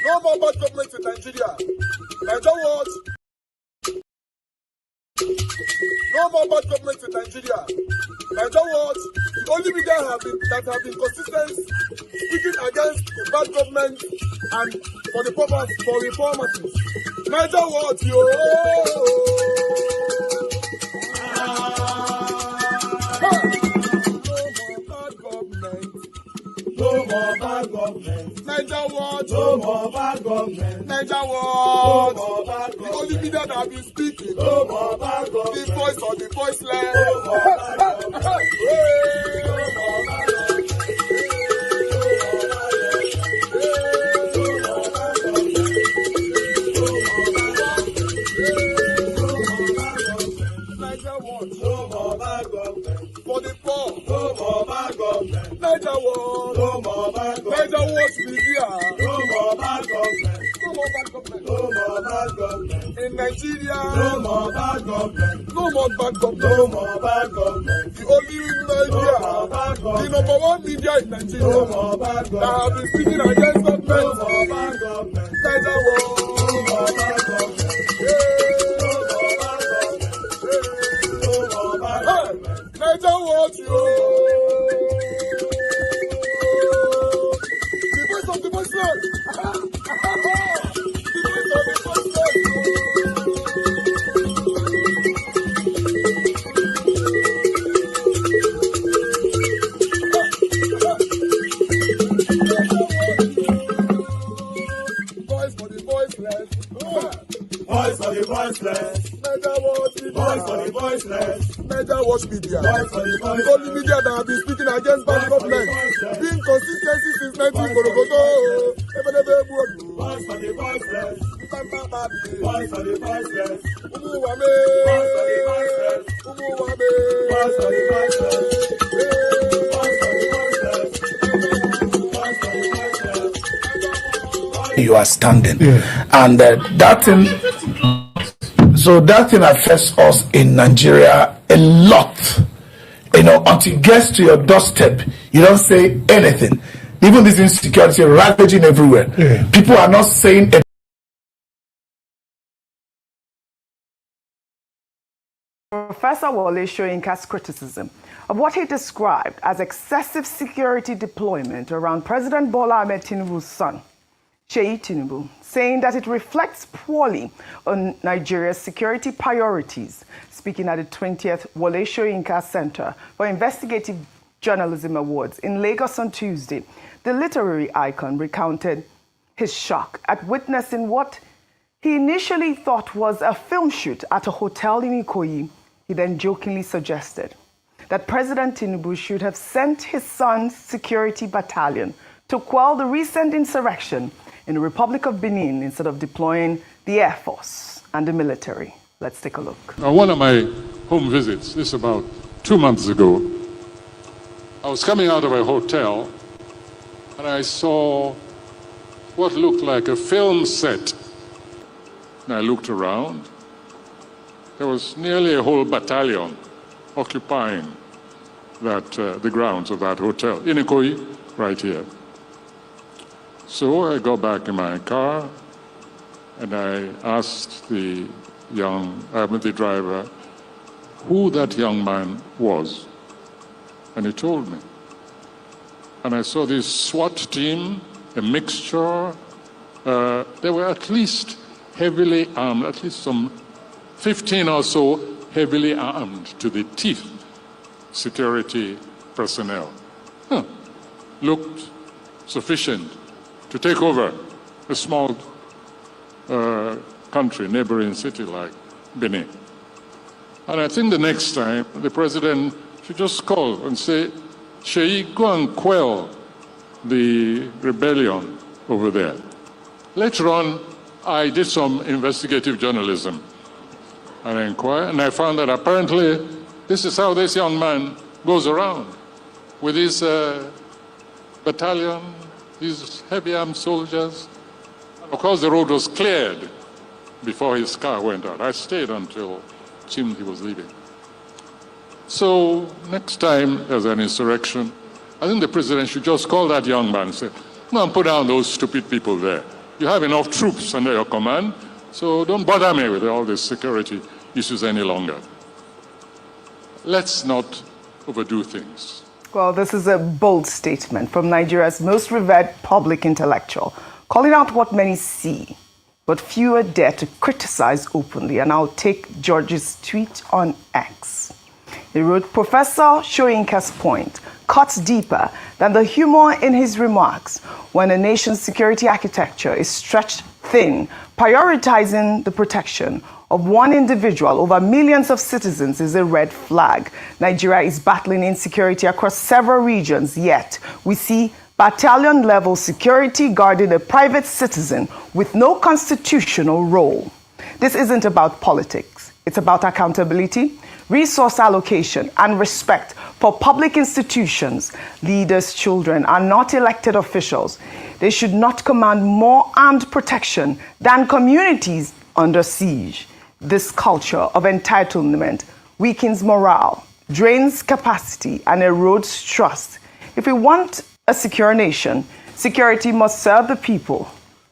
No more bad government in Nigeria. Nigeria what? No more bad government in Nigeria. Nigeria what? The only media that have been consistent speaking against the bad government and for the purpose for reformers. Nigeria what, yo? No more bad government. Nigeria what? No more bad government. Nigeria what? No more bad government. The only media that have been speaking. No more bad government. The voice of the voiceless. No more bad government. No more bad government. For the poor, no more bad government. Nigeria war, no more bad government. Nigeria war's media, no more bad government. No more bad government. No more bad government. In Nigeria, no more bad government. No more bad government. No more bad government. The only media, no the number one media in Nigeria, no more bad government. That have been speaking against government. No more bad government. Nigeria war, no more bad government. Nigeria what you? The voice of the voiceless. The voice of the voiceless. Voice for the voiceless. Voice for the voiceless. Nigeria what? Voice for the voiceless. Nigeria watch media. The only media that have been speaking against bad government. Being consistency since 1944. Voice for the voiceless. Voice for the voiceless. You are standing, and that thing. So that thing affects us in Nigeria a lot. You know, until it gets to your doorstep, you don't say anything. Even this insecurity ravaging everywhere. Yeah. People are not saying anything. Professor Wole Soyinka'S criticism of what he described as excessive security deployment around President Bola Ahmed Tinubu's son, Seyi Tinubu, saying that it reflects poorly on Nigeria's security priorities. Speaking at the 20th Wole Soyinka'S Center for Investigative Journalism Awards in Lagos on Tuesday, the literary icon recounted his shock at witnessing what he initially thought was a film shoot at a hotel in Ikoyi. He then jokingly suggested that President Tinubu should have sent his son's security battalion to quell the recent insurrection in the Republic of Benin instead of deploying the Air Force and the military. Let's take a look. On one of my home visits, this about 2 months ago, I was coming out of a hotel and I saw what looked like a film set. And I looked around. There was nearly a whole battalion occupying the grounds of that hotel, in Ikoyi, right here. So I got back in my car and I asked the driver who that young man was. And he told me. And I saw this SWAT team, a mixture. They were at least heavily armed, at least some 15 or so heavily armed to the teeth security personnel. Looked sufficient to take over a small country, neighboring city like Benin. And I think the next time the president should just call and say, Seyi, go and quell the rebellion over there. Later on, I did some investigative journalism. And I inquired, and I found that apparently this is how this young man goes around with his battalion, these heavy armed soldiers. Of course, the road was cleared before his car went out. I stayed until it seemed he was leaving. So next time there's an insurrection, I think the president should just call that young man and say, Go and put down those stupid people there. You have enough troops under your command, so don't bother me with all these security issues any longer. Let's not overdo things. Well, this is a bold statement from Nigeria's most revered public intellectual, calling out what many see, but fewer dare to criticize openly. And I'll take George's tweet on X. He wrote, Professor Soyinka'S point cuts deeper than the humor in his remarks when a nation's security architecture is stretched thin. Prioritizing the protection of one individual over millions of citizens is a red flag. Nigeria is battling insecurity across several regions, yet we see battalion-level security guarding a private citizen with no constitutional role. This isn't about politics. It's about accountability, resource allocation, and respect for public institutions. Leaders' children are not elected officials. They should not command more armed protection than communities under siege. This culture of entitlement weakens morale, drains capacity, and erodes trust. If we want a secure nation, security must serve the people,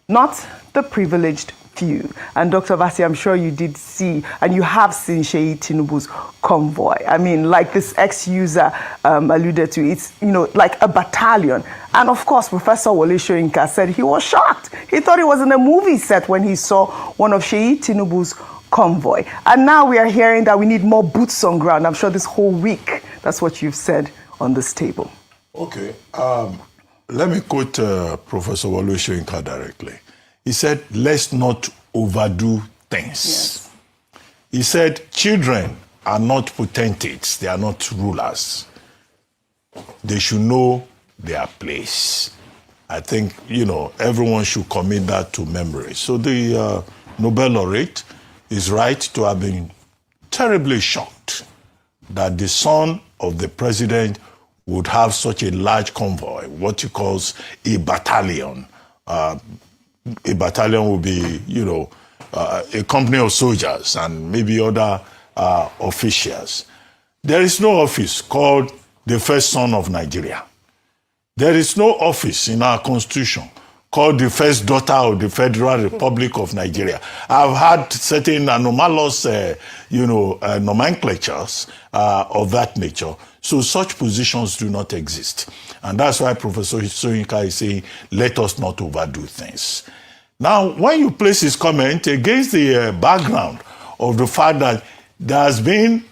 not the privileged few. And Dr. Vasi, I'm sure you did see, and you have seen Seyi Tinubu'S convoy. I mean, like this ex-user alluded to, it's, you know, like a battalion. And of course, Professor Soyinka said he was shocked. He thought he was in a movie set when he saw one of Seyi Tinubu'S convoy. And now we are hearing that we need more boots on ground. I'm sure this whole week, that's what you've said on this table. Okay. Let me quote Professor Soyinka directly. He said, let's not overdo things. Yes. He said, children are not potentates. They are not rulers. They should know their place. I think, you know, everyone should commit that to memory. So the Nobel laureate is right to have been terribly shocked that the son of the president would have such a large convoy, what he calls a battalion. A battalion will be, you know, a company of soldiers and maybe other officials. There is no office called the first son of Nigeria. There is no office in our constitution called the first daughter of the Federal Republic of Nigeria. I've had certain anomalous, nomenclatures of that nature. So such positions do not exist. And that's why Professor Soyinka is saying, let us not overdo things. Now, when you place his comment against the background of the fact that there has been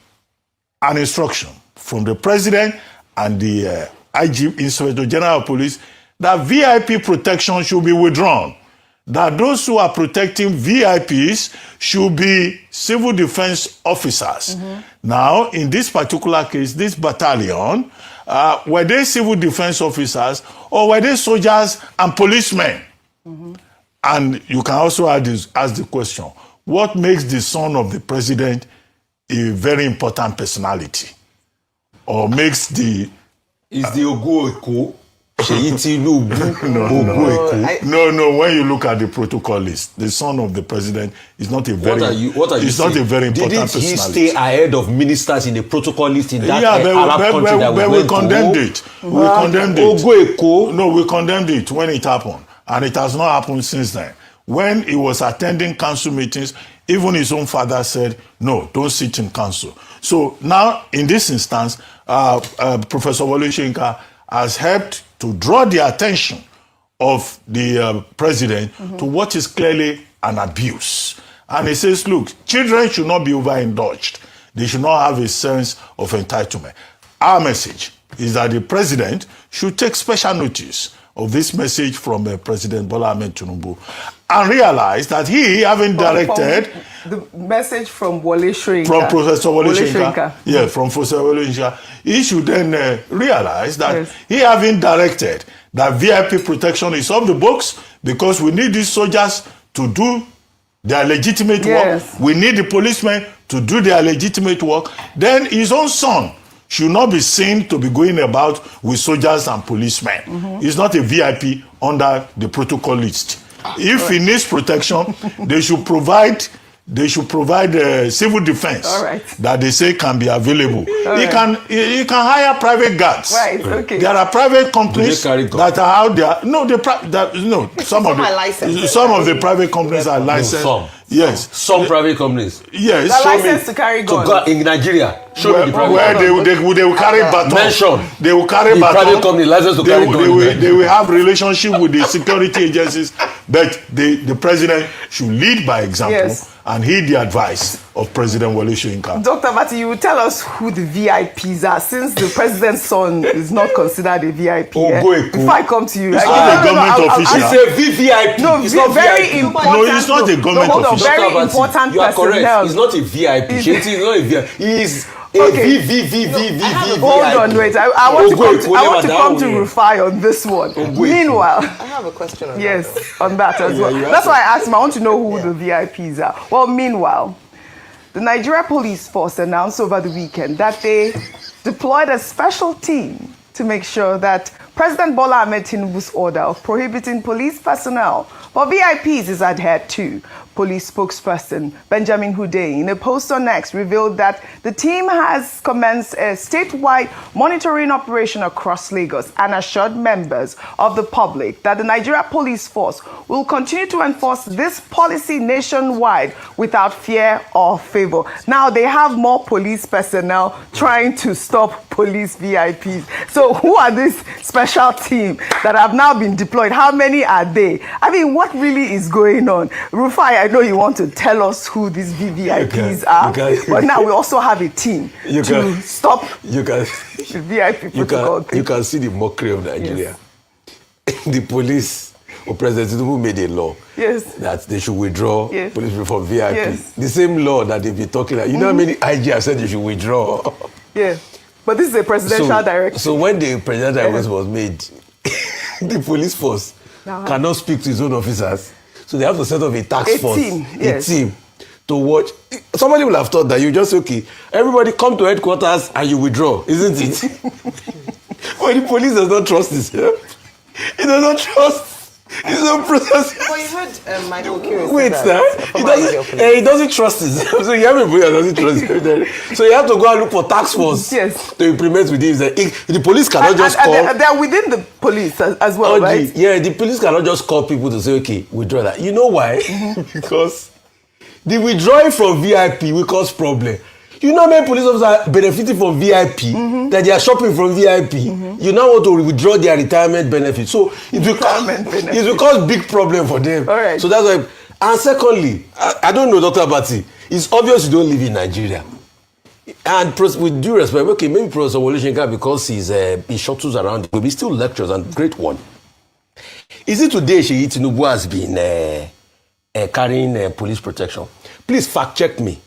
an instruction from the president and the IG, Inspector General of Police, that VIP protection should be withdrawn, that those who are protecting VIPs should be civil defense officers. Mm-hmm. Now, in this particular case, this battalion, were they civil defense officers or were they soldiers and policemen? Mm-hmm. And you can also ask the question, what makes the son of the president a very important personality? Or makes the... Is the Ogo Eko? Seyi Tinubu? No, when you look at the protocol list, the son of the president is not a very... What are you saying? Not a very important personality. Didn't he stay ahead of ministers in the protocol list in that Arab country that we went condemned to? It. We condemned it. Ogo Eko? No, we condemned it when it happened. And it has not happened since then. When he was attending council meetings, even his own father said, no, don't sit in council. So now, in this instance, Professor Soyinka has helped to draw the attention of the president to what is clearly an abuse. And he says, look, children should not be overindulged. They should not have a sense of entitlement. Our message is that the president should take special notice of this message from President Bola Ahmed Tinubu and realize that he, having directed... The message from Wole Soyinka. From Professor Wole Soyinka. Yeah, from Professor Wole Soyinka. He should then realize that he, having directed that VIP protection is off the books because we need these soldiers to do their legitimate work. We need the policemen to do their legitimate work. Then his own son should not be seen to be going about with soldiers and policemen. He's not a VIP under the protocol list. If he needs protection, they should provide they should provide civil defense that they say can be available. He can hire private guards. Right. Okay. There are private companies that are out there. No, some of the private companies are licensed. No, some. Yes. Some private companies. Yes. They're licensed to carry guns. In Nigeria. Show me the private where they will carry baton. Mention. They will carry the baton. Private company licensed to carry guns. They will have relationship with the security agencies, but the president should lead by example and heed the advice of President Wole Soyinka. Dr. Bati, you will tell us who the VIPs are, since the president's son is not considered a VIP. If I come to you, it's not a government official. It's a VVIP. No, it's not very VIP. important. No, it's not a government official. Very important. You are correct. He's not a VIP. He's not a VIP. He's Hold on, wait. I want to come to Rufai on this one. Meanwhile, I have a question on that. On that as well. That's why I asked him. I want to know who the VIPs are. Well, meanwhile, the Nigeria Police Force announced over the weekend that they deployed a special team to make sure that President Bola Ahmed Tinubu's order of prohibiting police personnel for VIPs is adhered to. Police spokesperson Benjamin Hundeyin, in a post on X, revealed that the team has commenced a statewide monitoring operation across Lagos and assured members of the public that the Nigeria Police Force will continue to enforce this policy nationwide without fear or favor. Now, they have more police personnel trying to stop police VIPs. So who are this special team that have now been deployed? How many are they? I mean, what really is going on? Rufai, I know you want to tell us who these VVIPs are, but now we also have a team to stop the VIP protocol. You can see the mockery of Nigeria. The police, or President Tinubu made a law that they should withdraw police from VIP. The same law that they've been talking about. You know how many IG have said they should withdraw? But this is a presidential directive. So when the presidential directive was made, the police force cannot speak to his own officers. So they have to set up a task force, a team to watch. Somebody will have thought that you just say, everybody come to headquarters and you withdraw, isn't it? But the police does not trust this. It does not trust. It's not process. But you heard Michael Kiri. Wait, sir. He doesn't trust this. So you have a boy that doesn't trust it. So you have to go and look for task force to implement with him. The police cannot just call. They're within the police as well, right? Yeah, the police cannot just call people to say, okay, withdraw that. You know why? Because the withdrawing from VIP will cause problem. You know how many police officers are benefiting from VIP, that they are shopping from VIP. You now want to withdraw their retirement benefit. So it will cause big problem for them. So that's why. And secondly, I don't know, Dr. Abati, it's obvious you don't live in Nigeria. And with due respect, okay, maybe Professor Wole Soyinka, because he shuttles around, but he still lectures, and great one. Is it today Seyi Tinubu has been carrying police protection? Please fact check me.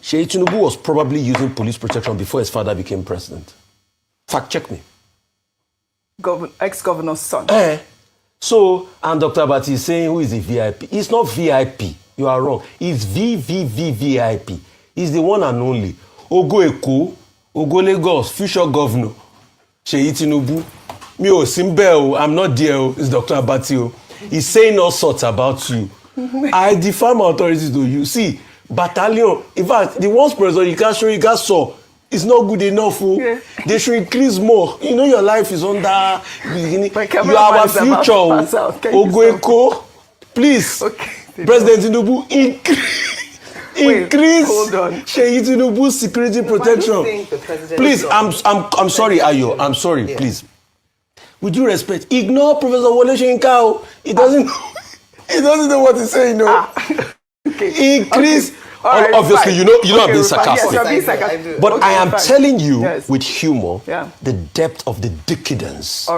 Seyi Tinubu was probably using police protection before his father became president. Fact check me. Ex-governor's son. So, and Dr. Abati is saying, who is the VIP? It's not VIP. You are wrong. It's VVVVIP. He's the one and only. Ogo Eko, Ogo Lagos, future governor, Seyi Tinubu. Me o Simbe, I'm not there. It's Dr. Abati. He's saying all sorts about you. I defy my authorities to you. See, battalion, in fact, the ones president you can't show, it's not good enough. They should increase more. You know your life is under beginning. You are our future. Ogoeko, please, President Tinubu, increase Seyi Tinubu's security protection. Please, I'm sorry, Ayo. I'm sorry, please. With due respect, ignore Professor Wole Soyinka. He doesn't know what he's saying. No. Increase. Obviously, you know I'm being sarcastic. Yes, being sarcastic. But I am telling you with humor the depth of the decadence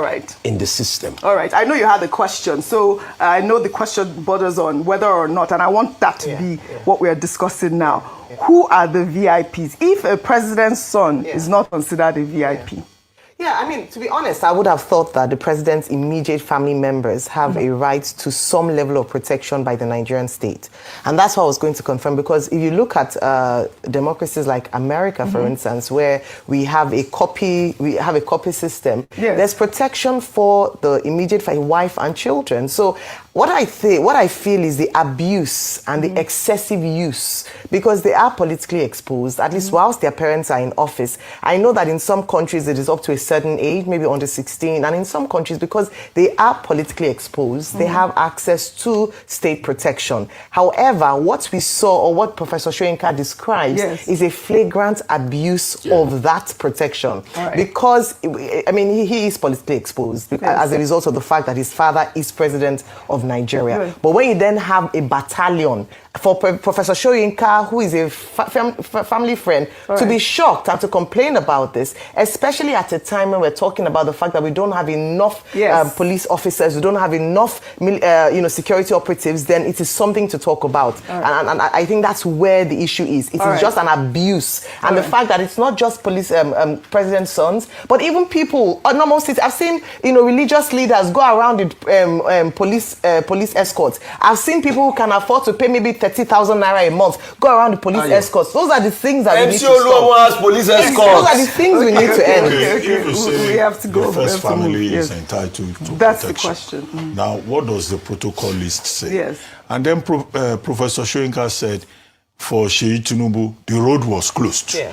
in the system. All right. I know you had a question. So I know the question borders on whether or not, and I want that to be what we are discussing now. Who are the VIPs? If a president's son is not considered a VIP? Yeah, I mean, to be honest, I would have thought that the president's immediate family members have a right to some level of protection by the Nigerian state. And that's what I was going to confirm, because if you look at democracies like America, for instance, where we have a copy system, there's protection for the immediate wife and children. So What I feel is the abuse and the excessive use, because they are politically exposed, at least whilst their parents are in office. I know that in some countries it is up to a certain age, maybe under 16, and in some countries, because they are politically exposed, they have access to state protection. However, what we saw, or what Professor Soyinka describes, is a flagrant abuse of that protection. Because, I mean, he is politically exposed as a result of the fact that his father is president of Nigeria. But when you then have a battalion, for Professor Soyinka, who is a family friend, to be shocked and to complain about this, especially at a time when we're talking about the fact that we don't have enough police officers, we don't have enough security operatives, then it is something to talk about. And I think that's where the issue is. It is just an abuse. And the fact that it's not just police president's sons, but even people, normal citizens. I've seen religious leaders go around with police escorts. I've seen people who can afford to pay maybe 30,000 naira a month go around the police escorts. Those are the things that we need to stop. Police escorts. Those are the things we need to end. Okay. We have to go. The first family is entitled to That's protection. the question. Now, what does the protocol list say? Yes. And then Professor Soyinka said, for Seyi Tinubu, the road was closed. Yeah.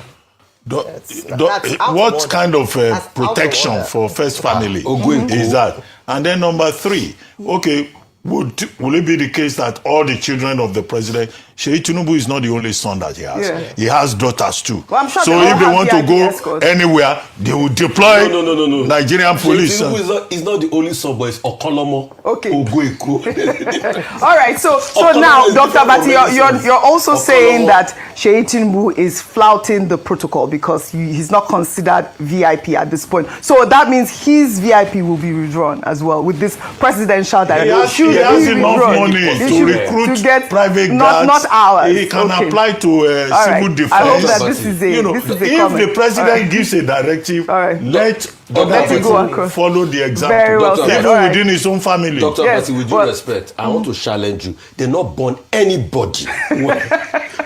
What kind of protection for first family is that? And then number 3, okay, will it be the case that all the children of the president, Seyi Tinubu is not the only son that he has. He has daughters too. Well, I'm sure so they all if they have want to VIP go escorts. anywhere, they will deploy No. Nigerian police. Seyi Tinubu is not the only son, but it's Okolomo. Okay. Ogoeko. All right. So now, Dr. Bati, you're also saying that Seyi Tinubu is flouting the protocol because he's not considered VIP at this point. So that means his VIP will be withdrawn as well with this presidential directive. He has enough money to recruit private guards. Not ours. He can apply to civil defense. I hope that this is a if comment. the president gives a directive, let it go across. follow the example. Very well said. Even within his own family. Dr. Bati, with due respect, I want to challenge you. They not burn anybody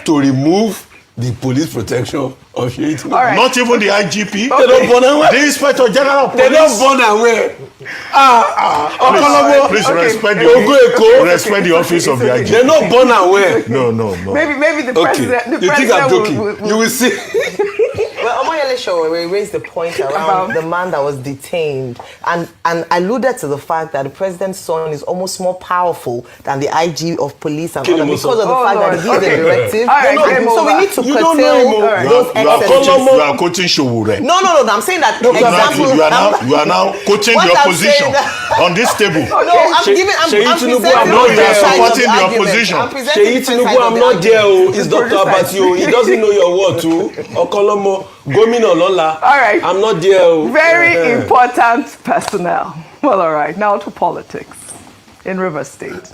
to remove the police protection of Seyi Tinubu. Not even the IGP. They don't burn away. The Inspector General of Police. They don't burn away. Please respect the office of the IGP. They not burn away. No. Maybe the president. The you think I'm joking? will You will see. Well, Omoyele Show raised the point around the man that was detained and alluded to the fact that the president's son is almost more powerful than the IG of police and other because of the fact that he gives a directive. So we need to curtail those excesses. You are quoting Showore. No. I'm saying that example. You are now quoting the opposition on this table. No, I'm giving. I'm presenting you are supporting the opposition. Seyi Tinubu, I'm not there. It's Dr. Bati. He doesn't know your word too. Okolomo, Gomina Lola. All right. I'm not there. Very important personnel. Well, all right. Now to politics in Rivers State.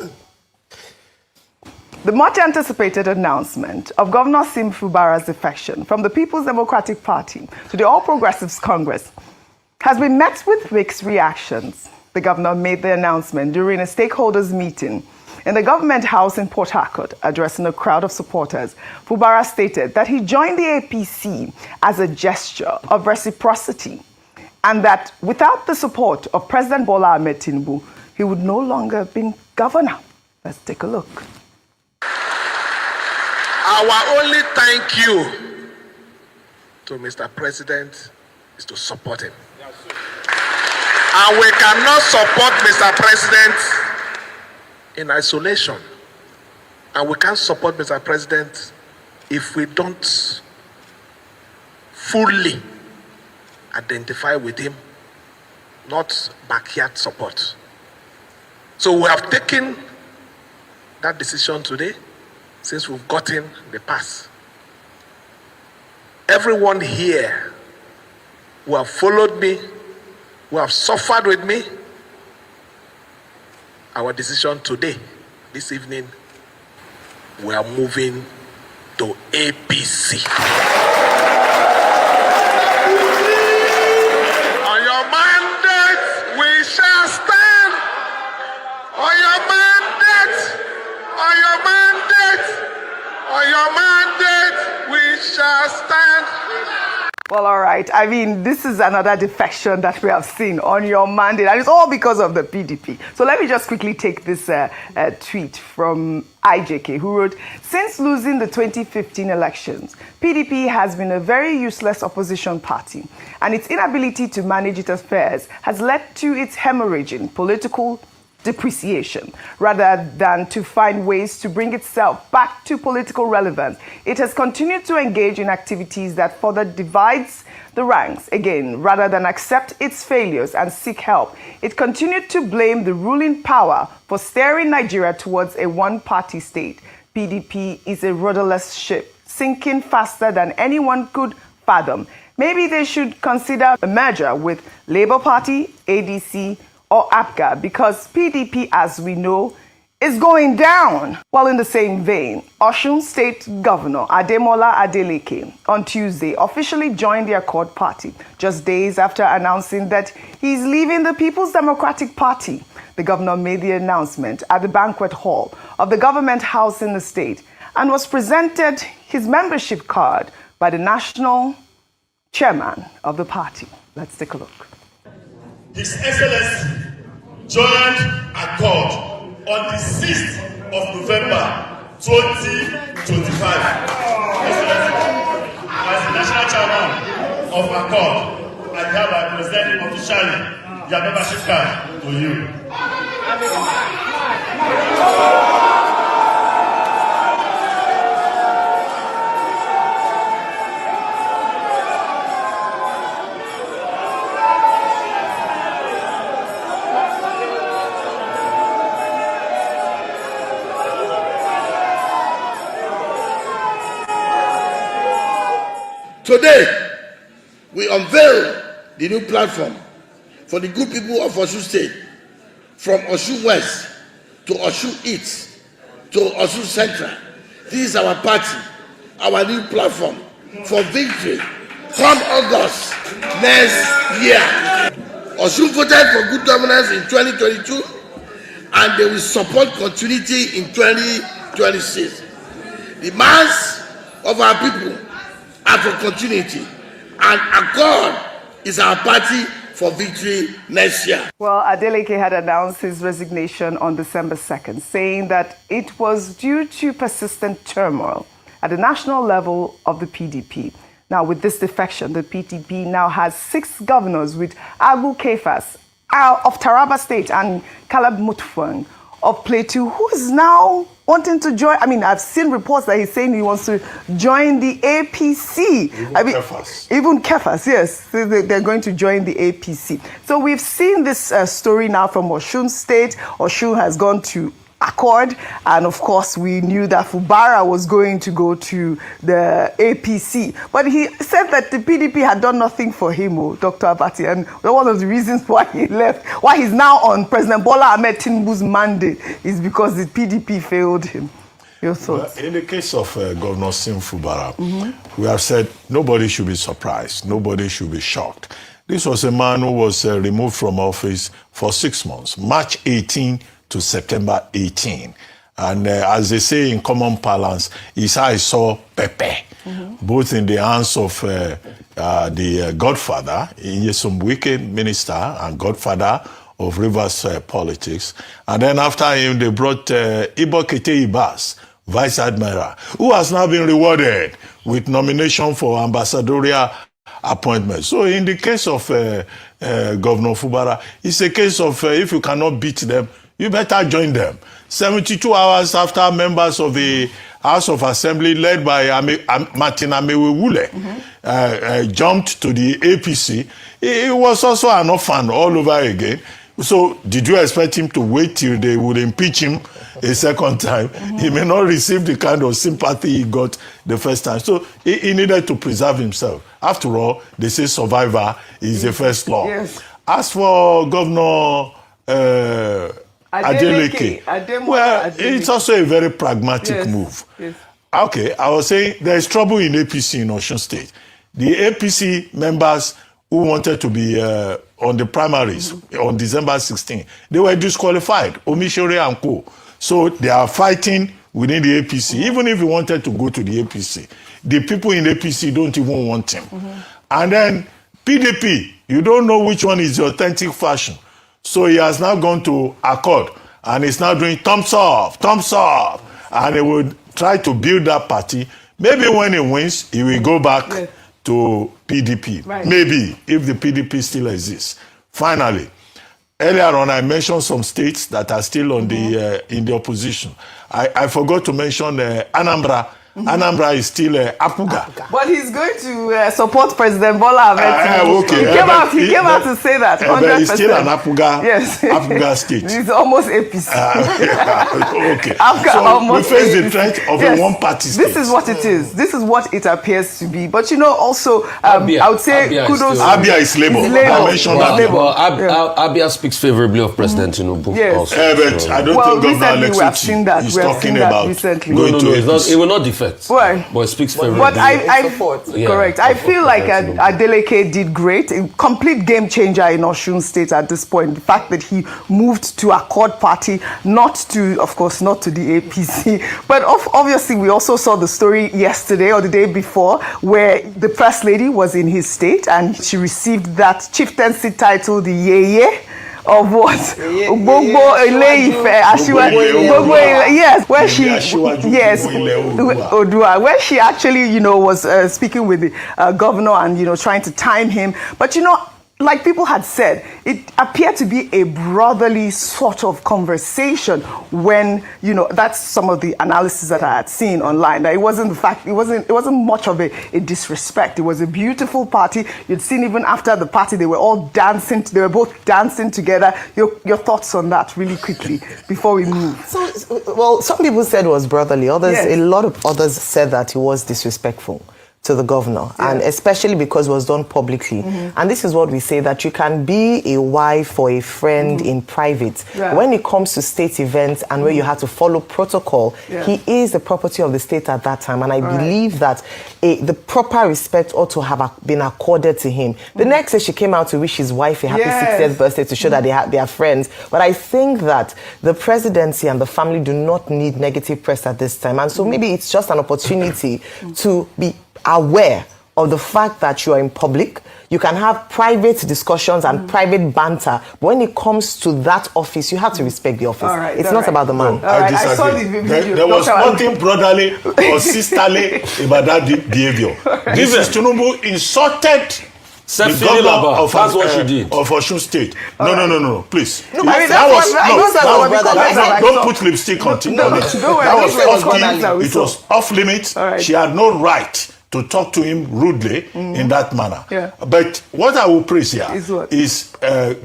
The much anticipated announcement of Governor Sim Fubara's defection from the People's Democratic Party to the All Progressives Congress has been met with mixed reactions. The governor made the announcement during a stakeholders meeting in the government house in Port Harcourt. Addressing a crowd of supporters, Fubara stated that he joined the APC as a gesture of reciprocity and that without the support of President Bola Ahmed Tinubu, he would no longer have been governor. Let's take a look. Our only thank you to Mr. President is to support him. And we cannot support Mr. President in isolation. And we can't support Mr. President if we don't fully identify with him, not backyard support. So we have taken that decision today since we've gotten the pass. Everyone here who have followed me, who have suffered with me, our decision today, this evening, we are moving to APC. On your mandate, we shall stand. On your mandate, on your mandate, on your mandate, we shall stand. Well, all right. right? I mean, this is another defection that we have seen on your mandate, and it's all because of the PDP. So let me just quickly take this tweet from IJK, who wrote, since losing the 2015 elections, PDP has been a very useless opposition party, and its inability to manage its affairs has led to its hemorrhaging political depreciation. Rather than to find ways to bring itself back to political relevance, it has continued to engage in activities that further divides the ranks. Again, rather than accept its failures and seek help, it continued to blame the ruling power for steering Nigeria towards a one-party state. PDP is a rudderless ship, sinking faster than anyone could fathom. Maybe they should consider a merger with Labour Party, ADC, or APGA, because PDP, as we know, is going down. While in the same vein, Osun State Governor Ademola Adeleke on Tuesday officially joined the Accord Party, just days after announcing that he's leaving the People's Democratic Party. The governor made the announcement at the banquet hall of the government house in the state and was presented his membership card by the national chairman of the party. Let's take a look. His Excellency joined Accord on the 6th of November 2025. Excellency, as the national chairman of Accord, I hereby present officially your membership card to you. Today, we unveil the new platform for the good people of Osun State, from Osun West to Osun East to Osun Central. This is our party, our new platform for victory come August next year. Osun voted for good governance in 2022, and they will support continuity in 2026. The mass of our people are for continuity, and Accord is our party for victory next year. Well, Adeleke had announced his resignation on December 2nd, saying that it was due to persistent turmoil at the national level of the PDP. Now, with this defection, the PDP now has 6 governors, with Abu Kefas of Taraba State and Caleb Mutfwang of Plateau, who is now wanting to join. I mean, I've seen reports that he's saying he wants to join the APC. Even Kefas, yes. They're going to join the APC. So we've seen this story now from Osun State. Osun has gone to Accord, and of course we knew that Fubara was going to go to the APC, but he said that the PDP had done nothing for him, Dr. Abati, and one of the reasons why he left, why he's now on President Bola Ahmed Tinubu's mandate, is because the PDP failed him. Your thoughts? Well, in the case of Governor Sim Fubara, we have said nobody should be surprised, nobody should be shocked. This was a man who was removed from office for 6 months, March 18 to September 18. And as they say in common parlance, his eyes saw Pepe, both in the hands of the godfather, Nyesom Wike, minister and godfather of Rivers politics. And then after him, they brought Ibokete Ibas, Vice Admiral, who has now been rewarded with nomination for ambassadorial appointment. So in the case of Governor Fubara, it's a case of if you cannot beat them, you better join them. 72 hours after members of the House of Assembly, led by Martin Amewewule, jumped to the APC, he was also an orphan all over again. So did you expect him to wait till they would impeach him a second time? He may not receive the kind of sympathy he got the first time. So he needed to preserve himself. After all, they say survivor is the first law. Yes. As for Governor Adeleke, well, it's also a very pragmatic move. Yes. Okay, I was saying there is trouble in APC in Osun State. The APC members who wanted to be on the primaries on December 16, they were disqualified, Omishore and Co. So they are fighting within the APC. Even if he wanted to go to the APC, the people in the APC don't even want him. And then PDP, you don't know which one is the authentic fashion. So he has now gone to Accord and he's now doing thumbs up, and he would try to build that party. Maybe when he wins, he will go back to PDP. Right. Maybe, if the PDP still exists. Finally, earlier on, I mentioned some states that are still on in the opposition. I forgot to mention Anambra. Anambra is still Apuga. But he's going to support President Bola Ahmed Tinubu. Okay. He came out to say that. 100%. He's still an Apuga, yes. Apuga state. He's almost APC. Okay. So we face the threat of a one-party state. This is what it is. This is what it appears to be. But also, I would say kudos. Abia is Labour. I mentioned that. Abia speaks favorably of President Tinubu. Yes. Also, but I don't think Governor Alex Uchi is talking about going to APC. It will not defect. Well, but it speaks favorably. But correct. I feel like Adeleke did great. A complete game changer in Osun State at this point. The fact that he moved to Accord Party, not to, of course, not to the APC. But obviously, we also saw the story yesterday or the day before where the first lady was in his state and she received that chieftaincy title, the Yeye. Of what? Gbogbo Ile-Ife, yes, where she, Odua, where she actually, was speaking with the governor and, trying to time him. But, like people had said, it appeared to be a brotherly sort of conversation when, that's some of the analysis that I had seen online. That it wasn't much of a disrespect. It was a beautiful party. You'd seen even after the party, they were all dancing. They were both dancing together. Your thoughts on that really quickly before we move. So, some people said it was brotherly. A lot of others said that it was disrespectful to the governor, and especially because it was done publicly. And this is what we say, that you can be a wife or a friend in private. When it comes to state events and where you have to follow protocol, he is the property of the state at that time. And I believe that the proper respect ought to have been accorded to him. The next day she came out to wish his wife a happy 60th birthday to show that they are friends. But I think that the presidency and the family do not need negative press at this time. And so maybe it's just an opportunity to be aware of the fact that you are in public. You can have private discussions and private banter, but when it comes to that office, you have to respect the office. It's not about the man. I disagree. I saw the video. There was nothing brotherly or sisterly about that behavior. This is Tinubu insulted the governor of Osun State. No, please. Don't put lipstick on it. That was off key. It was off limits. She had no right to talk to him rudely in that manner. But what I will praise here is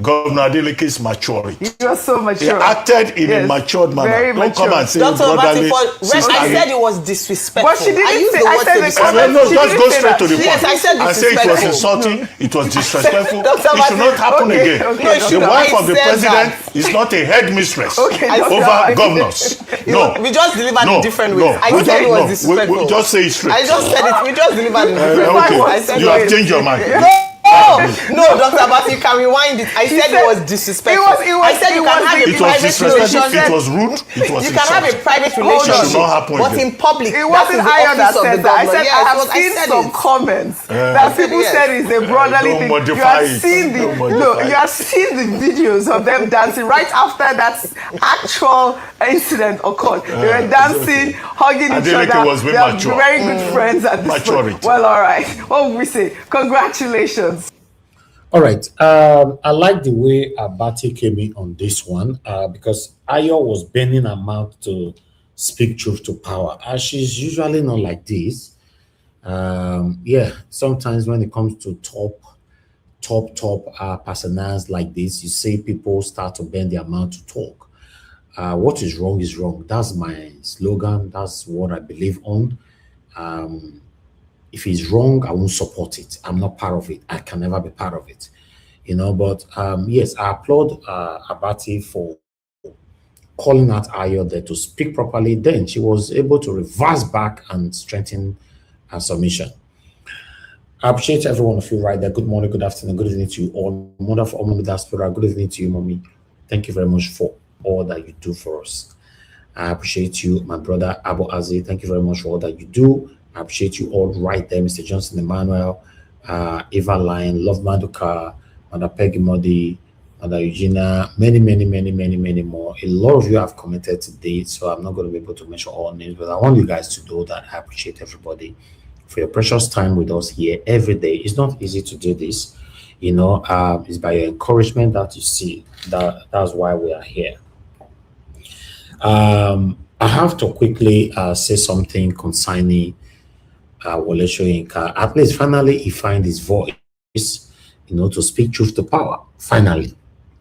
Governor Adeleke's maturity. He was so mature. He acted in a matured manner. Very Don't come and say brotherly. I said it was disrespectful. But she didn't say. Just go straight to the point. Yes, I said and say it was insulting, it was disrespectful. It should not happen again. The wife of the president is not a headmistress over governors. No. We just delivered in different ways. I said it was disrespectful. We just say it straight. I just said it. We just delivered in different ways. You have changed your mind. No, Dr. Abati, you can rewind it. I said it was disrespectful. I said you can have a private relationship. It was rude. It was You can have a private relationship, but in public, it wasn't I that said that. I said I have seen some comments that people said is a brotherly thing. You have seen the videos of them dancing right after that actual incident occurred. They were dancing, hugging each other. They are very good friends at this point. Well, all right. What would we say? Congratulations. All right. I like the way Abati came in on this one because Ayo was bending her mouth to speak truth to power. She's usually not like this. Sometimes when it comes to top personalities like this, you see people start to bend their mouth to talk. What is wrong is wrong. That's my slogan. That's what I believe on. If it's wrong, I won't support it. I'm not part of it. I can never be part of it. But yes, I applaud Abati for calling out Ayo there to speak properly. Then she was able to reverse back and strengthen her submission. I appreciate every one of you right there. Good morning, good afternoon, good evening to you all. Mother for all Mommy Diaspora, good evening to you, Mommy. Thank you very much for all that you do for us. I appreciate you, my brother Abu Aziz. Thank you very much for all that you do. I appreciate you all right there, Mr. Johnson Emmanuel, Eva Line, Love Maduka, Mother Peggy Modi, Mother Eugenia, many more. A lot of you have commented today, so I'm not going to be able to mention all names, but I want you guys to know that I appreciate everybody for your precious time with us here every day. It's not easy to do this, you know. It's by your encouragement that you see that's why we are here. I have to quickly say something concerning Wole Soyinka. At least finally he find his voice, you know, to speak truth to power. Finally,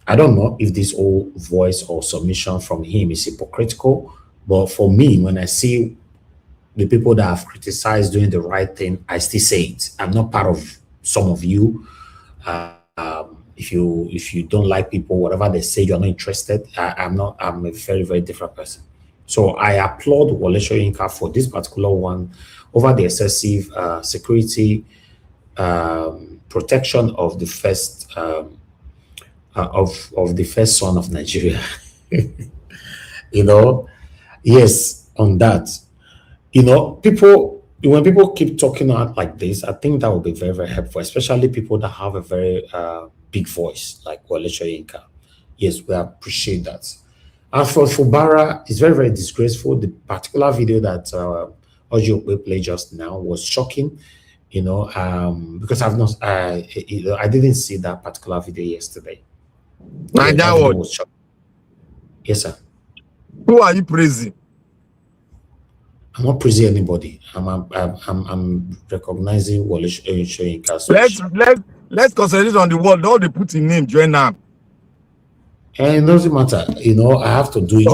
I don't know if this whole voice or submission from him is hypocritical, but for me, when I see the people that have criticized doing the right thing, I still say it. I'm not part of some of you. If you don't like people, whatever they say, you're not interested. I'm a very different person. So I applaud Wole Soyinka for this particular one over the excessive security protection of the first of the first son of Nigeria. You know, yes, on that. You know, when people keep talking out like this, I think that will be very helpful, especially people that have a very big voice like Wole Soyinka. Yes, we appreciate that. As for Fubara, it's very disgraceful. The particular video that Ojo played just now was shocking, you know, because I didn't see that particular video yesterday. And that was shocking. Yes, sir. Who are you praising? I'm not praising anybody. I'm recognizing Wole Soyinka. Let's concentrate on the word. All they put in name, join now. And it doesn't matter, you know. I have to do it.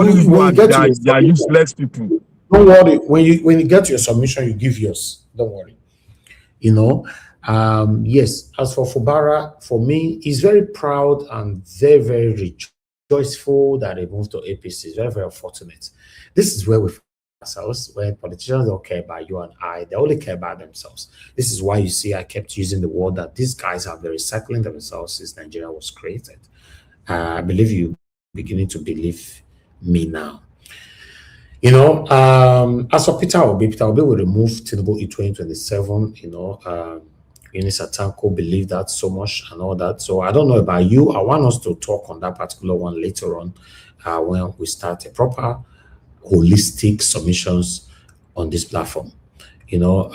They are useless people. Don't worry. When you get to your submission, you give yours. Don't worry. You know. Yes. As for Fubara, for me, he's very proud and very rejoiceful that he moved to APC. It's very fortunate. This is where we find ourselves, when politicians don't care about you and I, they only care about themselves. This is why you see I kept using the word that these guys have been recycling themselves since Nigeria was created. I believe you beginning to believe me now. You know, as for Peter Obi will remove Tinubu in 2027. You know, Eunice Atanko believe that so much and all that. So I don't know about you. I want us to talk on that particular one later on when we start a proper holistic submissions on this platform. You know,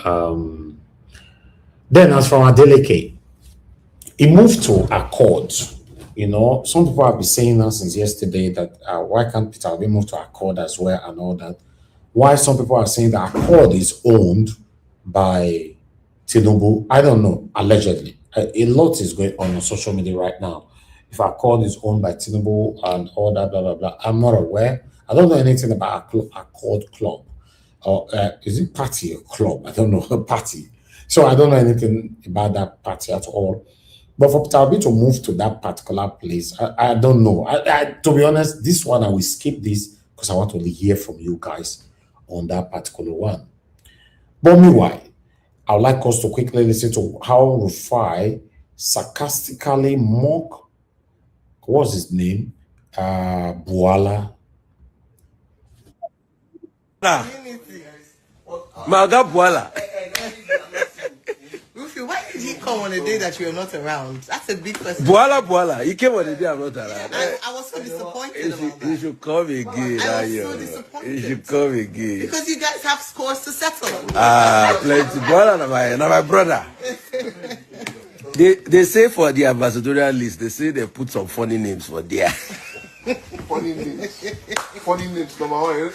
then as for Adeleke, he moved to Accord. You know, some people have been saying now since yesterday that why can't Peter Obi move to Accord as well and all that? Why some people are saying that Accord is owned by Tinubu? I don't know, allegedly. A lot is going on social media right now. If Accord is owned by Tinubu and all that, blah, blah, blah, I'm not aware. I don't know anything about Accord Club. Or is it party or club? I don't know, party. So I don't know anything about that party at all. But for Peter Obi to move to that particular place, I don't know. To be honest, this one I will skip this because I want to hear from you guys on that particular one. But meanwhile, I would like us to quickly listen to how Rufai sarcastically mock, what's his name? Buala. Maga Buala. Why did he come on a day that you were not around? That's a big question. Buala. He came on the day I'm not around. I was so disappointed about that. You should come again. I was so disappointed. You should come again. Because you guys have scores to settle. Plenty. Buala, my brother. They say for the ambassadorial list, they say they put some funny names for there. Funny names, number one.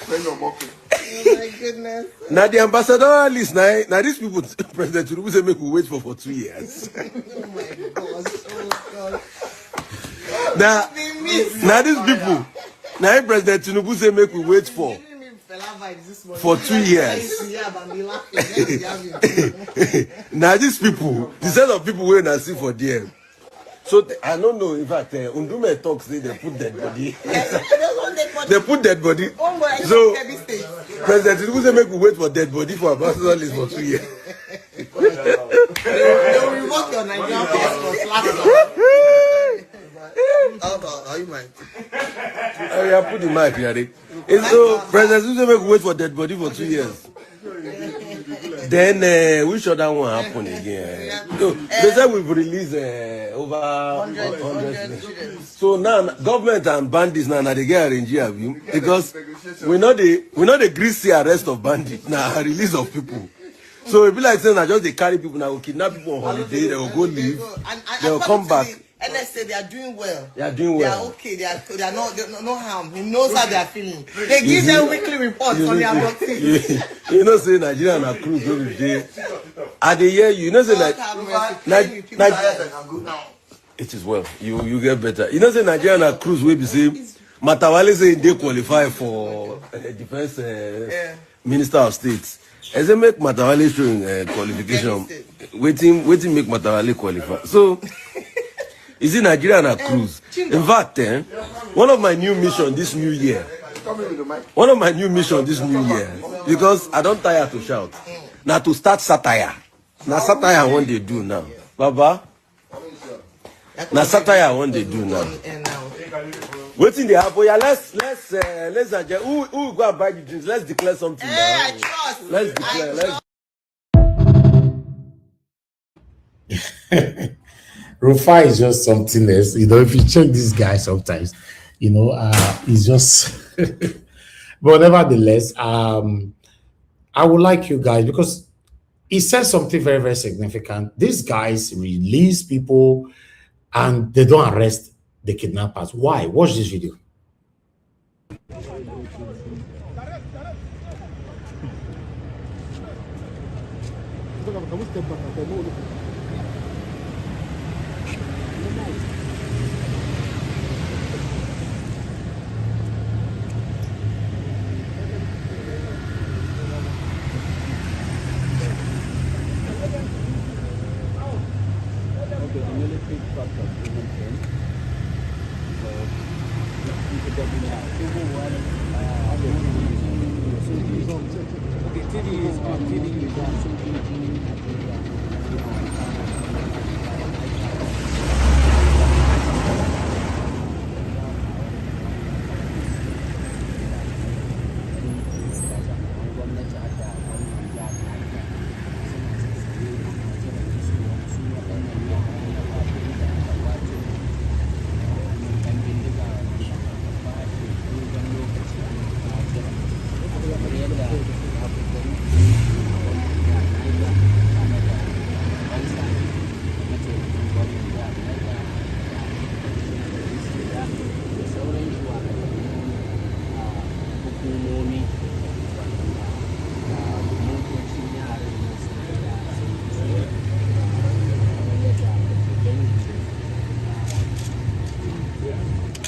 Oh my goodness. Now the ambassadorial list, now these people, President Tinubu say make we wait for 2 years. Oh my gosh. Oh God. Now these people, now President Tinubu say make we wait for 2 years. Now these people, the set of people waiting and see for them. So I don't know. In fact, Undume talks. They put dead body. They put dead body. So President Tinubu say make we wait for dead body for ambassador list for 2 years. They will revoke your Nigerian passport last Are you mind? I put the mic here. So President Tinubu say make we wait for dead body for 2 years. Then which other one happened again? No, they said we've released over 100. So now government and bandits now they get arranged because we know the greasy arrest of bandits now release of people. So it be like saying I just they carry people now, will kidnap people on holiday, they will go live, they will come back. NSA, they are doing well. They are doing well. They are okay. They are no harm. He knows how they are feeling. They give them weekly reports on their boxing. You know, say Nigerian are cruise every day. At the year, you know, say it is well. You get better. You know, say Nigerian are cruise will be same. Matawale say they qualify for defense minister of state. As they make Matawale showing qualification, waiting make Matawale qualify. So. Is it Nigeria and a cruise? In fact, one of my new missions this new year, because I don't tire to shout, now to start satire. Now satire I want they do now. Baba, now satire I want they do now. Waiting the happen. Yeah, let's who go and buy the drinks? Let's declare something. I trust. Let's declare. Rufa is just something else. You know, if you check this guy sometimes, you know, he's just but nevertheless, I would like you guys, because he says something very, very significant. These guys release people and they don't arrest the kidnappers. Why? Watch this video.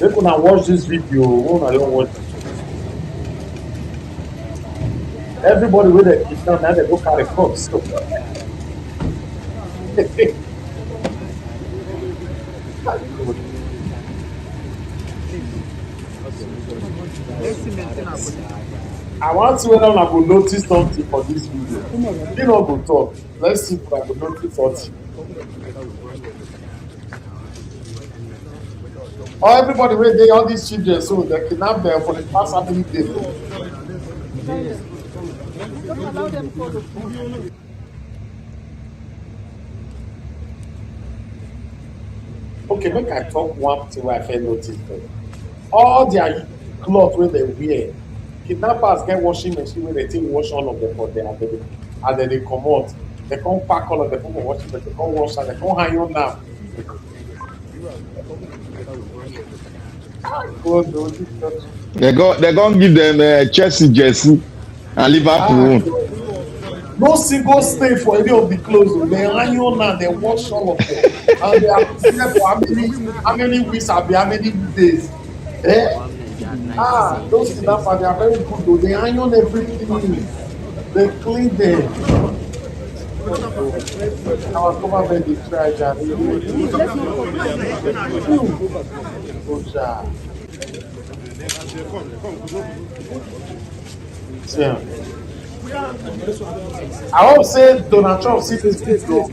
They could not watch this video. I don't watch it. Everybody with it is done now. They go carry cups. I want to whether I will notice something for this video. You know, go talk. Let's see if I will notice something. Oh, everybody wait there, all these children, so they kidnapped them for the past how many days? Okay, make I talk one thing where I feel notice. All their clothes where they wear, kidnappers get washing machine where they take wash all of them for them, and then they come out. They come pack all of them for washing machine, they come wash and they come hang on now. They're gonna give them Chelsea jersey and Liverpool. No single stay for any of the clothes. They hang on now, they wash all of them. And they are there for how many weeks, how many days. Those kidnappers, they are very good though. They hang on everything. They clean them. Our government is trying I won't say Donald Trump see this video.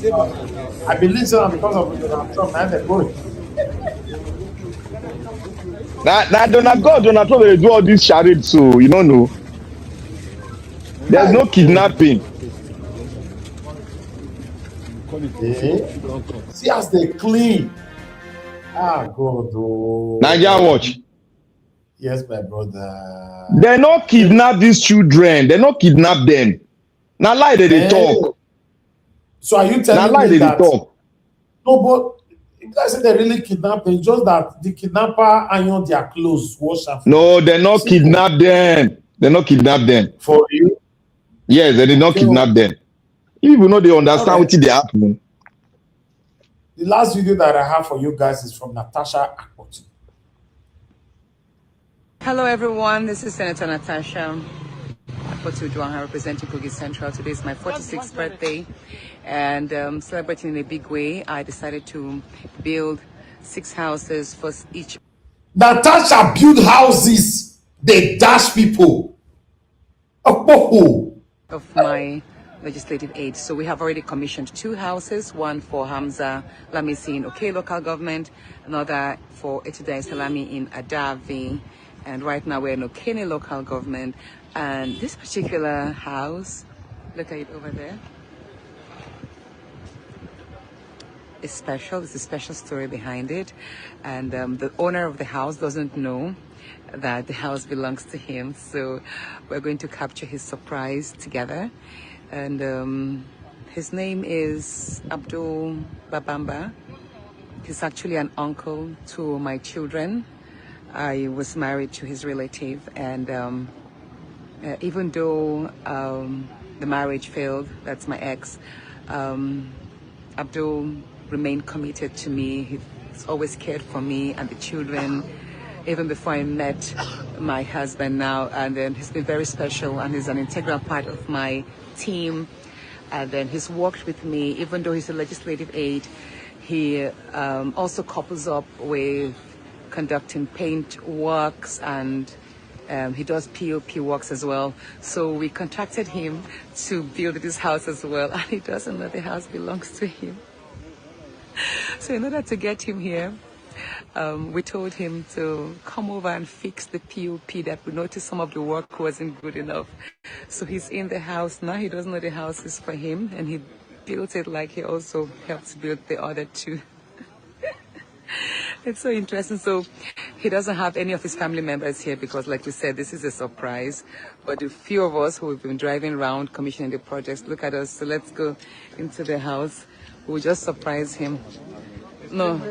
I believe so because of Donald Trump and they're going. Now Donald Trump will do all this charade, so you don't know. There's no kidnapping. See as they clean. Ah, God. Oh. Nigeria watch. Yes, my brother. They not kidnap these children. They not kidnap them. Now lie they talk. So are you Now telling lie me they that? talk. No, but if I say they really kidnap them, just that the kidnapper iron their clothes, wash and No, they not kidnap them. They not kidnap them. for you. Yes, they did not kidnap them. Even though they understand what they happen. The last video that I have for you guys is from Natasha Akpoti. Hello everyone, this is Senator Natasha Akpoti representing Kogi Central. Today is my 46th birthday and celebrating in a big way. I decided to build 6 houses for each. Natasha build houses, they dash people. Of my legislative aid. So we have already commissioned 2 houses, one for Hamza Lamisi in OK local government, another for Etudai Salami in Adavi. And right now we're in Okene local government. And this particular house, look at it over there, is special. There's a special story behind it. And the owner of the house doesn't know that the house belongs to him. So we're going to capture his surprise together. And his name is Abdul Babamba. He's actually an uncle to my children. I was married to his relative, and even though the marriage failed, that's my ex, Abdul remained committed to me. He's always cared for me and the children, even before I met my husband now. And then he's been very special, and he's an integral part of my team. And then he's worked with me, even though he's a legislative aide. He also couples up with conducting paint works, and he does POP works as well. So we contracted him to build this house as well, and he doesn't know the house belongs to him. So in order to get him here, we told him to come over and fix the POP that we noticed some of the work wasn't good enough. So he's in the house now. He doesn't know the house is for him, and he built it like he also helped build the other 2. It's so interesting. So he doesn't have any of his family members here because, like we said, this is a surprise. But the few of us who have been driving around commissioning the projects, look at us. So let's go into the house. We'll just surprise him. No.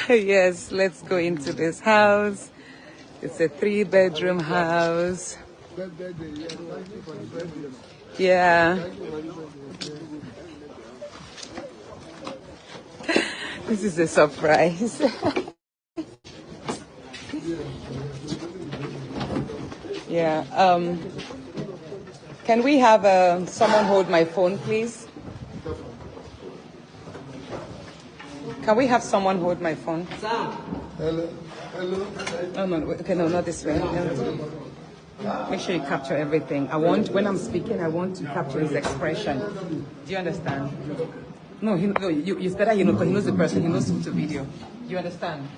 Yes, let's go into this house. It's a 3-bedroom house. Yeah. This is a surprise. Yeah. Can we have someone hold my phone, please? Can we have someone hold my phone? Hello. Hello. Oh, no, okay, no, not this way. Make sure you capture everything. When I'm speaking, I want to capture his expression. Do you understand? No, it's better you know, because he knows the person, he knows the video. Do you understand?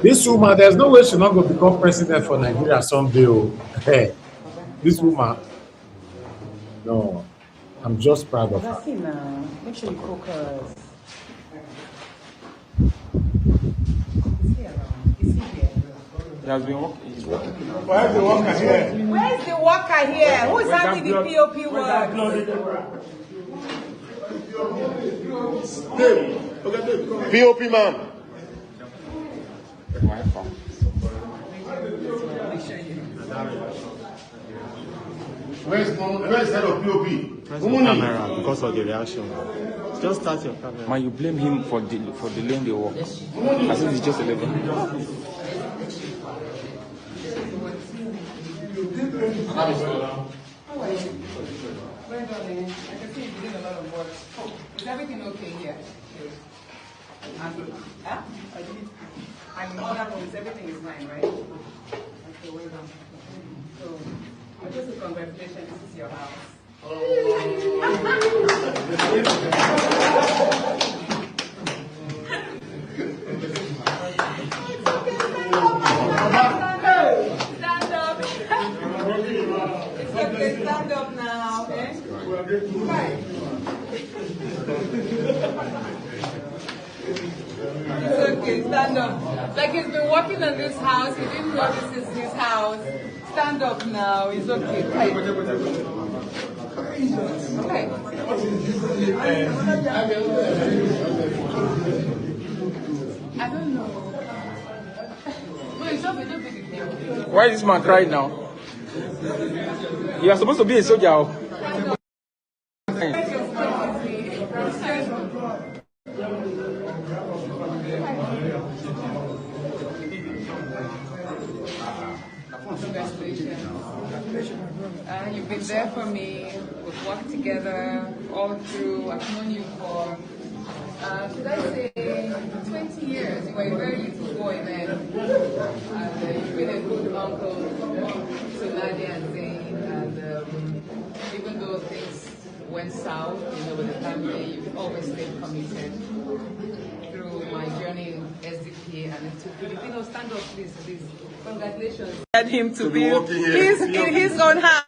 This woman, there's no way she's not going to become president for Nigeria someday. Hey, this woman, no, I'm just proud of her. Make sure you focus. He has been working. He's working. Where's the worker here? Where's the worker here? Who is having the POP work? POP man. Where's head of POP? Press your camera because of the reaction. Just start your camera. Man, you blame him for delaying the work. I think it's just 11. How are you? Well done, I can see you did a lot of work. Is everything okay here? And other rooms, everything is fine, right? Okay, well done. So, I just say congratulations, this is your house. Stand up. Stand up now. It's okay, stand up. Like he's been working on this house, he didn't know this is his house. Stand up now, it's okay. Hey. Hey. I don't know. No, it's not a big deal. Why is this man crying now? You are supposed to be a soldier. You've been there for me. We've worked together all through. I've known you for, should I say, 20 years. You were a very little boy then. And you've been a good uncle to Nadia and Seyi. And even though things went south, with the family, you've always stayed committed through my journey in SDP and into Filipino. Stand up, please. Congratulations. Had him to build his own house.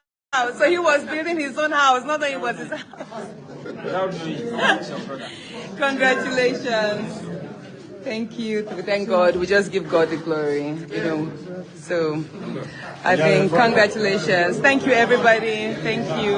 So he was building his own house, not that it was his house. Congratulations. Thank you. Thank God. We just give God the glory, So I think congratulations. Thank you, everybody. Thank you.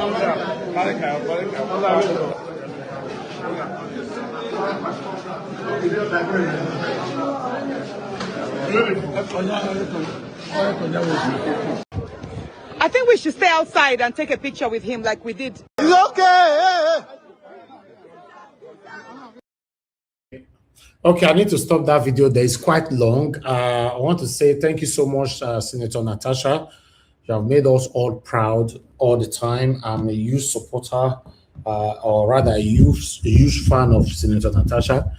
I think we should stay outside and take a picture with him like we did. It's okay. Okay, I need to stop that video there. It's quite long. I want to say thank you so much, Senator Natasha. You have made us all proud all the time. I'm a huge supporter, or rather a huge fan of Senator Natasha.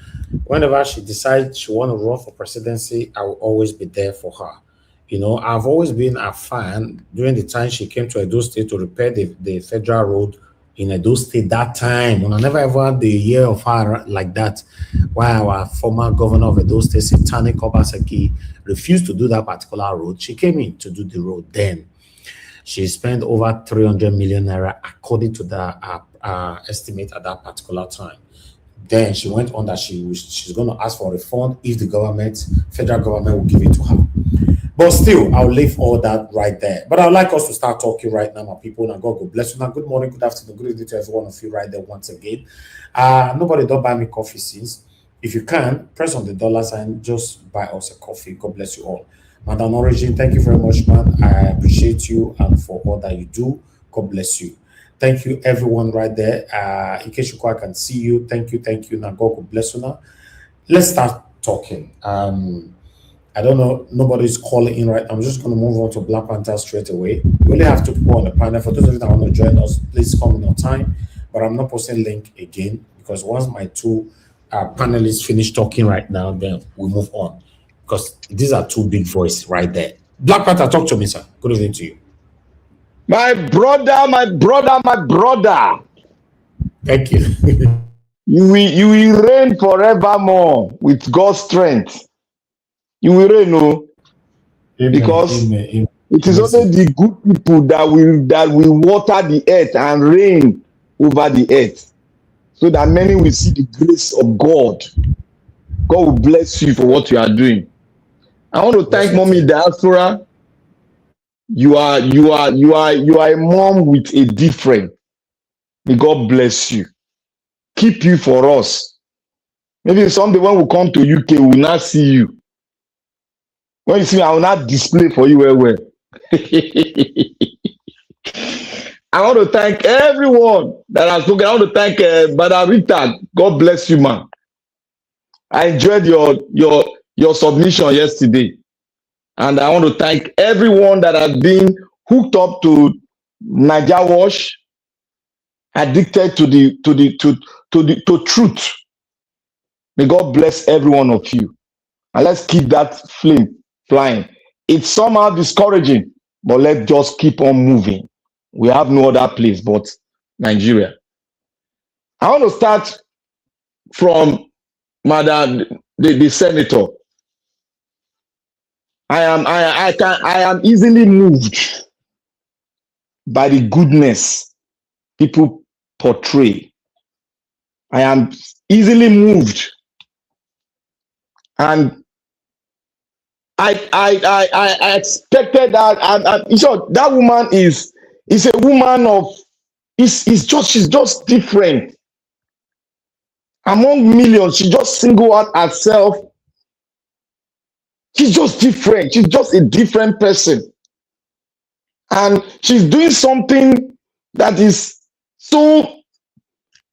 Whenever she decides she wants to run for presidency, I will always be there for her. I've always been a fan during the time she came to Edo State to repair the federal road in Edo State that time. When I never ever had the year of her like that, while our former governor of Edo State, Satanic Obaseki, refused to do that particular road. She came in to do the road then. She spent over 300 million naira according to the estimate at that particular time. Then she went on that she's going to ask for a refund if the federal government will give it to her. But still, I'll leave all that right there. But I'd like us to start talking right now, my people. Now, God bless you. Now, good morning, good afternoon, good evening to every one of you right there once again. Nobody don't buy me coffee since. If you can, press on the dollar sign, just buy us a coffee. God bless you all. Madam Origin, thank you very much, man. I appreciate you and for all that you do. God bless you. Thank you, everyone right there. In case you quite can see you, thank you. Now, God bless you now. Let's start talking. I don't know, nobody's calling in right now. I'm just going to move on to Black Panther straight away. We only have 2 people on the panel. For those of you that want to join us, please come in on time. But I'm not posting link again because once my 2 panelists finish talking right now, then we move on. Because these are 2 big voices right there. Black Panther, talk to me, sir. Good evening to you. My brother. Thank you. You will reign forevermore with God's strength. You will reign, no? Because Amen. it is only the good people that will water the earth and reign over the earth, so that many will see the grace of God. God will bless you for what you are doing. I want to thank Mommy Diaspora. You are a mom with a different. May God bless you. Keep you for us. Maybe someday when we come to UK, we will not see you. When you see me, I will not display for you well. I want to thank everyone that has spoken. I want to thank Brother Rita. God bless you, man. I enjoyed your submission yesterday. And I want to thank everyone that has been hooked up to Naija Wash, addicted to truth. May God bless every one of you. And let's keep that flame flying. It's somehow discouraging, but let's just keep on moving. We have no other place but Nigeria. I want to start from Madam the Senator. I am easily moved by the goodness people portray. I am easily moved, and I expected that. And in short, that woman is a woman of she's just different among millions. She just single out herself. She's just different. She's just a different person, and she's doing something that is so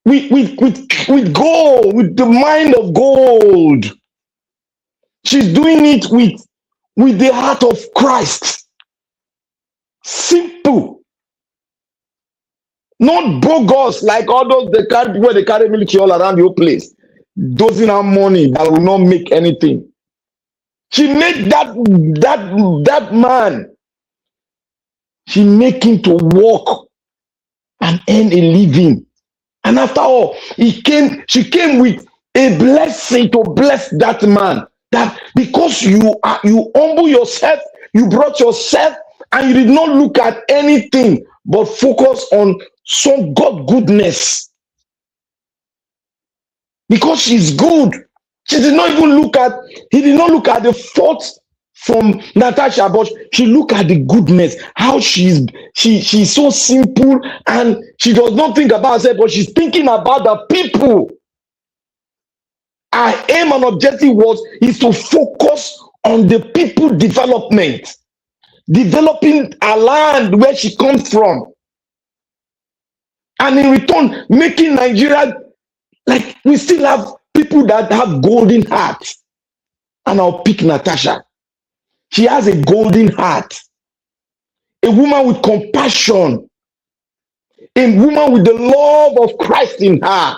with gold, with the mind of gold. She's doing it with the heart of Christ. Simple. Not bogus like all those where they carry military all around your place. Doesn't have money that will not make anything. She made that man. She make him to walk and earn a living. And after all, she came with a blessing to bless that man. That because you humble yourself, you brought yourself, and you did not look at anything but focus on some God goodness. Because she's good. He did not look at the faults from Natasha, but she looked at the goodness, how she's so simple, and she does not think about herself, but she's thinking about the people. Her aim and objective is to focus on the people development, developing a land where she comes from, and in return making Nigeria, like, we still have people that have golden hearts. And I'll pick Natasha. She has a golden heart, a woman with compassion, a woman with the love of Christ in her.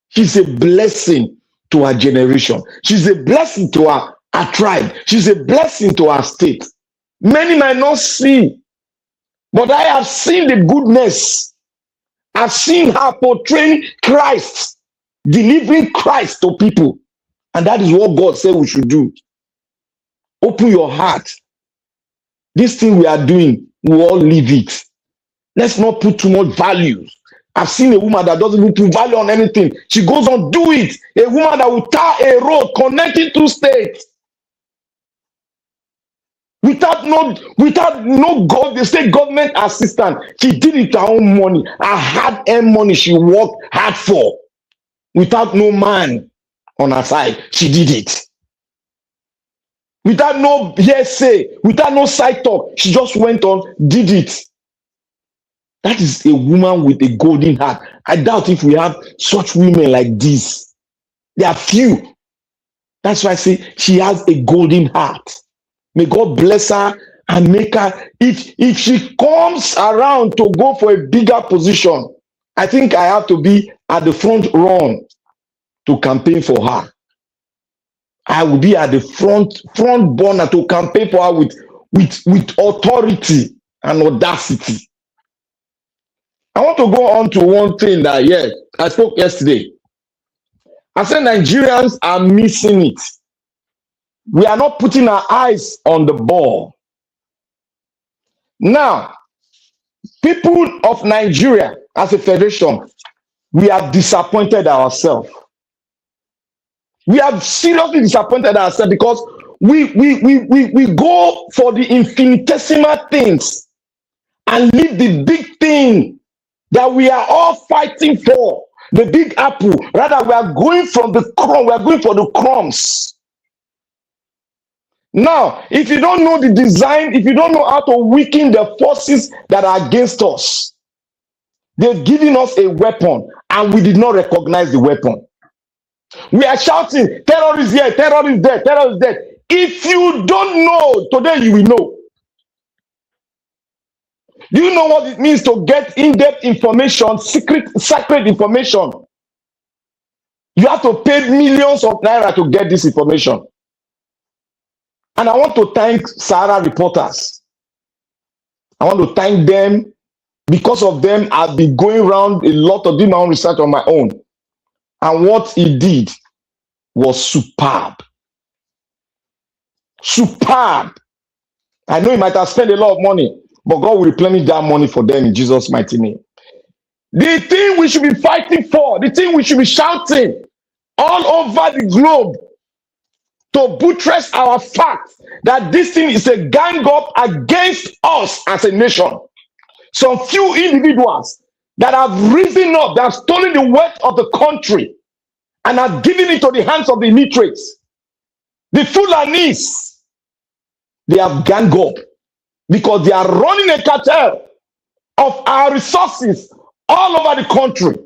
She's a blessing to her generation. She's a blessing to her tribe. She's a blessing to her state. Many might not see, but I have seen the goodness. I've seen her portraying Christ, delivering Christ to people. And that is what God said we should do. Open your heart. This thing we are doing, we all leave it. Let's not put too much value. I've seen a woman that doesn't even put value on anything. She goes on, do it. A woman that will tar a road connecting two states. Without no God, the state government assistant. She did it her own money. Her hard-earned money she worked hard for. Without no man on her side, she did it. Without no hearsay, without no side talk, she just went on, did it. That is a woman with a golden heart. I doubt if we have such women like this. There are few. That's why I say she has a golden heart. May God bless her and make her, if she comes around to go for a bigger position, I think I have to be at the front run to campaign for her. I will be at the front burner to campaign for her with authority and audacity. I want to go on to one thing that, yes, I spoke yesterday. I said Nigerians are missing it. We are not putting our eyes on the ball. Now, people of Nigeria as a federation, we have disappointed ourselves. We have seriously disappointed ourselves because we go for the infinitesimal things and leave the big thing that we are all fighting for, the big apple. Rather, we are going from the crumb, we are going for the crumbs. Now, if you don't know the design, if you don't know how to weaken the forces that are against us, they've given us a weapon and we did not recognize the weapon. We are shouting, terror is here, terror is there, terror is there. If you don't know, today you will know. Do you know what it means to get in-depth information, sacred information? You have to pay millions of naira to get this information. And I want to thank Sahara reporters. I want to thank them. Because of them, I've been going around a lot of doing my own research on my own. And what he did was superb. Superb. I know he might have spent a lot of money, but God will replenish that money for them in Jesus' mighty name. The thing we should be fighting for, the thing we should be shouting all over the globe to buttress our fact that this thing is a gang up against us as a nation. Some few individuals that have risen up, that have stolen the wealth of the country and have given it to the hands of the illiterates. The Fulanis, they have gang up because they are running a cartel of our resources all over the country,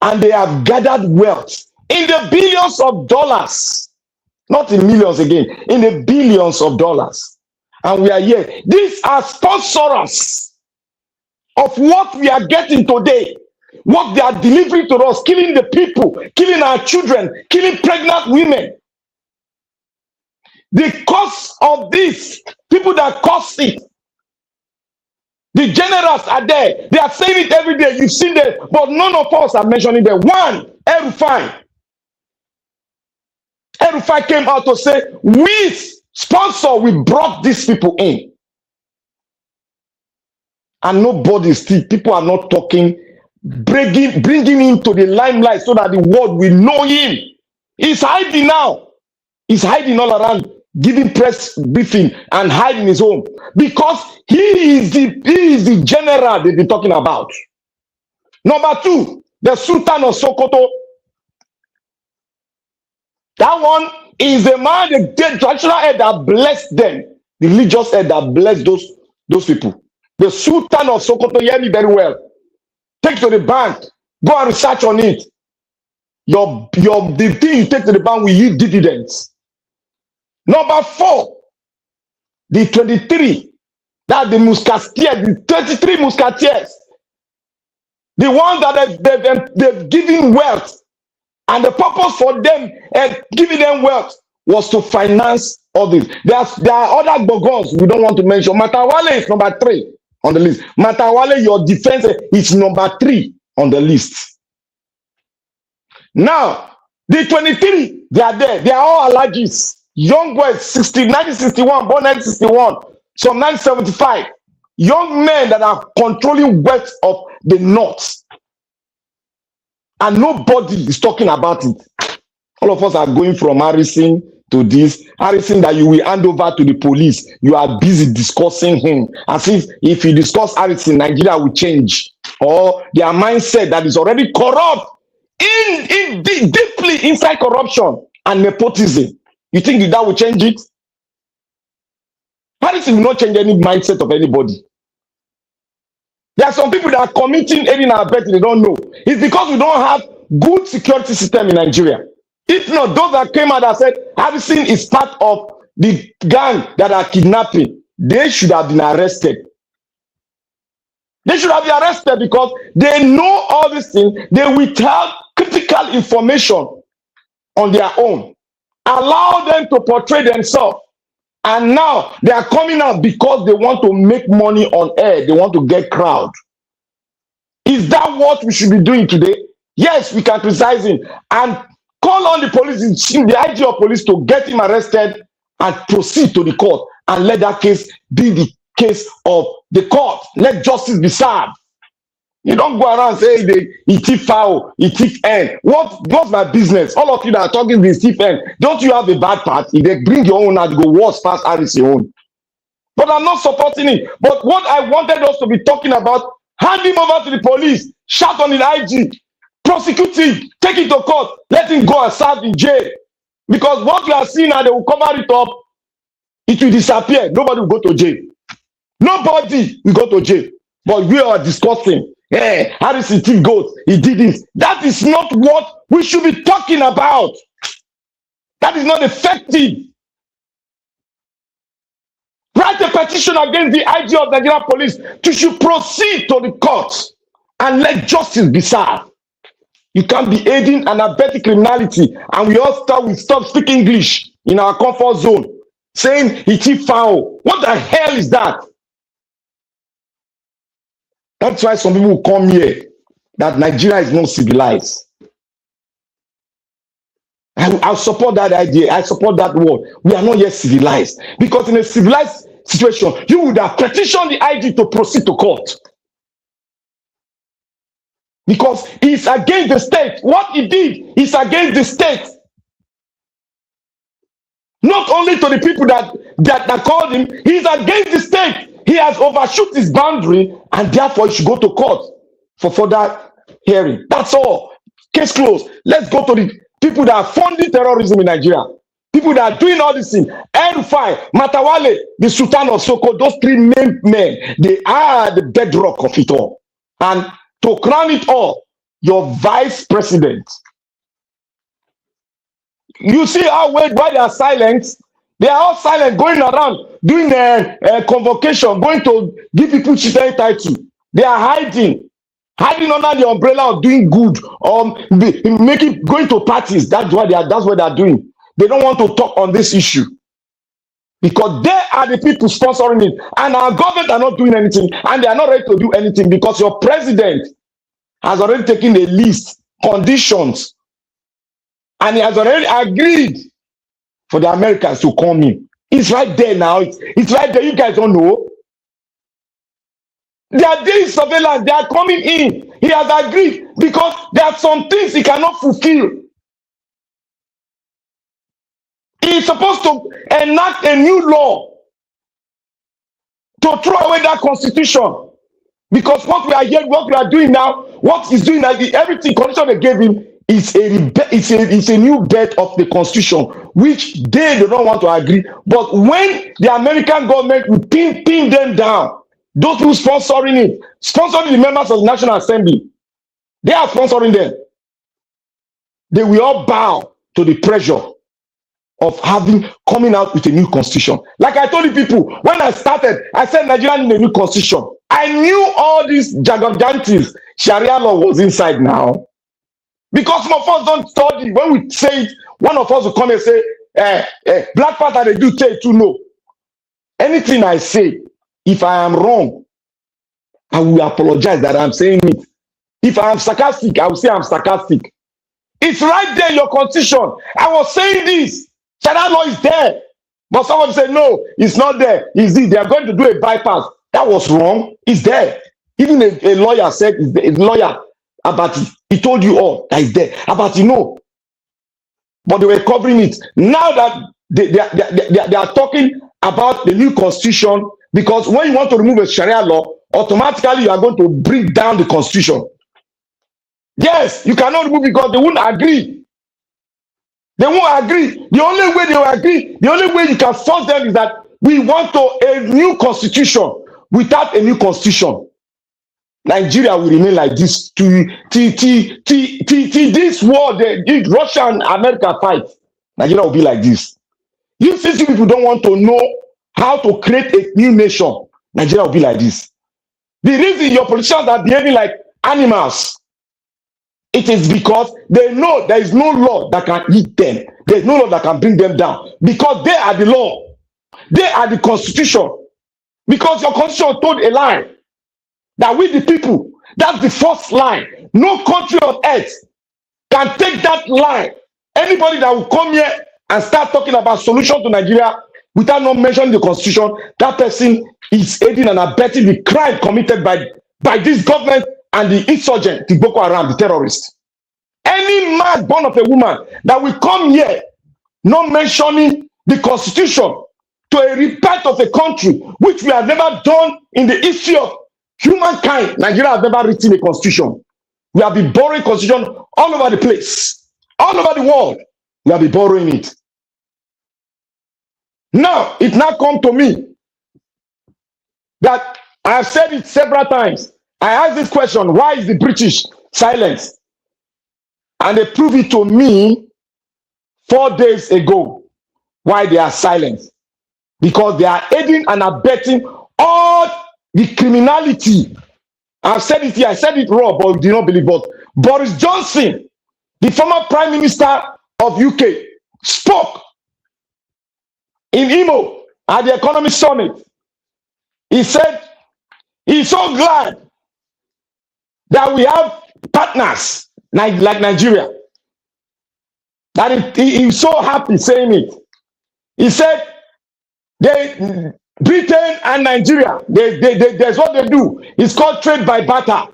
and they have gathered wealth in the billions of dollars, not in millions again, in the billions of dollars. And we are here. These are sponsors of what we are getting today, what they are delivering to us, killing the people, killing our children, killing pregnant women. The cost of this, people that cost it, the generals are there. They are saying it every day. You've seen them, but none of us are mentioning them. One, El-Rufai came out to say, we sponsor, we brought these people in. And nobody still, people are not talking, bringing him to the limelight so that the world will know him. He's hiding now. He's hiding all around, giving press briefing and hiding his home because he is the general they've been talking about. Number two, the Sultan of Sokoto. That one is the man, the traditional head that blessed them, the religious head that blessed those people. The Sultan of Sokoto, hear me very well. Take to the bank, go and research on it. The thing you take to the bank will yield dividends. Number four, the 23, that's the Musketeers, the 33 Musketeers, the ones that they've given wealth, and the purpose for them giving them wealth was to finance all this. There are other Bogons we don't want to mention. Matawale is number 3 on the list. Matawale, your defense is number 3 on the list. Now, the 23, they are there. They are all allergies. Young boys, 1961, born 1961, some 1975. Young men that are controlling wealth of the North. And nobody is talking about it. All of us are going from Harrison to this. Harrison that you will hand over to the police. You are busy discussing him. As if you discuss Harrison, Nigeria will change. Or their mindset that is already corrupt, deeply inside corruption and nepotism. You think that will change it? Harrison will not change any mindset of anybody. There are some people that are committing aiding and abetting, they don't know. It's because we don't have good security system in Nigeria. If not, those that came out and said Harrison is part of the gang that are kidnapping, they should have been arrested. They should have been arrested because they know all these things. They withheld critical information on their own. Allow them to portray themselves. And now they are coming out because they want to make money on air. They want to get crowd. Is that what we should be doing today? Yes, we can criticize him and call on the police, the IG of police, to get him arrested and proceed to the court and let that case be the case of the court. Let justice be served. You don't go around and say he thief foul, he thief end. What's my business? All of you that are talking this thief end, don't you have a bad part? If they bring your own and go worse past Harris's own. But I'm not supporting it. But what I wanted us to be talking about, hand him over to the police, shout on the IG, prosecute him, take it to court, let him go and serve in jail. Because what you are seeing now, they will cover it up, it will disappear. Nobody will go to jail. Nobody will go to jail. But we are discussing. Hey, Harrison thief goat, he did this. That is not what we should be talking about. That is not effective. Write a petition against the IG of Nigeria police to should proceed to the court and let justice be served. You can't be aiding and abetting criminality and we stop speaking English in our comfort zone, saying he thief foul. What the hell is that? That's why some people come here that Nigeria is not civilized. I'll support that idea. I support that word. We are not yet civilized. Because in a civilized situation, you would have petitioned the IG to proceed to court. because he's against the state. What he did is against the state. Not only to the people that called him, he's against the state. He has overshot his boundary, and therefore he should go to court for further hearing. That's all. Case closed. Let's go to the people that are funding terrorism in Nigeria. People that are doing all this thing. El-Rufai, Matawale, the Sultan of Soko, those three main men, they are the bedrock of it all. And to crown it all, your vice president. You see how why they are silent? They are all silent, going around doing a convocation, going to give people chieftain title. They are hiding under the umbrella of doing good, going to parties. That's what they are doing. They don't want to talk on this issue because they are the people sponsoring it, and our government are not doing anything, and they are not ready to do anything because your president has already taken a list, conditions, and he has already agreed for the Americans to come in. It's right there now. It's right there. You guys don't know. They are doing surveillance. They are coming in. He has agreed because there are some things he cannot fulfill. He is supposed to enact a new law to throw away that constitution. Because what we are here, what we are doing now, what he's doing now, everything constitution they gave him is a new bet of the constitution, which they do not want to agree. But when the American government will pin them down, those people sponsoring the members of the National Assembly, they are sponsoring them. They will all bow to the pressure of coming out with a new constitution. Like I told you people, when I started, I said Nigeria need a new constitution. I knew all these gigantes, Sharia law was inside now. Because some of us don't study. When we say it, one of us will come and say, Black Panther, they do say to know. Anything I say, if I am wrong, I will apologize that I'm saying it. If I am sarcastic, I will say I'm sarcastic. It's right there in your constitution. I was saying this. Sharia law is there. But someone said, no, it's not there. Is it? They are going to do a bypass. That was wrong. It's there. Even a lawyer said, a lawyer about it. He told you all that is there. About you know. But they were covering it. Now that they are talking about the new constitution, because when you want to remove a Sharia law, automatically you are going to bring down the constitution. Yes, you cannot remove it because they won't agree. They won't agree. The only way they will agree, the only way you can force them is that we want a new constitution. Without a new constitution, Nigeria will remain like this till this war, Russia and America fight. Nigeria will be like this. You see, people don't want to know how to create a new nation. Nigeria will be like this. The reason your politicians are behaving like animals, it is because they know there is no law that can eat them. There is no law that can bring them down. Because they are the law. They are the constitution. Because your constitution told a lie. That we the people, that's the first lie. No country on earth can take that lie. Anybody that will come here and start talking about solution to Nigeria without not mentioning the constitution, that person is aiding and abetting the crime committed by this government and the insurgent, the Boko Haram, the terrorists. Any man born of a woman that will come here not mentioning the constitution to a repent of a country which we have never done in the history of humankind. Nigeria has never written a constitution. We have been borrowing constitution all over the place, all over the world. We have been borrowing it. Now it now come to me that I have said it several times. I asked this question: why is the British silent? And they proved it to me 4 days ago. Why they are silent? Because they are aiding and abetting all the criminality. I've said it here, I said it raw, but you do not believe. But Boris Johnson, the former Prime Minister of UK, spoke in Imo at the Economic Summit. He said he's so glad that we have partners like Nigeria. That he's so happy saying it. He said Britain and Nigeria, there's what they do. It's called trade by barter.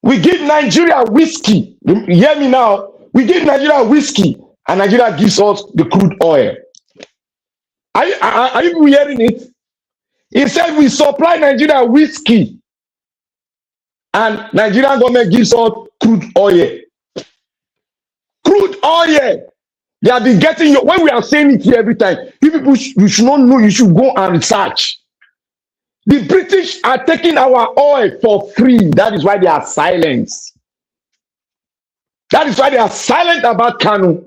We give Nigeria whiskey. You hear me now? We give Nigeria whiskey, and Nigeria gives us the crude oil. Are you hearing it? He said we supply Nigeria whiskey, and Nigerian government gives us crude oil. Crude oil. They have been getting your, when we are saying it here every time, you people you should not know, you should go and research. The British are taking our oil for free. That is why they are silent. That is why they are silent about Kanu.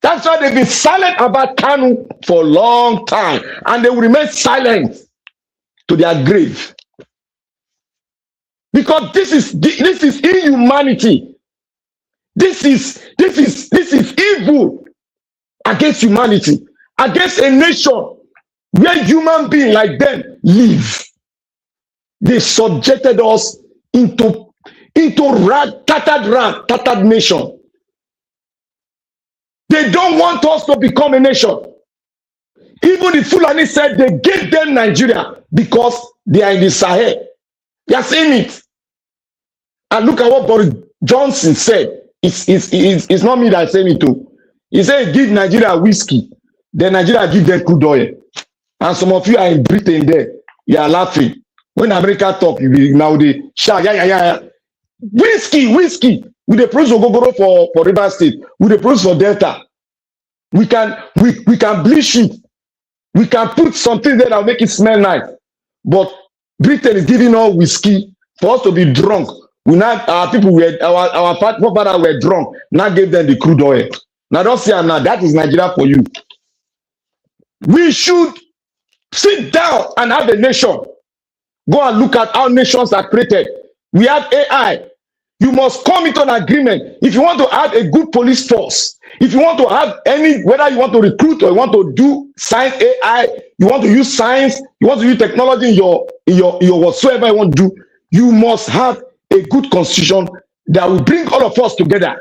That's why they've been silent about Kanu for a long time, and they will remain silent to their grave. Because this is inhumanity. This is evil against humanity, against a nation where human beings like them live. They subjected us into tattered nation. They don't want us to become a nation. Even the Fulani said they gave them Nigeria because they are in the Sahel. They are saying it. And look at what Boris Johnson said. It's not me that saying it too. He said give Nigeria whiskey, then Nigeria give them crude oil. And some of you are in Britain there. You are laughing. When America talk, you be now they shout, yeah. Whiskey. We the produce ogogoro for River State. We the produce for Delta. We can bleach it. We can put something there that will make it smell nice. But Britain is giving us whiskey for us to be drunk. We now our people were our forefathers were drunk. Now gave them the crude oil. Now don't say now that is Nigeria for you. We should sit down and have a nation. Go and look at how nations are created. We have AI. You must come into an agreement. If you want to have a good police force, if you want to have any, whether you want to recruit or you want to do science AI, you want to use science, you want to use technology in your whatsoever you want to do, you must have a good constitution that will bring all of us together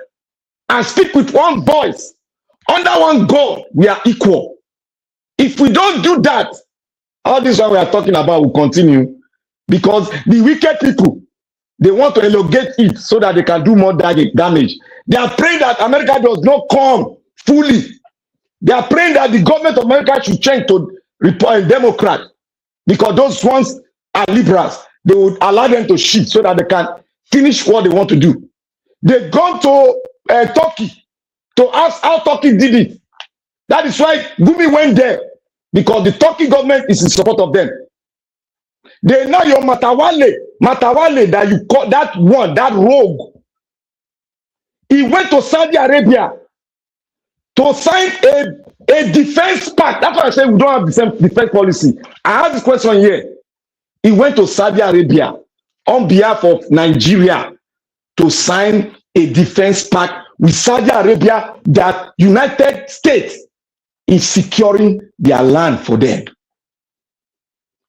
and speak with one voice. Under one God, we are equal. If we don't do that, all this one we are talking about will continue, because the wicked people, they want to elongate it so that they can do more damage. They are praying that America does not come fully. They are praying that the government of America should change to Democrat, because those ones are liberals. They would allow them to shift so that they can finish what they want to do. They've gone to Turkey to ask how Turkey did it. That is why Gumi went there, because the Turkey government is in support of them. They know your Matawale that you call that rogue. He went to Saudi Arabia to sign a defense pact. That's why I say we don't have the same defense policy. I have this question here. He went to Saudi Arabia on behalf of Nigeria to sign a defense pact with Saudi Arabia that United States is securing their land for them.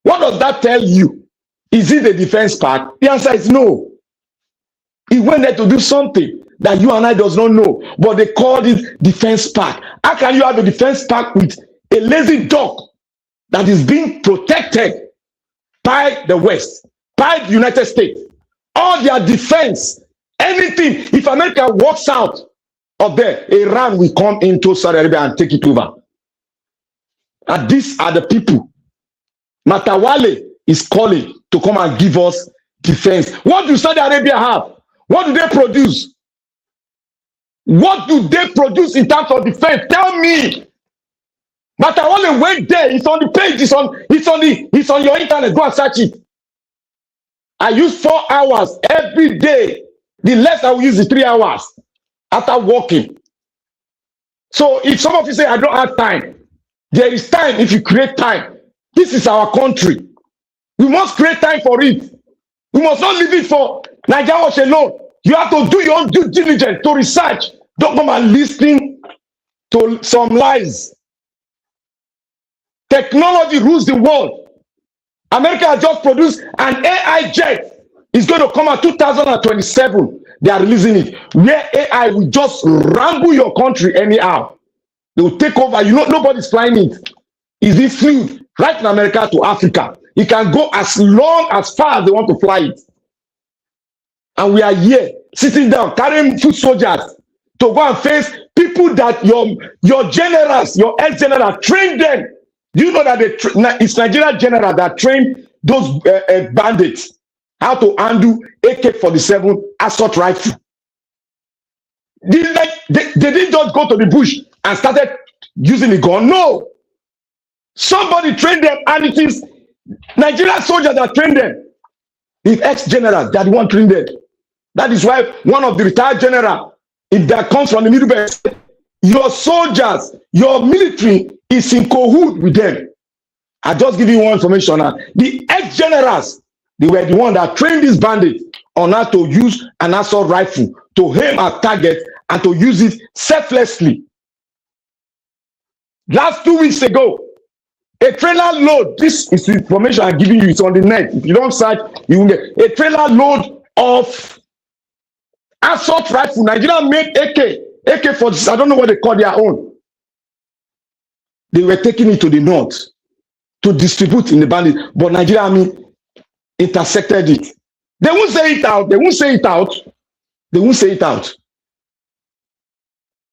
What does that tell you? Is it a defense pact? The answer is no. He went there to do something that you and I does not know, but they called it defense pact. How can you have a defense pact with a lazy dog that is being protected by the West, by the United States? All their defense, anything, if America walks out of there, Iran will come into Saudi Arabia and take it over. And these are the people Matawale is calling to come and give us defense. What do Saudi Arabia have? What do they produce? What do they produce in terms of defense? Tell me. Matawale went there. It's on the page. It's on your internet. Go and search it. I use 4 hours every day. The less I will use is 3 hours after working. So if some of you say I don't have time, there is time if you create time. This is our country. We must create time for it. We must not leave it for Nigerians alone. You have to do your own due diligence to research. Don't come and listen to some lies. Technology rules the world. America has just produced an AI jet. It's going to come out 2027. They are releasing it. Where AI will just wrangle your country anyhow. They will take over. You know, nobody's flying it. Is it flew right from America to Africa? It can go as far as they want to fly it. And we are here sitting down, carrying foot soldiers to go and face people that your generals, your ex-general trained them. Do you know that it's Nigeria general that trained those bandits how to handle AK-47 assault rifle? They didn't just go to the bush and started using the gun. No. Somebody trained them, and it is Nigerian soldiers that trained them. The ex-generals that want to train them. That is why one of the retired general, if that comes from the Middle Belt, your soldiers, your military is in cahoots with them. I just give you one information now. The ex-generals, they were the one that trained these bandits on how to use an assault rifle to aim at targets and to use it selflessly. Last 2 weeks ago, a trailer load, this is information I'm giving you, it's on the net. If you don't search, you will get a trailer load of assault rifle. Nigeria made AK-47, I don't know what they call their own. They were taking it to the north to distribute in the bandit, but Nigeria Army intersected it. They won't say it out. They won't say it out. They won't say it out.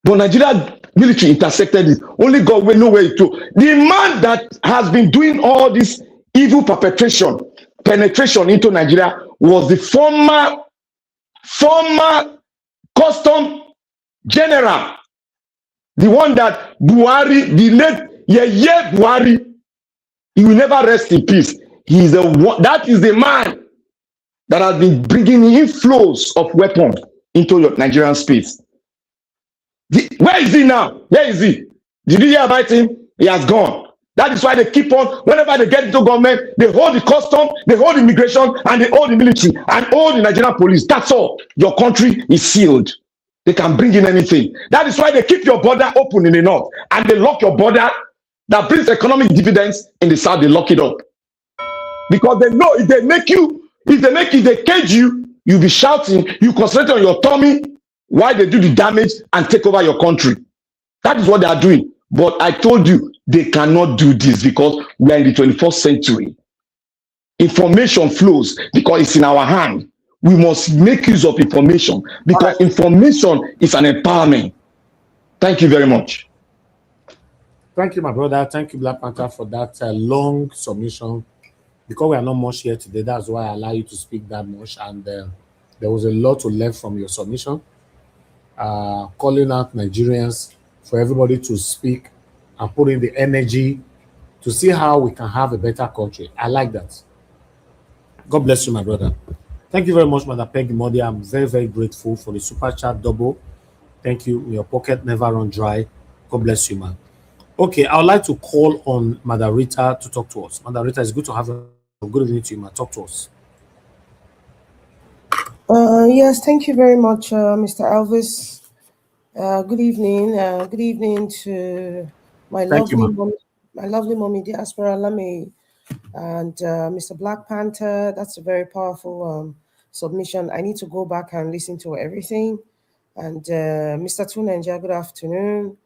But Nigeria military intersected it. Only God will know where it took. The man that has been doing all this evil penetration into Nigeria was the former custom general. The one that Buhari, the late Yeye Buhari, he will never rest in peace. He is that is the man that has been bringing inflows of weapons into your Nigerian space. Where is he now? Where is he? Did you hear about him? He has gone. That is why they keep on, whenever they get into government, they hold the custom, they hold immigration, and they hold the military, and hold the Nigerian police. That's all. Your country is sealed. They can bring in anything. That is why they keep your border open in the north, and they lock your border that brings economic dividends in the south. They lock it up. Because they know if they cage you, you'll be shouting, you concentrate on your tummy while they do the damage and take over your country. That is what they are doing. But I told you, they cannot do this because we are in the 21st century. Information flows because it's in our hand. We must make use of information because information is an empowerment. Thank you very much. Thank you, my brother. Thank you, Black Panther, for that long submission. Because we are not much here today, that's why I allow you to speak that much. And there was a lot to learn from your submission. Calling out Nigerians for everybody to speak and put in the energy to see how we can have a better country. I like that. God bless you, my brother. Thank you very much, Mother Peggy Modi. I'm very, very grateful for the super chat double. Thank you. Your pocket never run dry. God bless you, man. Okay, I would like to call on Mother Rita to talk to us. Mother Rita, it's good to have you. Good evening to you, ma. Talk to us. Yes, thank you very much, Mr. Elvis. Good evening. Good evening to my lovely mommy Diaspora Lame and Mr. Black Panther. That's a very powerful submission. I need to go back and listen to everything. And Mr. Tunanja, good afternoon.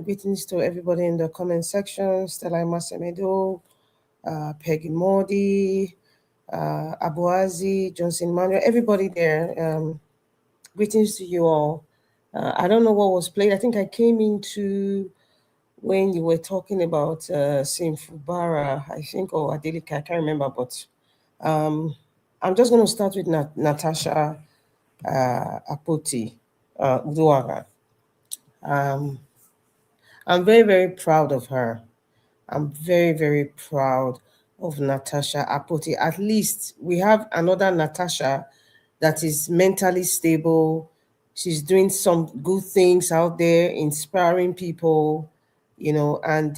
Greetings to everybody in the comment section. Stella Masemedo, Peggy Modi, Abuazi, Johnson Manuel, everybody there. Greetings to you all. I don't know what was played. I think I came into when you were talking about Simfubara, I think, or Adelika, I can't remember, but I'm just going to start with Natasha Apoti Uduaga. I'm very, very proud of her. I'm very, very proud of Natasha Apoti. At least we have another Natasha that is mentally stable. She's doing some good things out there, inspiring people, and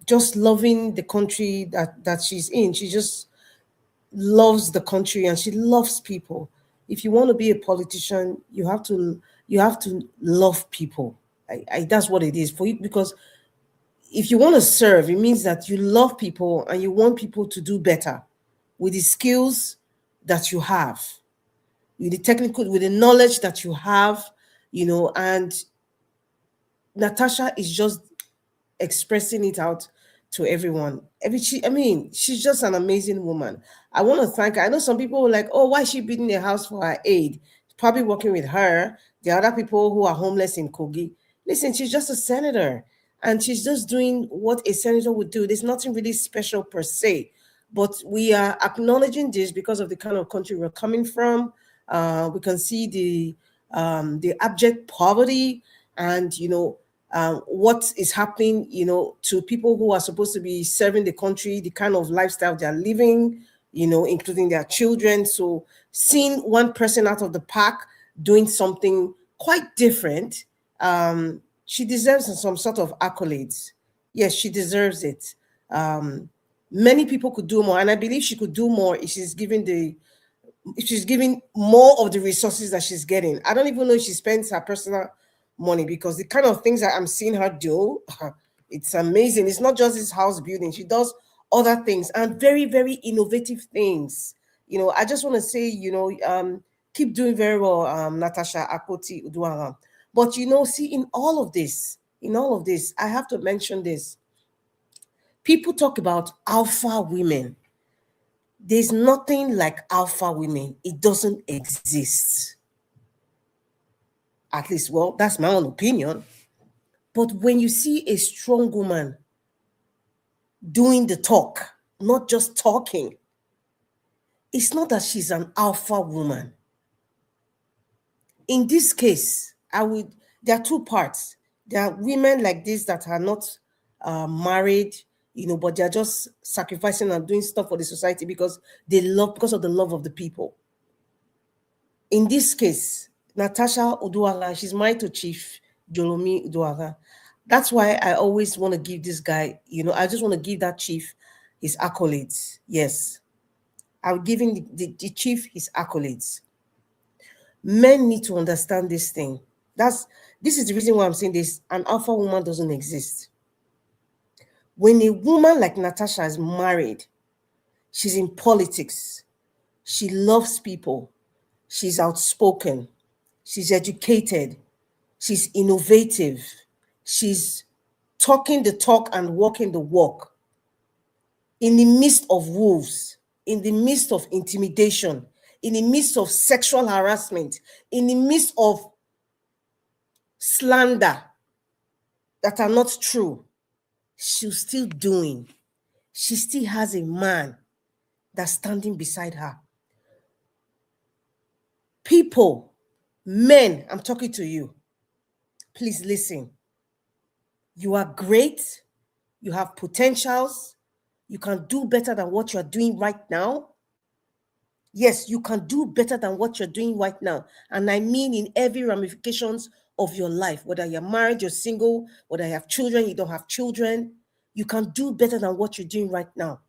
just loving the country that she's in. She just loves the country and she loves people. If you want to be a politician, you have to love people. That's what it is for you, because if you want to serve, it means that you love people and you want people to do better with the skills that you have, with the knowledge that you have, and Natasha is just expressing it out to everyone. She's just an amazing woman. I want to thank her. I know some people were like, oh, why is she building a house for her aide? Probably working with her. The other people who are homeless in Kogi. Listen, she's just a senator, and she's just doing what a senator would do. There's nothing really special per se, but we are acknowledging this because of the kind of country we're coming from. We can see the abject poverty, and what is happening, to people who are supposed to be serving the country, the kind of lifestyle they're living, including their children. So seeing one person out of the pack doing something quite different, she deserves some sort of accolades. Yes, she deserves it. Many people could do more, and I believe she could do more if she's giving more of the resources that she's getting. I don't even know if she spends her personal money, because the kind of things that I'm seeing her do, it's amazing. It's not just this house building. She does other things, and very, very innovative things. I just want to say, keep doing very well, Natasha Akpoti Uduaghan. But see, in all of this, I have to mention this. People talk about alpha women. There's nothing like alpha women. It doesn't exist. At least, well, that's my own opinion. But when you see a strong woman doing the talk, not just talking, it's not that she's an alpha woman. In this case, there are two parts. There are women like this that are not married, but they're just sacrificing and doing stuff for the society because of the love of the people. In this case, Natasha Uduaghan, she's married to Chief Jolomi Uduaghan. That's why I always want to give this guy, I just want to give that chief his accolades. Yes, I'm giving the chief his accolades. Men need to understand this thing. This is the reason why I'm saying this. An alpha woman doesn't exist. When a woman like Natasha is married, she's in politics, she loves people, she's outspoken, she's educated, she's innovative, she's talking the talk and walking the walk. In the midst of wolves, in the midst of intimidation, in the midst of sexual harassment, in the midst of slander that are not true, she's still doing. She still has a man that's standing beside her. People, men, I'm talking to you. Please listen. You are great. You have potentials. You can do better than what you're doing right now. Yes, you can do better than what you're doing right now. And I mean in every ramifications of your life, whether you're married, you're single, whether you have children, you don't have children, you can do better than what you're doing right now.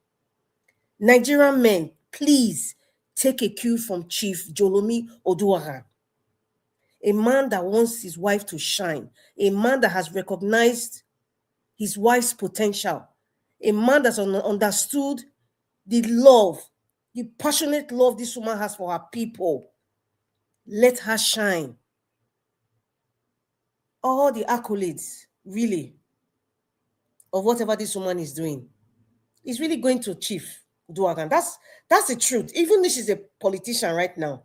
Nigerian men, please take a cue from Chief Jolomi Uduaghan, a man that wants his wife to shine, a man that has recognized his wife's potential, a man that's understood the love, the passionate love this woman has for her people. Let her shine. All the accolades, really, of whatever this woman is doing, is really going to Chief Uduaghan. That's the truth. Even if she's a politician right now.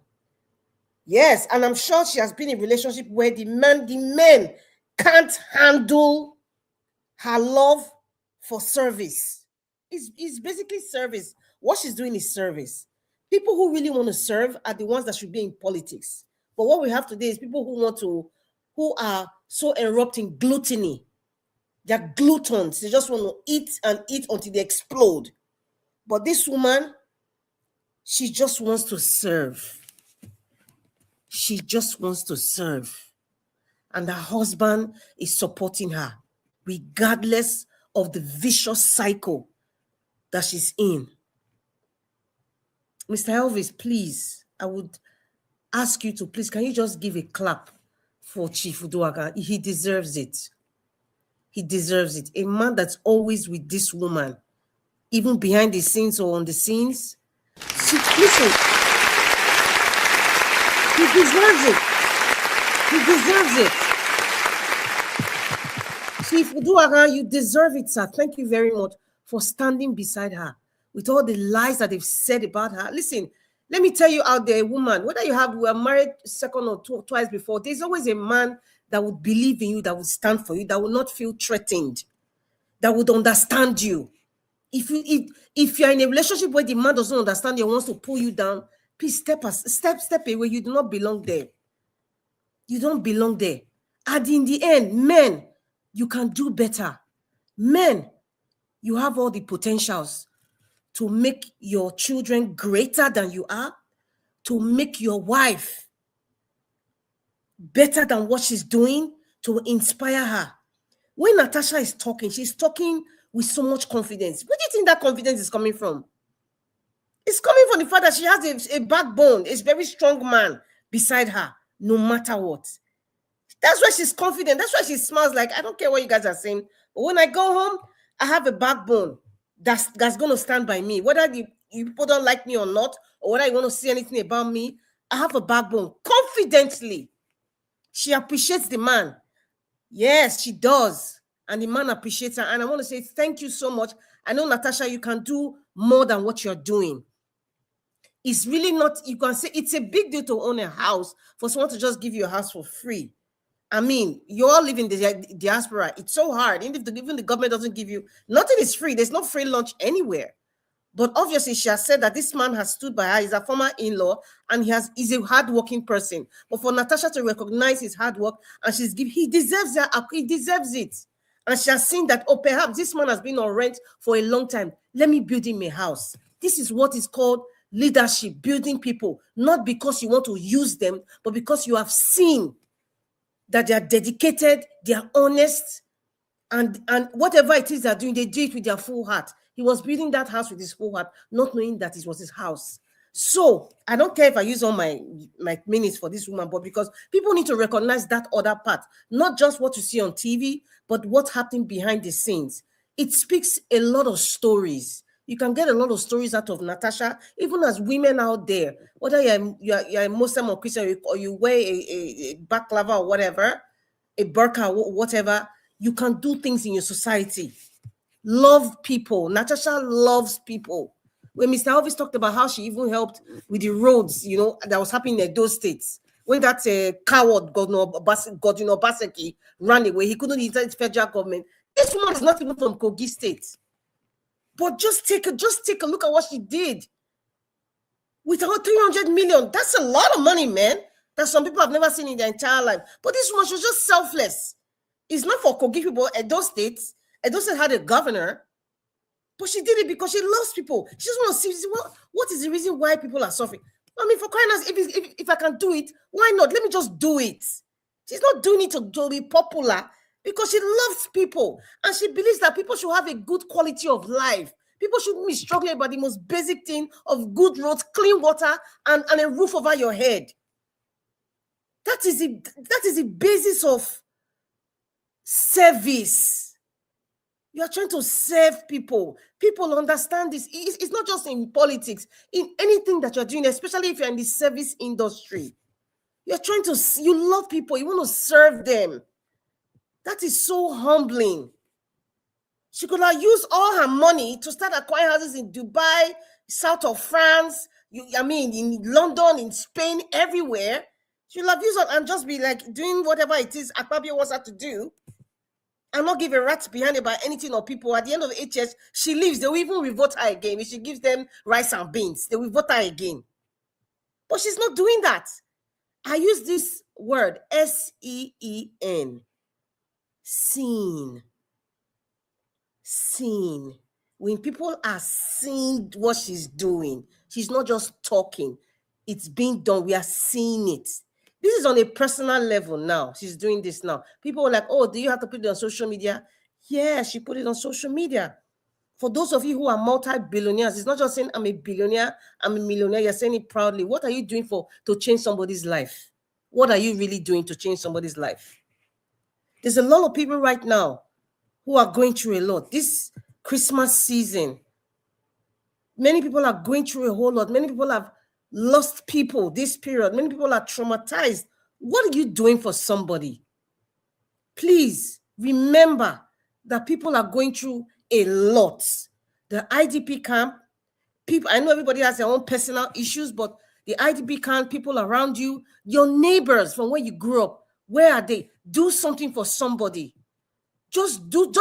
Yes, and I'm sure she has been in a relationship where the men can't handle her love for service. It's basically service. What she's doing is service. People who really want to serve are the ones that should be in politics. But what we have today is people who are so enwrapped in gluttony. They're gluttons. They just want to eat and eat until they explode. But this woman, she just wants to serve. She just wants to serve. And her husband is supporting her, regardless of the vicious cycle that she's in. Mr. Elvis, please, I would ask you to please, can you just give a clap for Chief Uduaghan? He deserves it. He deserves it. A man that's always with this woman, even behind the scenes or on the scenes. Listen, he deserves it. He deserves it. Chief Uduaghan, you deserve it, sir. Thank you very much for standing beside her with all the lies that they've said about her. Listen, let me tell you out there, woman, whether you were married second or twice before, there's always a man that would believe in you, that would stand for you, that would not feel threatened, that would understand you. If you're in a relationship where the man doesn't understand you and wants to pull you down, please step away. You do not belong there. You don't belong there. And in the end, men, you can do better. Men, you have all the potentials to make your children greater than you are, to make your wife better than what she's doing, to inspire her. When Natasha is talking, she's talking with so much confidence. Where do you think that confidence is coming from? It's coming from the fact that she has a backbone, a very strong man beside her, no matter what. That's why she's confident. That's why she smiles like, I don't care what you guys are saying. But when I go home, I have a backbone that's going to stand by me. Whether you people don't like me or not, or whether you want to see anything about me, I have a backbone. Confidently, she appreciates the man. Yes, she does. And the man appreciates her. And I want to say thank you so much. I know, Natasha, you can do more than what you're doing. It's really not, you can say it's a big deal to own a house for someone to just give you a house for free. I mean, you all live in the diaspora. It's so hard. Even the government doesn't give you, nothing is free. There's no free lunch anywhere. But obviously, she has said that this man has stood by her. He's a former in-law, and he's a hardworking person. But for Natasha to recognize his hard work, and he deserves that. He deserves it. And she has seen that, oh, perhaps this man has been on rent for a long time. Let me build him a house. This is what is called leadership, building people, not because you want to use them, but because you have seen that they are dedicated, they are honest, and whatever it is they're doing, they do it with their full heart. He was building that house with his full heart, not knowing that it was his house. So I don't care if I use all my minutes for this woman, but because people need to recognize that other part, not just what you see on TV, but what's happening behind the scenes. It speaks a lot of stories. You can get a lot of stories out of Natasha, even as women out there, whether you're a Muslim or Christian, or you wear a baklava or whatever, a burqa or whatever, you can do things in your society. Love people. Natasha loves people. When Mr. Elvis talked about how she even helped with the roads, that was happening in those states. When that coward Godwin Obaseki ran away, he couldn't enter the federal government. This woman is not even from Kogi State. But just take a look at what she did. With her 300 million, that's a lot of money, man. That some people have never seen in their entire life. But this woman, she was just selfless. It's not for Kogi people at those states. Edo State had a governor, but she did it because she loves people. She just wants to see what is the reason why people are suffering. I mean, for crying out, if I can do it, why not? Let me just do it. She's not doing it to be popular, because she loves people, and she believes that people should have a good quality of life. People shouldn't be struggling about the most basic thing of good roads, clean water, and a roof over your head. That is the basis of service. You are trying to serve people. People understand this. It's not just in politics, in anything that you're doing, especially if you're in the service industry. You're trying to, you love people, you want to serve them. That is so humbling. She could have used all her money to start acquiring houses in Dubai, south of France, in London, in Spain, everywhere. She would have used it and just be like doing whatever it is Akpabio wants her to do, and not give a rat behind about anything or people. At the end of the 8 years, she leaves. They will even revote her again. If she gives them rice and beans, they will vote her again. But she's not doing that. I use this word, S-E-E-N. Seen. Seen. When people are seeing what she's doing, she's not just talking. It's being done. We are seeing it. This is on a personal level now. She's doing this now. People are like, oh, do you have to put it on social media? Yeah, she put it on social media. For those of you who are multi-billionaires, it's not just saying I'm a billionaire, I'm a millionaire. You're saying it proudly. What are you doing to change somebody's life? What are you really doing to change somebody's life? There's a lot of people right now who are going through a lot. This Christmas season, many people are going through a whole lot. Many people have lost people this period. Many people are traumatized. What are you doing for somebody? Please remember that people are going through a lot. the IDP camp, people, I know everybody has their own personal issues, but the IDP camp, people around you, your neighbors from where you grew up, where are they? Do something for somebody. Just do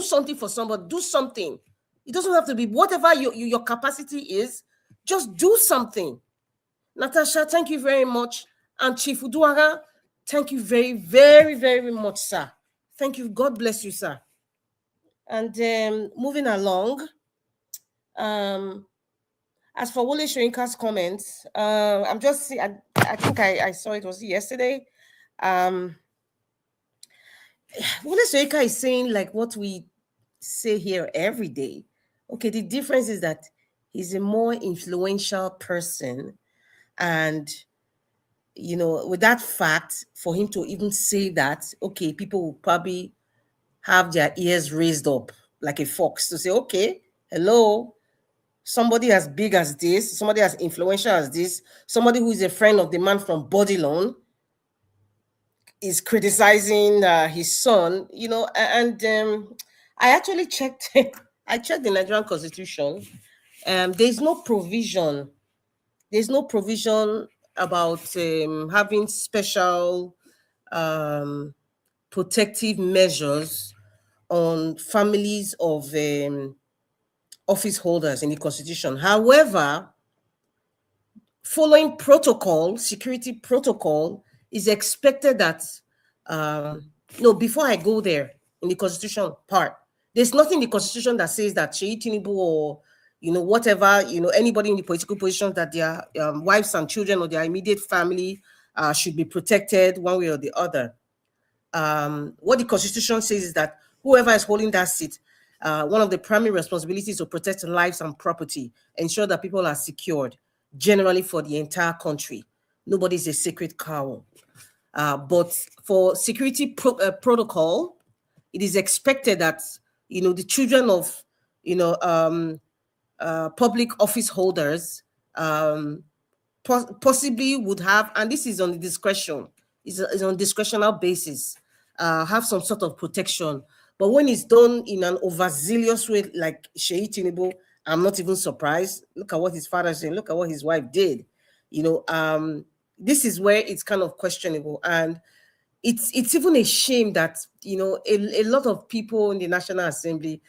something for somebody. Do something. It doesn't have to be whatever your capacity is. Just do something. Natasha, thank you very much. And Chief Uduaga, thank you very, very, very much, sir. Thank you. God bless you, sir. And moving along, as for Wole Soyinka's comments, I'm just see. I think I saw it was yesterday. Wole Soyinka is saying like what we say here every day. Okay, the difference is that he's a more influential person, and you know, with that fact, for him to even say that, okay, people will probably have their ears raised up like a fox to say, okay, hello, somebody as big as this, somebody as influential as this, somebody who is a friend of the man from Bodilon is criticizing his son, you know, and I actually checked, I checked the Nigerian Constitution. There's no provision about having special protective measures on families of office holders in the Constitution. However, following protocol, security protocol, is expected that, no, before I go there in the Constitution part, there's nothing in the Constitution that says that Seyi Tinubu or, you know, whatever, you know, anybody in the political position that their wives and children or their immediate family should be protected one way or the other. What the Constitution says is that whoever is holding that seat, one of the primary responsibilities is to protect lives and property, ensure that people are secured, generally for the entire country. Nobody's a sacred cow. But for security protocol, it is expected that, you know, the children of, you know, public office holders possibly would have, and this is on the discretion, is on discretional basis, have some sort of protection. But when it's done in an overzealous way, like Seyi Tinubu, I'm not even surprised. Look at what his father said. Look at what his wife did. You know, this is where it's kind of questionable, and it's even a shame that, you know, a lot of people in the National Assembly,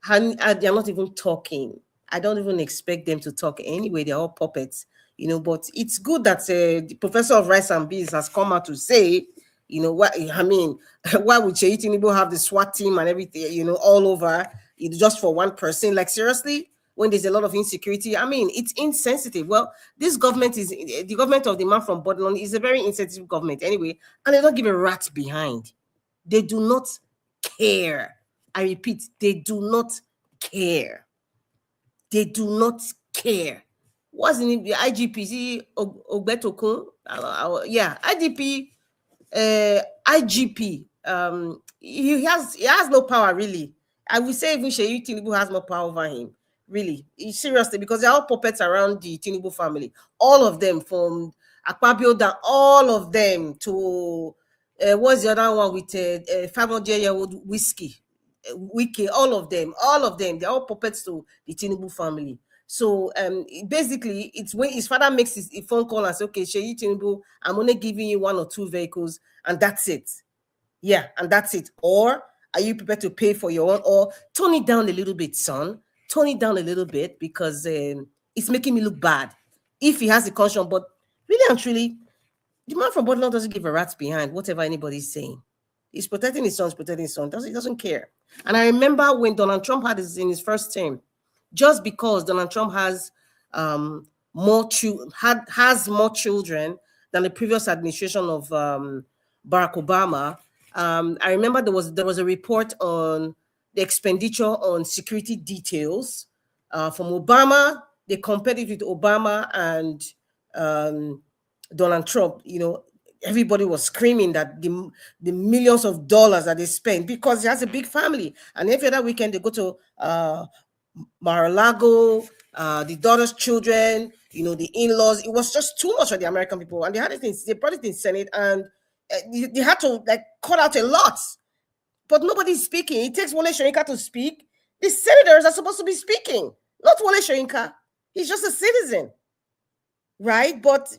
they're not even talking. I don't even expect them to talk anyway. They're all puppets, you know. But it's good that the professor of rice and beans has come out to say, you know, what I mean. Why would Seyi Tinubu have the SWAT team and everything, you know, all over, just for one person? Like, seriously, when there's a lot of insecurity, I mean, it's insensitive. Well, this government is the government of the man from Bodilon is a very insensitive government anyway, and they don't give a rat behind. They do not care. I repeat, they do not care. They do not care. What's the name? The IGP, see, Ogbetokun? Yeah, IGP. He has no power, really. I would say even Seyi Tinubu has more power over him, really. Seriously, because they're all puppets around the Tinubu family. All of them, from Akpabio down, all of them to what's the other one with 500-year-old whiskey, Wiki, all of them, they're all puppets to the Tinubu family. So basically, it's when his father makes his phone call and says, okay, Seyi Tinubu, I'm only giving you 1 or 2 vehicles, and that's it. Yeah, and that's it. Or are you prepared to pay for your own? Or tone it down a little bit, son. Tone it down a little bit, because it's making me look bad. If he has the conscience, but really and truly, the man from Bodilon doesn't give a rat's behind whatever anybody's saying. He's protecting his son, he doesn't care. And I remember when Donald Trump had this in his first term, just because Donald Trump has more children than the previous administration of Barack Obama. I remember there was a report on the expenditure on security details from Obama. They compared it with Obama and Donald Trump. You know, everybody was screaming that the millions of dollars that they spend, because he has a big family, and every other weekend they go to Mar-a-Lago, the daughter's children, you know, the in-laws. It was just too much for the American people, and they brought it in Senate, and they had to like cut out a lot. But nobody's speaking. It takes Wole Soyinka to speak. The senators are supposed to be speaking, not Wole Soyinka. He's just a citizen, right? But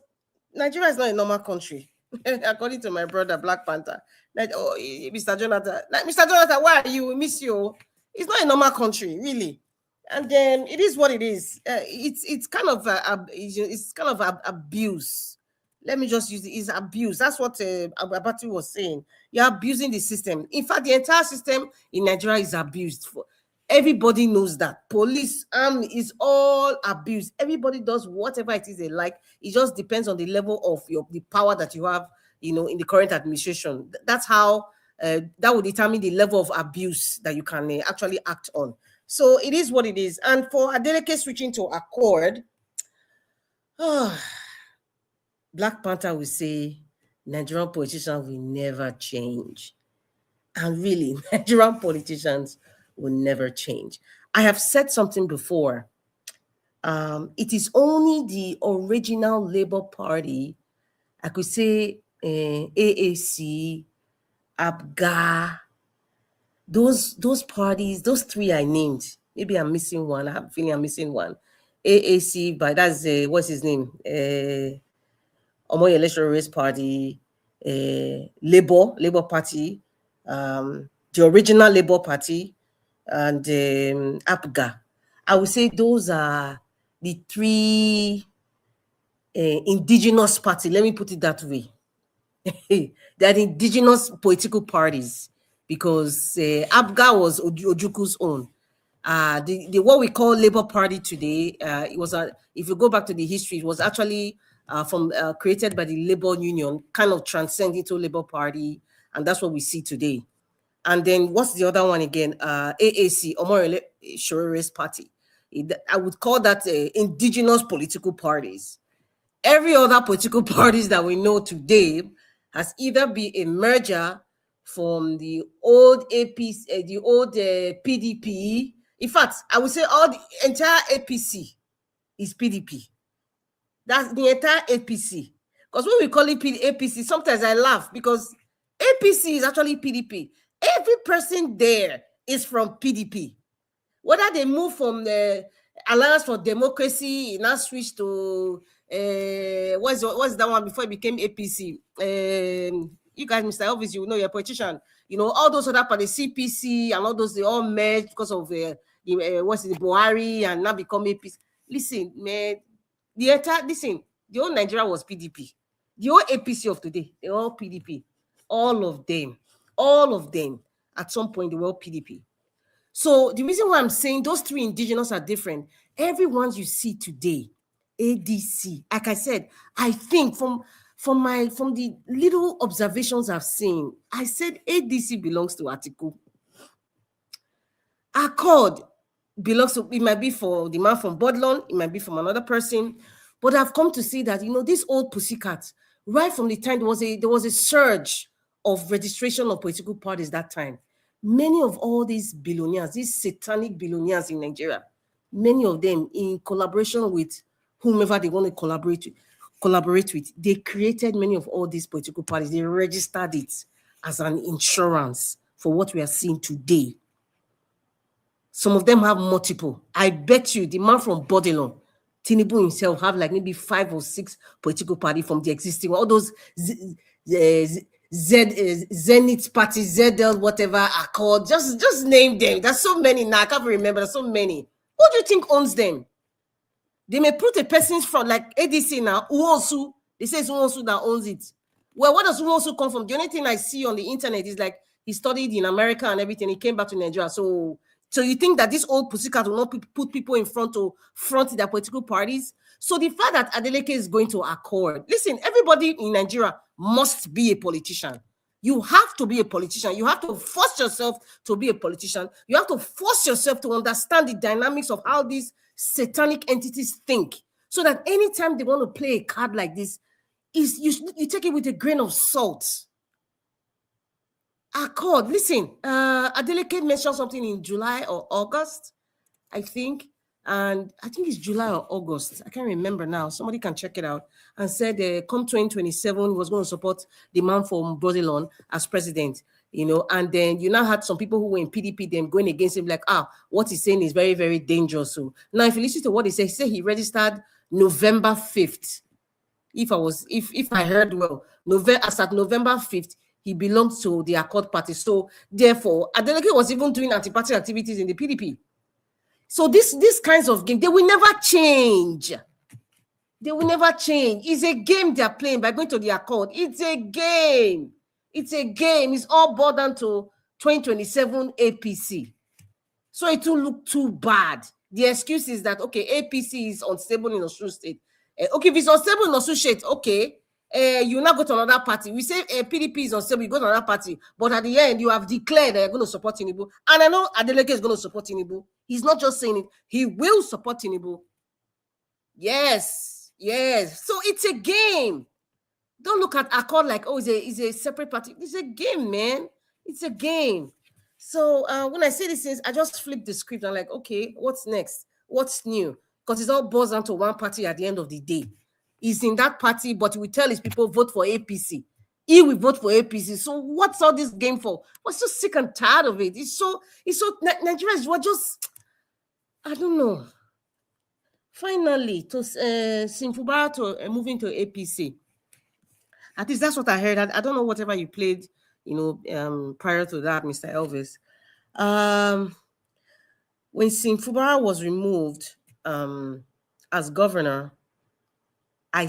Nigeria is not a normal country, according to my brother Black Panther. Like, oh, Mr. Jonathan, Mr. Jonathan, where are you? We miss you. It's not a normal country, really. And then it is what it is. It's kind of abuse. Let me just use it. It's abuse. That's what Abati was saying. You're abusing the system. In fact, the entire system in Nigeria is abused. Everybody knows that. Police, army is all abused. Everybody does whatever it is they like. It just depends on the level of the power that you have, in the current administration. That's how that will determine the level of abuse that you can actually act on. So it is what it is. And for Adeleke switching to Accord, Black Panther will say Nigerian politicians will never change. And really, Nigerian politicians will never change. I have said something before. It is only the original Labour Party, I could say AAC, ABGA, those parties, those three I named. Maybe I'm missing one. I have a feeling I'm missing one. AAC, but that's what's his name? Omoy Electoral Race Party, Labour Party, the original Labour Party, and APGA. I would say those are the three indigenous parties. Let me put it that way. They are the indigenous political parties, because APGA was Ojuku's own. The what we call Labour Party today, it was if you go back to the history, it was actually created by the Labour Union, kind of transcend into Labour Party, and that's what we see today. And then what's the other one again? AAC, Omoy Electoral Race Party. I would call that indigenous political parties. Every other political parties that we know today has either been a merger from the old APC, the old PDP. In fact, I would say all the entire APC is PDP. That's the entire APC. Because when we call it APC, sometimes I laugh because APC is actually PDP. Every person there is from PDP. Whether they move from the Alliance for Democracy, now switch to what's that one before it became APC? You guys, Mr. Elvis, you know you're a politician. All those other parties, CPC and all those, they all merged because of the Buhari and now become APC. Listen, man, the whole Nigeria was PDP. The whole APC of today, they're all PDP. All of them, at some point, they were all PDP. So the reason why I'm saying those three indigenous are different, everyone you see today, ADC, like I said, I think from the little observations I've seen, I said ADC belongs to Atiku. Accord belongs to, it might be for the man from Bodlon, it might be from another person, but I've come to see that, this old pussycat, right from the time there was a surge of registration of political parties that time. Many of all these billionaires, these satanic billionaires in Nigeria, many of them in collaboration with whomever they want to collaborate with, they created many of all these political parties. They registered it as an insurance for what we are seeing today. Some of them have multiple. I bet you the man from Bodilon, Tinubu himself, have like maybe 5 or 6 political parties from the existing, all those Zenith Party, ZL, whatever are called. Just name them. There's so many now. I can't remember. There's so many. Who do you think owns them? They may put a person's front, like ADC now, Uonsu. They say it's Uonsu that owns it. Well, where does Uonsu come from? The only thing I see on the internet is like he studied in America and everything. He came back to Nigeria. So you think that this old pussycat will not put people in front to front their political parties? So the fact that Adeleke is going to Accord, listen, everybody in Nigeria must be a politician. You have to be a politician. You have to force yourself to be a politician. You have to force yourself to understand the dynamics of how these satanic entities think, so that anytime they want to play a card like this, you take it with a grain of salt. Accord, listen, Adeleke mentioned something in July or August, I think. And I think it's July or August. I can't remember now. Somebody can check it out. And said, come 2027, he was going to support the man from Bodilon as president. you know, and then you now had some people who were in PDP then going against him, like, what he's saying is very, very dangerous. So now if you listen to what he said he registered November 5th. If I heard well, as at November 5th, he belongs to the Accord Party. So therefore, Adeleke was even doing anti-party activities in the PDP. So these kinds of games, they will never change. They will never change. It's a game they're playing by going to the Accord. It's a game. It's a game. It's all boiled down to 2027 APC. So it will look too bad. The excuse is that, okay, APC is unstable in Osun State. Okay, if it's unstable in Osun State, okay, you now go to another party. We say PDP is unstable, you go to another party. But at the end, you have declared that you're going to support Tinubu. And I know Adeleke is going to support Tinubu. He's not just saying it. He will support Tinubu. Yes, yes. So it's a game. Don't look at Accord like, it's a separate party. It's a game, man. It's a game. So when I say these things, I just flip the script. I'm like, okay, what's next? What's new? Because it's all boils down to one party at the end of the day. He's in that party, but we tell his people vote for APC. He will vote for APC. So what's all this game for? We're so sick and tired of it. It's so Nigerians were just, I don't know. Finally, to Simfubara to moving to APC. At least that's what I heard. I don't know whatever you played, prior to that, Mr. Elvis. When Simfubara was removed as governor, I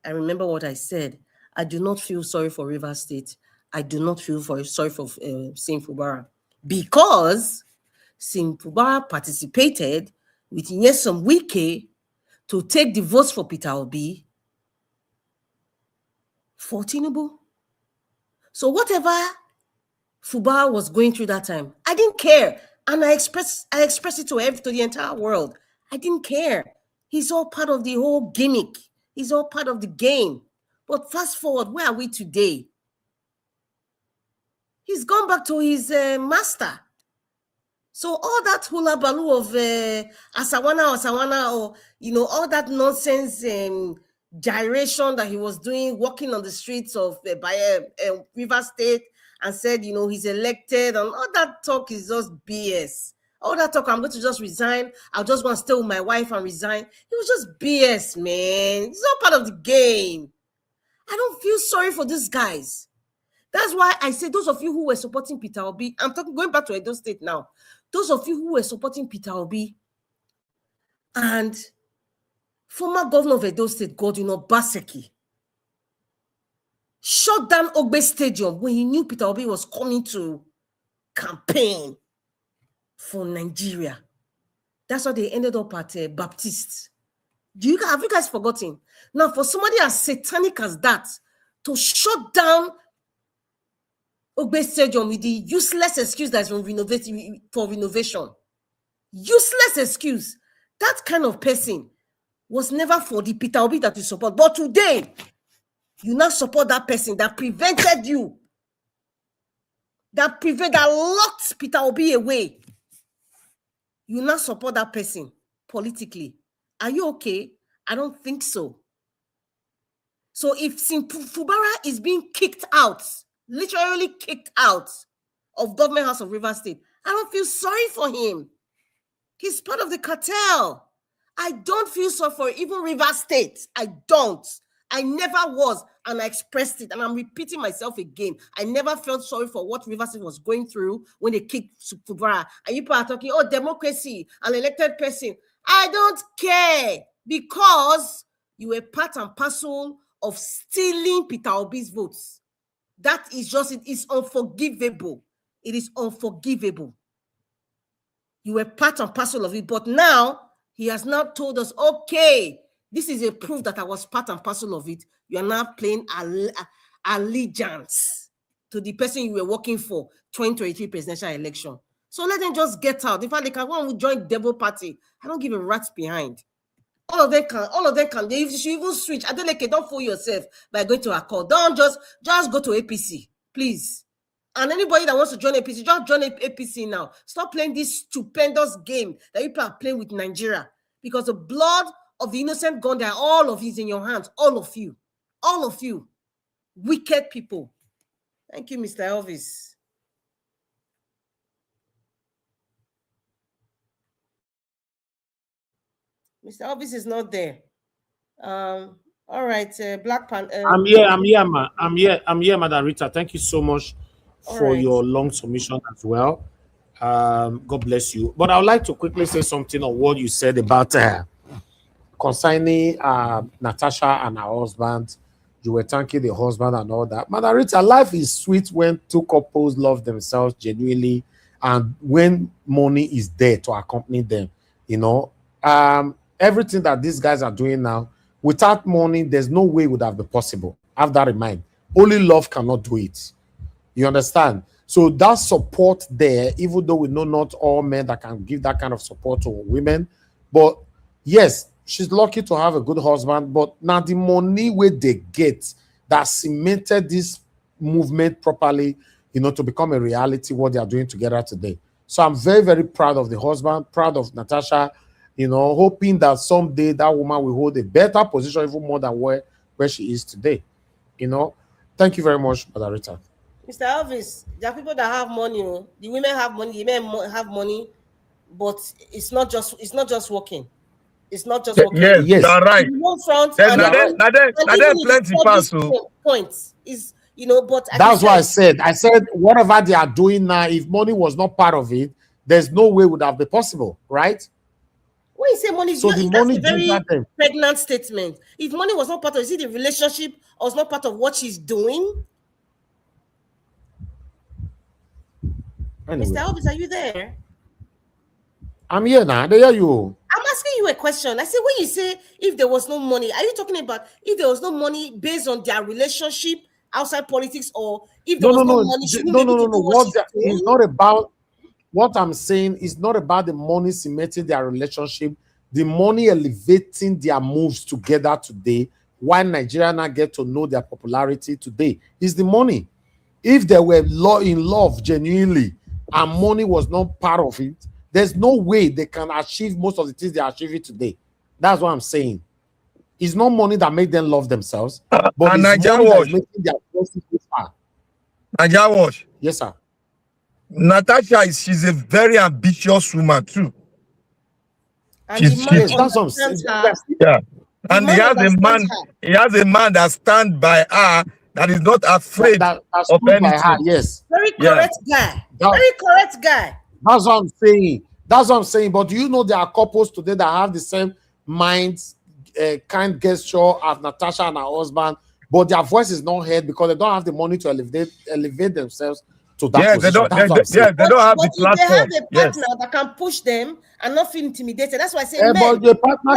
remember what I said. I do not feel sorry for Rivers State. I do not feel sorry for Simfubara because Simfubara participated with Nyesom Wike to take the votes for Peter Obi for Tinubu. So whatever Fubara was going through that time, I didn't care. And I expressed it to the entire world. I didn't care. He's all part of the whole gimmick. He's all part of the game. But fast forward, where are we today? He's gone back to his master. So all that hula baloo of Asawana, or all that nonsense gyration that he was doing, walking on the streets of Rivers State, and said, he's elected, and all that talk is just BS. All that talk, I'm going to just resign. I'll just want to stay with my wife and resign. It was just BS, man. It's not part of the game. I don't feel sorry for these guys. That's why I say those of you who were supporting Peter Obi, I'm going back to Edo State now. Those of you who were supporting Peter Obi and former governor of Edo State, Godwin Obaseki, shut down Ogbe Stadium when he knew Peter Obi was coming to campaign for Nigeria. That's why they ended up at Baptist. Have you guys forgotten? Now, for somebody as satanic as that to shut down Ogbe Stadium with the useless excuse that's for renovation. Useless excuse. That kind of person was never for the Peter Obi that you support. But today, you now support that person that prevented you. That locked Peter Obi away. You now support that person politically. Are you okay? I don't think so. So if Fubara is being kicked out, literally kicked out of Government House of Rivers State, I don't feel sorry for him. He's part of the cartel. I don't feel sorry for even Rivers State. I don't. I never was, and I expressed it, and I'm repeating myself again. I never felt sorry for what Rivers State was going through when they kicked Fubara. And people are talking, democracy, an elected person. I don't care, because you were part and parcel of stealing Peter Obi's votes. That is just, it is unforgivable. It is unforgivable. You were part and parcel of it, but now he has now told us, okay, this is a proof that I was part and parcel of it. You are now playing allegiance to the person you were working for 2023 presidential election. So let them just get out. In fact, they can go and join Devil Party. I don't give a rat's behind. All of them can. They should even switch. Adeleke, don't fool yourself by going to Accord. Don't just go to APC, please. And anybody that wants to join APC, just join APC now. Stop playing this stupendous game that people are playing with Nigeria. Because the blood of the innocent gone there, all of you is in your hands. All of you. Wicked people. Thank you, Mr. Elvis. Mr. Elvis is not there. All right, Black Panther. I'm here, man. I'm here, Madam Rita. Thank you so much for right. your long submission as well. God bless you. But I would like to quickly say something on what you said about concerning Natasha and her husband. You were thanking the husband and all that. Madam Rita, life is sweet when two couples love themselves genuinely and when money is there to accompany them. You know, everything that these guys are doing now, without money, there's no way it would have been possible. Have that in mind. Only love cannot do it. You understand? So that support there, even though we know not all men that can give that kind of support to women, but yes, she's lucky to have a good husband, but now the money where they get that cemented this movement properly, you know, to become a reality, what they are doing together today. So I'm very, very proud of the husband, proud of Natasha, you know, hoping that someday that woman will hold a better position, even more than where she is today. You know, thank you very much, Madam Rita. Mr. Elvis, there are people that have money. The women have money, the men have money, but it's not just working. It's not just working. Yes, you are right. Front Then and now plenty pass. Points is, you know, but that's why I said whatever they are doing now, if money was not part of it, there's no way it would have been possible, right? When you say money, so the money that's a very pregnant statement. If money was not part of, is it the relationship or was not part of what she's doing? Anyway. Mr. Elvis, are you there? I'm here now. They hear you. I'm asking you a question. I said, when you say if there was no money, are you talking about if there was no money based on their relationship outside politics, or if there was no money? It's not about what I'm saying. Is not about the money cementing their relationship. The money elevating their moves together today. Why Nigeria now get to know their popularity today is the money. If they were in love genuinely and money was not part of it, there's no way they can achieve most of the things they are achieving today. That's what I'm saying. It's not money that made them love themselves, but it's money that is making their choices far. Naija Wash. Yes, sir. Natasha she's a very ambitious woman too. And that's what I'm saying. Yeah. And he has a man that stands by her, that is not afraid of anything. Her, yes. Very correct guy. Very correct guy. That's what I'm saying. That's what I'm saying. But do you know there are couples today that have the same minds, kind gesture as Natasha and her husband, but their voice is not heard because they don't have the money to elevate themselves to that position. They don't have the platform. They have a partner that can push them and not feel intimidated. That's why I say, but the partner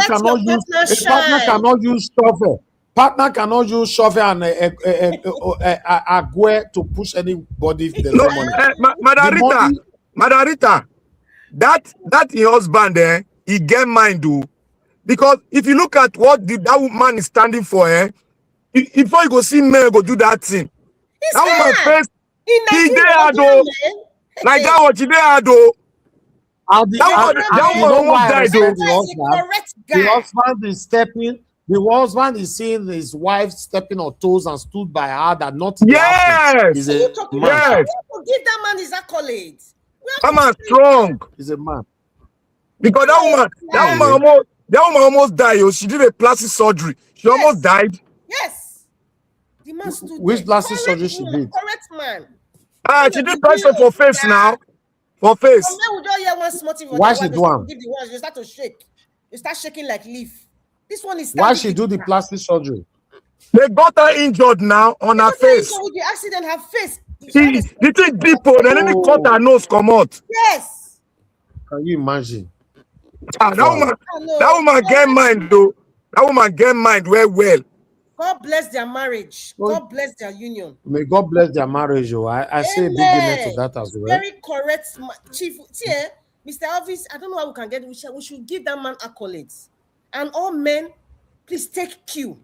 cannot use shovel. Partner cannot use shovel and agwe to push anybody if there's no money. Madam Rita, that your husband he get mind do, because if you look at what that woman is standing for, before you go see men go do that thing, that woman face he there do, like that what he there do. That woman almost died though. The husband is stepping. The husband is seeing his wife stepping on toes and stood by her that not. Yes. Yes. Give that man his accolades. That man strong. He's a man. Because that woman almost died. She did a plastic surgery. She almost died. Yes. The man stood. Which plastic surgery she did? Correct man. She did plastic for face now. For face. Why she do am? You start to shake. You start shaking like leaf. This one is. Why she do the plastic surgery? They got her injured now on her face. With the accident, her face. The thing deep, then they cut her nose come out. Yes. Can you imagine? That woman get mind though. That woman get mind well. God bless their marriage. God bless their union. May God bless their marriage. I say a big amen to that as well. Very correct, Chief. Mr. Elvis, I don't know how we can get it. We should give that man accolades. And all men, please take cue.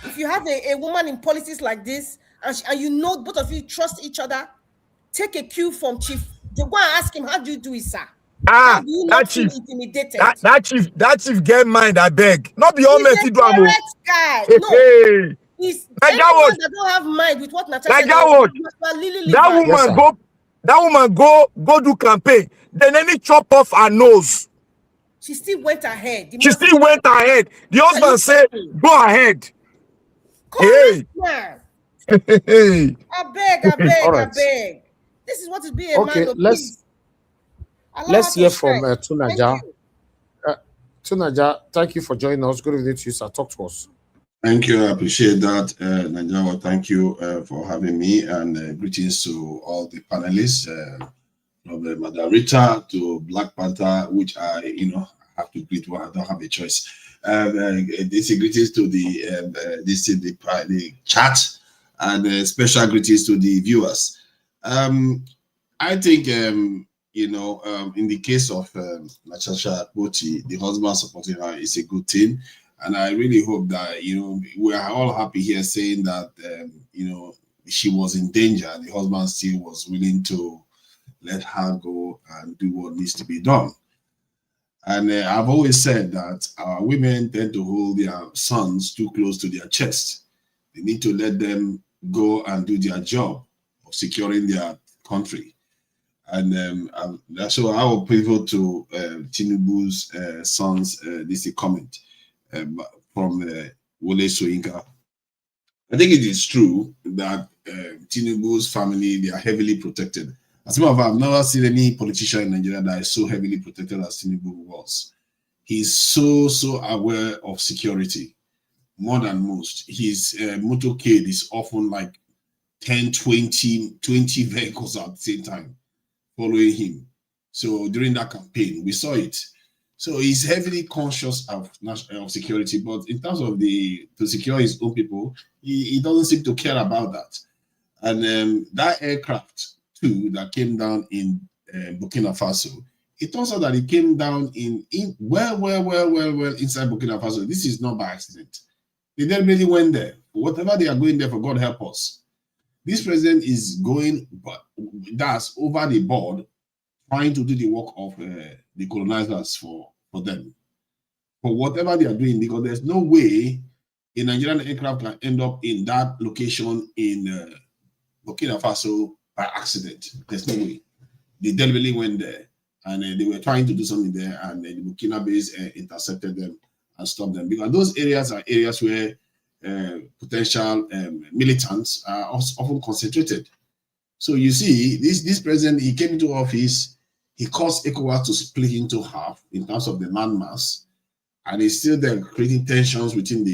If you have a woman in politics like this, and you know both of you trust each other, take a cue from Chief. Go and ask him, how do you do it, sir? How do you not feel intimidated? That chief get mind, I beg. Not be all men to do. Correct guy. Is Like anyone that don't have mind with what Natasha like said, that word. Lily That Liver. woman that woman go do campaign. Then any chop off her nose. She still went ahead. She still went ahead. The husband said, "Go ahead." Correct, man. Hey. I beg. This is what it be a man Okay, of peace. Allow her to hear from shine. Thank Tunaja. you. Tunaja, thank you for joining us. Good evening to you, sir. Talk to us. Thank you. I appreciate that, Nigeria. Thank you for having me, and greetings to all the panelists, from Madam Rita to Black Panther, which I, have to greet one. I don't have a choice. This is greetings to the chat, and special greetings to the viewers. I think, in the case of Natasha Akpoti, the husband supporting her is a good thing. And I really hope that, we are all happy here saying that, she was in danger. The husband still was willing to let her go and do what needs to be done. And I've always said that our women tend to hold their sons too close to their chest. They need to let them go and do their job of securing their country. And so I will pivot to Tinubu's son's this comment from Wole Soyinka. I think it is true that Tinubu's family, they are heavily protected. As a matter of fact, I've never seen any politician in Nigeria that is so heavily protected as Tinubu was. He's so aware of security, more than most. His motorcade is often like 10, 20 vehicles at the same time following him. So during that campaign, we saw it. So he's heavily conscious of security, but in terms of to secure his own people, he doesn't seem to care about that. And that aircraft too that came down in Burkina Faso, it turns out that it came down in well inside Burkina Faso. This is not by accident. They deliberately went there. Whatever they are going there for, God help us. This president is going, but that's over the board, trying to do the work of the colonizers for them, for whatever they are doing, because there's no way a Nigerian aircraft can end up in that location in Burkina Faso by accident. There's no way. They deliberately went there, and they were trying to do something there, and the Burkina base intercepted them and stopped them, because those areas are areas where potential militants are often concentrated. So you see, this president, he came into office, he caused ECOWAS to split into half in terms of the landmass, and he's still there creating tensions within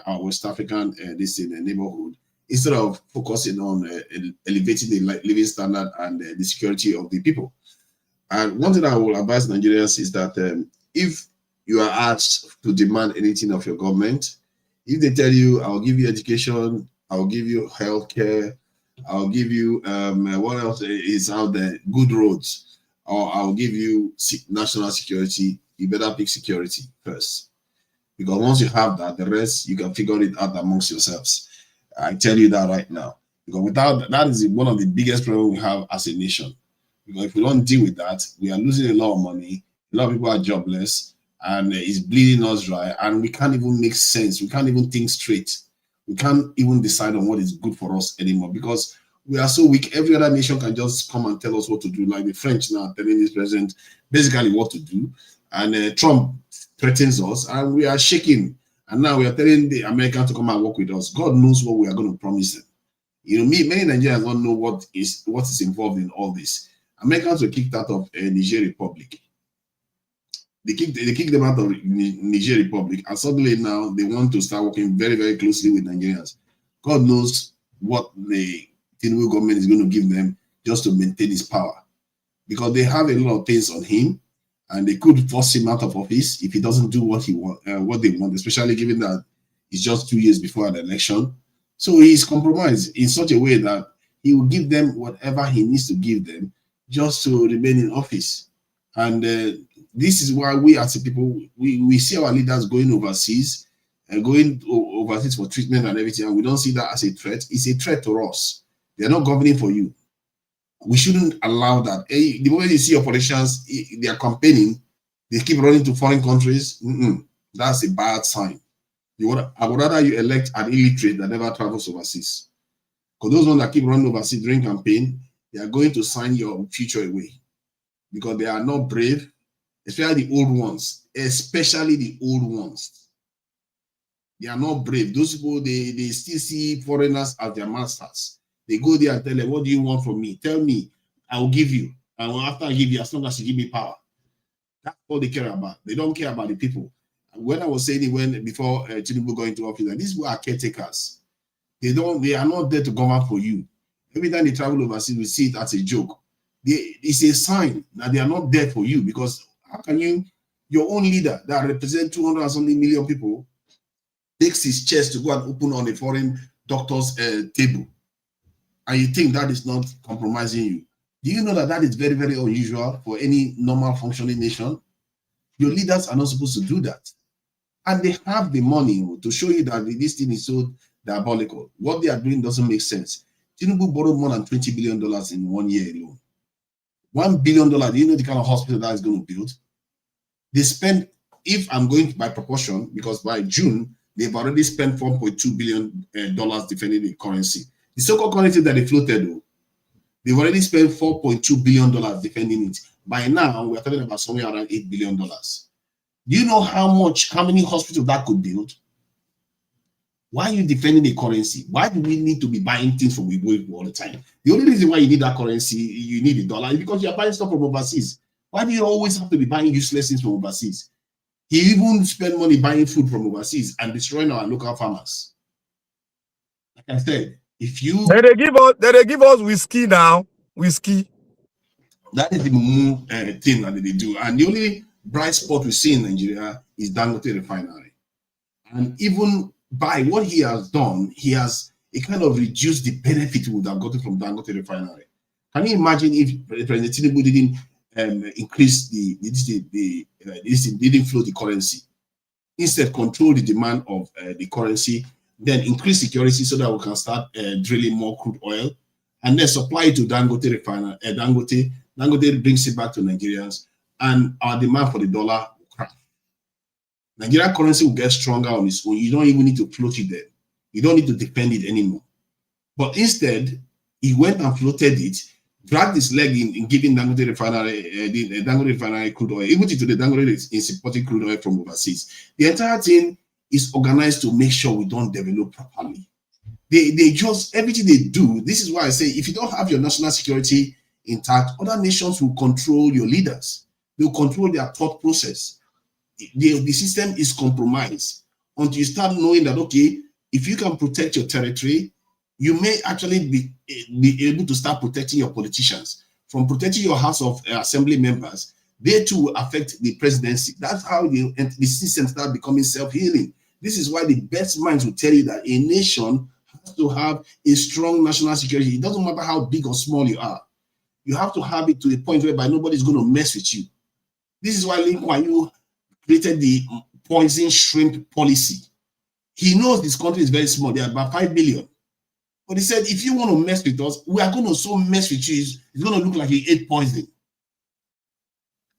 our West African neighborhood, instead of focusing on elevating the living standard and the security of the people. And one thing I will advise Nigerians is that if you are asked to demand anything of your government, if they tell you, I'll give you education, I'll give you healthcare, I'll give you what else is out there, good roads, or I'll give you national security, you better pick security first. Because once you have that, the rest, you can figure it out amongst yourselves. I tell you that right now. Because without that is one of the biggest problems we have as a nation. Because if we don't deal with that, we are losing a lot of money, a lot of people are jobless, and it's bleeding us dry, and we can't even make sense. We can't even think straight. We can't even decide on what is good for us anymore, because we are so weak. Every other nation can just come and tell us what to do, like the French now telling this president basically what to do, and Trump threatens us, and we are shaking. And now we are telling the Americans to come and work with us. God knows what we are going to promise them. Many Nigerians don't know what is involved in all this. Americans were kicked out of Niger Republic. They kicked them out of Niger Republic, and suddenly now they want to start working very, very closely with Nigerians. God knows what the Tinubu government is going to give them just to maintain his power, because they have a lot of things on him, and they could force him out of office if he doesn't do what they want, especially given that it's just 2 years before an election. So he's compromised in such a way that he will give them whatever he needs to give them just to remain in office. And this is why we as a people, we see our leaders going overseas for treatment and everything, and we don't see that as a threat. It's a threat to us. They're not governing for you. We shouldn't allow that. The moment you see your politicians, they are campaigning, they keep running to foreign countries, that's a bad sign. I would rather you elect an illiterate that never travels overseas. Because those ones that keep running overseas during campaign, they are going to sign your future away. Because they are not brave, especially the old ones. Especially the old ones. They are not brave. Those people, they still see foreigners as their masters. They go there and tell them, what do you want from me? Tell me, I will give you. And after I give you, as long as you give me power. That's all they care about. They don't care about the people. When I was saying it before Tinubu going to office, these people are caretakers. They are not there to govern for you. Every time they travel overseas, we see it as a joke. It's a sign that they are not there for you, because how can your own leader that represents 200 and something million people, takes his chest to go and open on a foreign doctor's table, and you think that is not compromising you? Do you know that is very, very unusual for any normal functioning nation? Your leaders are not supposed to do that. And they have the money to show you that this thing is so diabolical. What they are doing doesn't make sense. Tinubu borrowed more than $20 billion in 1 year alone. $1 billion, do you know the kind of hospital that is going to build? They spend, if I'm going by proportion, because by June, they've already spent $4.2 billion defending the currency. The so-called currency that they floated, though, they've already spent $4.2 billion defending it. By now, we're talking about somewhere around $8 billion. Do you know how many hospitals that could build? Why are you defending the currency? Why do we need to be buying things from Igbo all the time? The only reason why you need that currency, you need the dollar, is because you're buying stuff from overseas. Why do you always have to be buying useless things from overseas? He even spend money buying food from overseas and destroying our local farmers. Like I said, if you... They give us whiskey now. Whiskey. That is the thing that they do. And the only bright spot we see in Nigeria is Dangote Refinery. And even by what he has done, he has kind of reduced the benefit we would have gotten from Dangote Refinery. Can you imagine if President Tinubu didn't increase didn't flow the currency, instead control the demand of the currency, then increase security so that we can start drilling more crude oil, and then supply it to Dangote Refinery. Dangote brings it back to Nigerians, and our demand for the dollar will crash. Nigerian currency will get stronger on its own. You don't even need to float it there. You don't need to defend it anymore. But instead, he went and floated it, dragged his leg in giving Dangote Refinery crude oil. Even today, Dangote is importing crude oil from overseas. The entire thing is organized to make sure we don't develop properly. They just, everything they do, this is why I say, if you don't have your national security intact, other nations will control your leaders. They'll control their thought process. The system is compromised until you start knowing that, okay, if you can protect your territory, you may actually be able to start protecting your politicians. From protecting your House of Assembly members, they too will affect the presidency. That's how the system starts becoming self-healing. This is why the best minds will tell you that a nation has to have a strong national security. It doesn't matter how big or small you are. You have to have it to the point whereby nobody's going to mess with you. This is why Lee Kuan Yew created the poison shrimp policy. He knows this country is very small. They are about 5 billion. But he said, if you want to mess with us, we are going to so mess with you, it's going to look like you ate poison.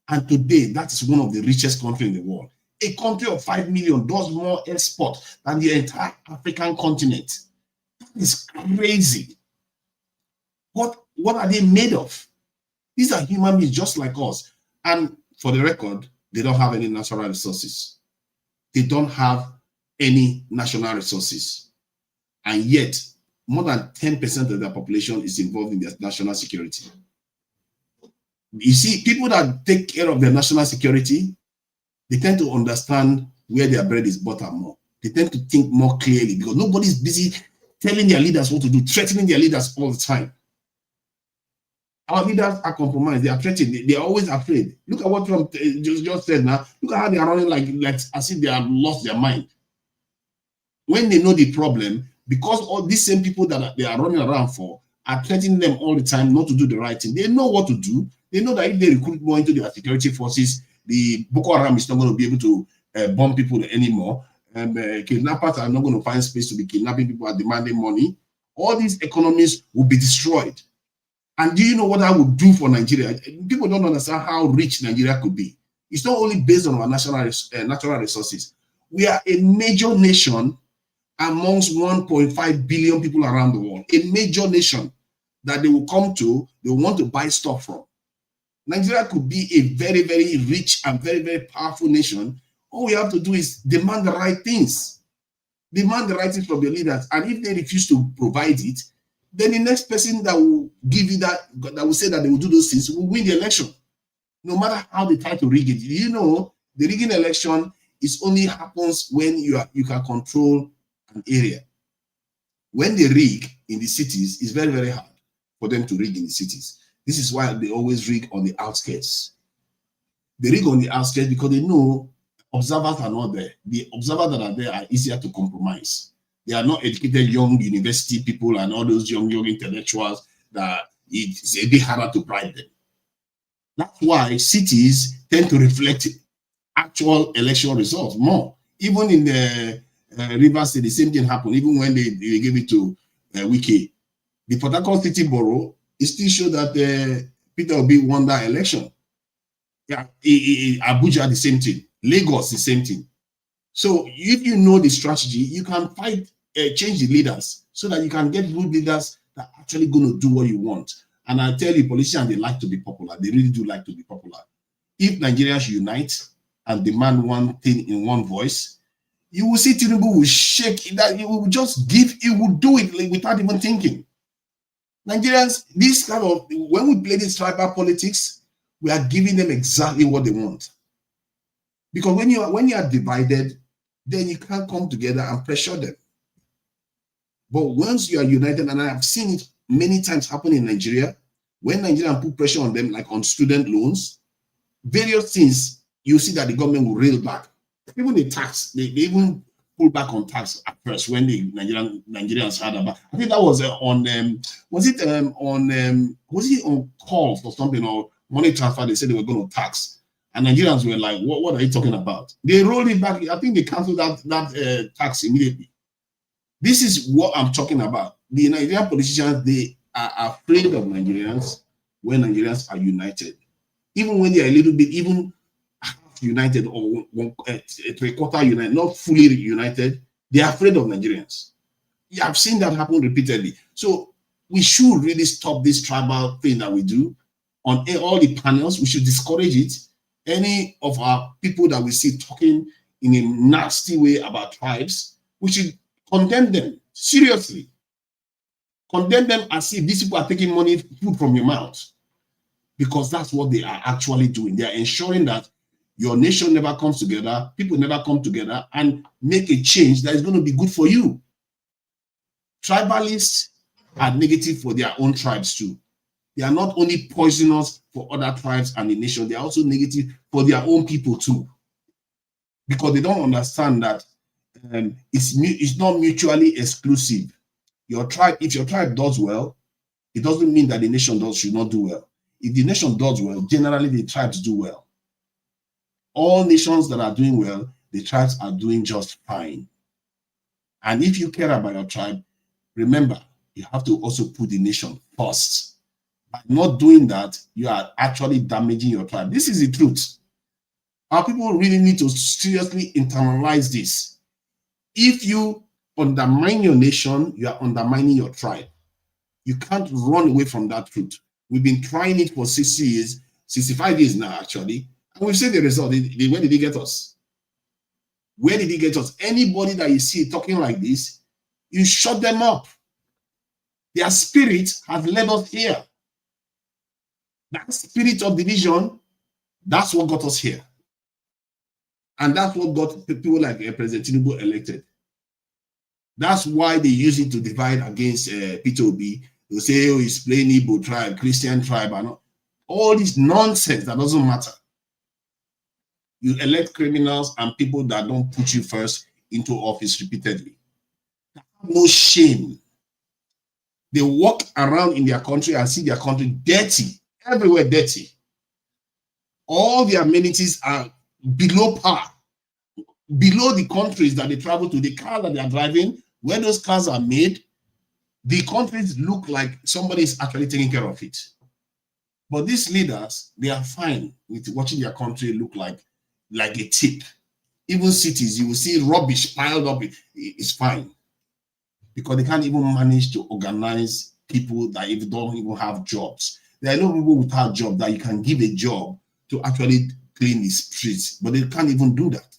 And today, that is one of the richest countries in the world. A country of 5 million does more export than the entire African continent. That is crazy. What are they made of? These are human beings just like us. And for the record, they don't have any natural resources. They don't have any national resources. And yet, more than 10% of their population is involved in their national security. You see, people that take care of their national security, they tend to understand where their bread is buttered more. They tend to think more clearly because nobody's busy telling their leaders what to do, threatening their leaders all the time. Our leaders are compromised. They are threatened. They are always afraid. Look at what Trump just said now. Look at how they are running like as if they have lost their mind. When they know the problem, because all these same people that they are running around for are threatening them all the time not to do the right thing. They know what to do. They know that if they recruit more into their security forces, the Boko Haram is not going to be able to bomb people anymore. Kidnappers are not going to find space to be kidnapping people and demanding money. All these economies will be destroyed. And do you know what that would do for Nigeria? People don't understand how rich Nigeria could be. It's not only based on our natural resources. We are a major nation amongst 1.5 billion people around the world. A major nation that they will come to, they will want to buy stuff from. Nigeria could be a very, very rich and very, very powerful nation. All we have to do is demand the right things. Demand the right things from your leaders. And if they refuse to provide it, then the next person that will give you that will say that they will do those things, will win the election. No matter how they try to rig it. You know, the rigging election is only happens when you can control an area. When they rig in the cities, it's very, very hard for them to rig in the cities. This is why they always rig on the outskirts. They rig on the outskirts because they know observers are not there. The observers that are there are easier to compromise. They are not educated young university people and all those young intellectuals that it's a bit harder to bribe them. That's why cities tend to reflect actual election results more. Even in the Rivers State, the same thing happened. Even when they gave it to Wike, the Port Harcourt City Borough, it still showed that Peter Obi won that election. Yeah, Abuja, the same thing. Lagos, the same thing. So if you know the strategy, you can fight, change the leaders so that you can get good leaders that are actually going to do what you want. And I tell you, politicians, they like to be popular. They really do like to be popular. If Nigerians unite and demand one thing in one voice, you will see Tinubu will shake that. He will just give, he will do it without even thinking. Nigerians, this kind of, when we play this tribal politics, we are giving them exactly what they want. Because when you are divided, then you can't come together and pressure them. But once you are united, and I have seen it many times happen in Nigeria, when Nigerians put pressure on them, like on student loans, various things, you see that the government will reel back. Even the tax, they even pull back on tax at first when the Nigerians had about. I think that was was it on calls or something, or money transfer? They said they were going to tax, and Nigerians were like, "What are you talking about?" They rolled it back. I think they canceled that tax immediately. This is what I'm talking about. The Nigerian politicians, they are afraid of Nigerians when Nigerians are united. Even when they are a little bit, even half united or 3/4 united, not fully united, they are afraid of Nigerians. You have seen that happen repeatedly. So we should really stop this tribal thing that we do on all the panels. We should discourage it. Any of our people that we see talking in a nasty way about tribes, we should condemn them seriously. Condemn them as if these people are taking money, food from your mouth. Because that's what they are actually doing. They are ensuring that your nation never comes together, people never come together and make a change that is going to be good for you. Tribalists are negative for their own tribes too. They are not only poisonous for other tribes and the nation, they are also negative for their own people too. Because they don't understand that it's not mutually exclusive. Your tribe, if your tribe does well, it doesn't mean that the nation should not do well. If the nation does well, generally the tribes do well. All nations that are doing well, the tribes are doing just fine. And if you care about your tribe, remember, you have to also put the nation first. By not doing that, you are actually damaging your tribe. This is the truth. Our people really need to seriously internalize this. If you undermine your nation, you are undermining your tribe. You can't run away from that truth. We've been trying it for 60 years, 65 years now, actually. And we've seen the result. Where did he get us? Where did he get us? Anybody that you see talking like this, you shut them up. Their spirit has led us here. That spirit of division, that's what got us here. And that's what got people like President Tinubu elected. That's why they use it to divide against Peter Obi. They say, oh, he's playing Igbo tribe, Christian tribe, and all this nonsense that doesn't matter. You elect criminals and people that don't put you first into office repeatedly. No shame. They walk around in their country and see their country dirty, everywhere dirty. All the amenities are below par, below the countries that they travel to, the cars that they are driving, where those cars are made, the countries look like somebody is actually taking care of it. But these leaders, they are fine with watching their country look like a tip. even cities, you will see rubbish piled up. It's fine. Because they can't even manage to organize people that even don't even have jobs. There are no people without job that you can give a job to actually clean the streets, but they can't even do that.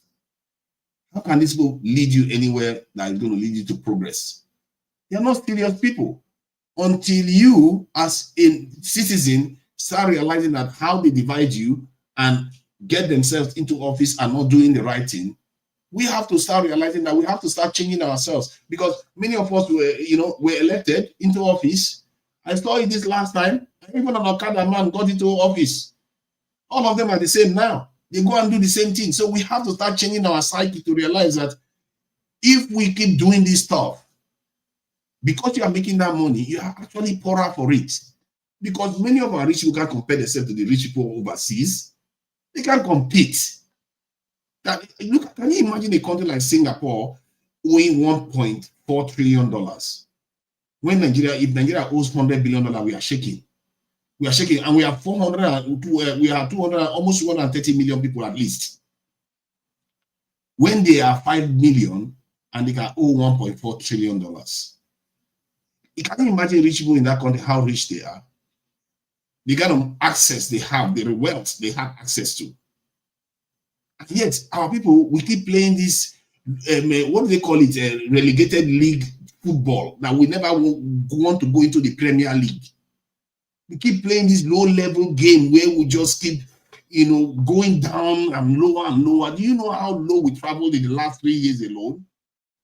How can this people lead you anywhere that is going to lead you to progress? They are not serious people. Until you, as a citizen, start realizing that how they divide you and get themselves into office and not doing the right thing, we have to start realizing that we have to start changing ourselves, because many of us were elected into office. I saw it this last time. Even an Okada man got into office. All of them are the same now. They go and do the same thing. So we have to start changing our psyche to realize that if we keep doing this stuff, because you are making that money, you are actually poorer for it. Because many of our rich people can't compare themselves to the rich people overseas. They can't compete. Look, can you imagine a country like Singapore owing $1.4 trillion? When Nigeria, if Nigeria owes $100 billion, we are shaking. We are shaking, and we have 200, almost 130 million people at least. When they are 5 million and they can owe $1.4 trillion. You can imagine rich people in that country, how rich they are. The kind of access they have, the wealth they have access to. And yet, our people, we keep playing this, what do they call it, relegated league football, that we never want to go into the Premier League. We keep playing this low-level game where we just keep, going down and lower and lower. Do you know how low we traveled in the last 3 years alone?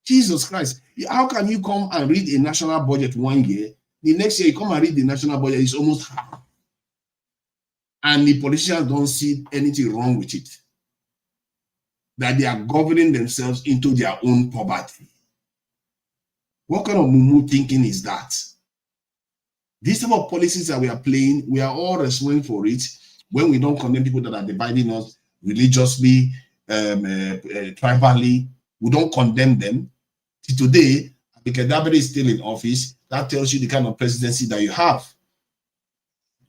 Jesus Christ. How can you come and read a national budget 1 year, the next year you come and read the national budget, it's almost half. And the politicians don't see anything wrong with it. That they are governing themselves into their own poverty. What kind of mumu thinking is that? These type of policies that we are playing, we are all wrestling for it. When we don't condemn people that are dividing us religiously, tribally, we don't condemn them. Today, because Dabere is still in office, that tells you the kind of presidency that you have.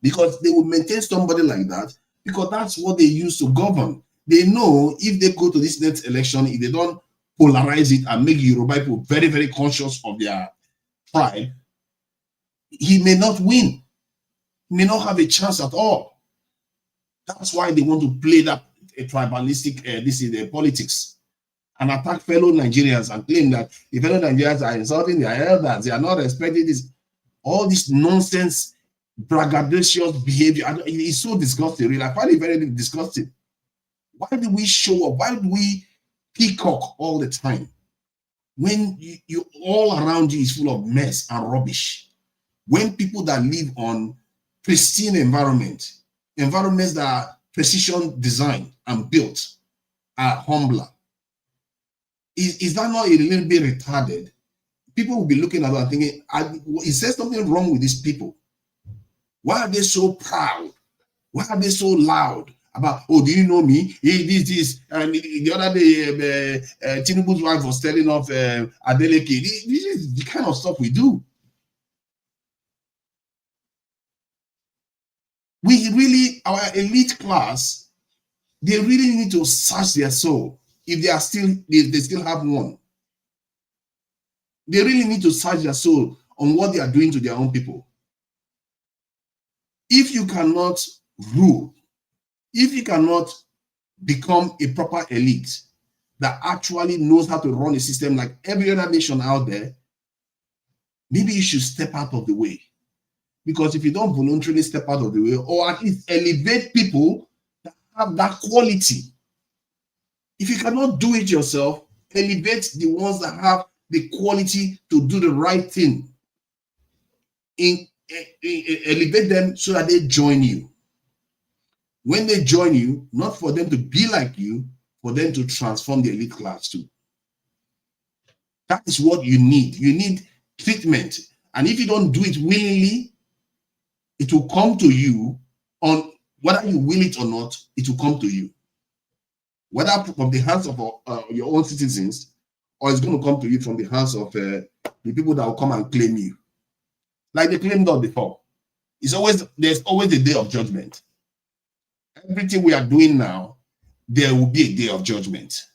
Because they will maintain somebody like that, because that's what they use to govern. They know if they go to this next election, if they don't polarize it and make Yoruba people very, very conscious of their tribe, he may not win. He may not have a chance at all. That's why they want to play that tribalistic, this is the politics, and attack fellow Nigerians and claim that the fellow Nigerians are insulting their elders, they are not respecting this. All this nonsense, braggadocious behavior, it's so disgusting. Really, I find it very disgusting. Why do we show up? Why do we peacock all the time when you all around you is full of mess and rubbish? When people that live on pristine environments that are precision designed and built, are humbler, is that not a little bit retarded? People will be looking at it and thinking, is there something wrong with these people? Why are they so proud? Why are they so loud about, oh, do you know me? This. And the other day, Tinubu'S wife was telling off Adeleke. This is the kind of stuff we do. We really, our elite class, they really need to search their soul. If they still have one, they really need to search their soul on what they are doing to their own people. If you cannot rule, if you cannot become a proper elite that actually knows how to run a system like every other nation out there, maybe you should step out of the way. Because if you don't voluntarily step out of the way, or at least elevate people that have that quality, if you cannot do it yourself, elevate the ones that have the quality to do the right thing. Elevate them so that they join you. When they join you, not for them to be like you, for them to transform the elite class too. That is what you need. You need treatment. And if you don't do it willingly, it will come to you, on whether you will it or not, it will come to you. Whether from the hands of your own citizens, or it's going to come to you from the hands of the people that will come and claim you. Like they claimed us before. There's always a day of judgment. Everything we are doing now, there will be a day of judgment.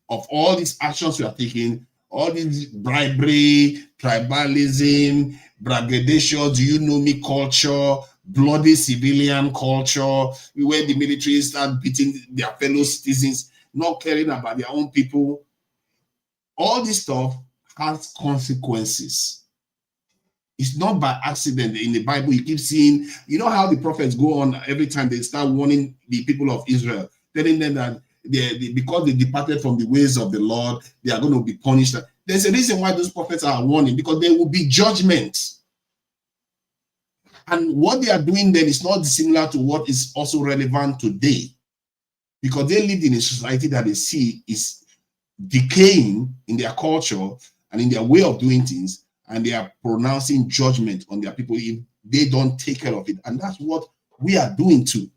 of all these actions we are taking, all this bribery, tribalism, braggadocio, do you know me culture, bloody civilian culture, where the military start beating their fellow citizens, not caring about their own people. All this stuff has consequences. It's not by accident. In the Bible, you keep seeing, you know how the prophets go on every time they start warning the people of Israel, telling them that because they departed from the ways of the Lord, they are going to be punished. There's a reason why those prophets are warning, because there will be judgment. And what they are doing then is not dissimilar to what is also relevant today, because they live in a society that they see is decaying in their culture and in their way of doing things, and they are pronouncing judgment on their people if they don't take care of it. And that's what we are doing too.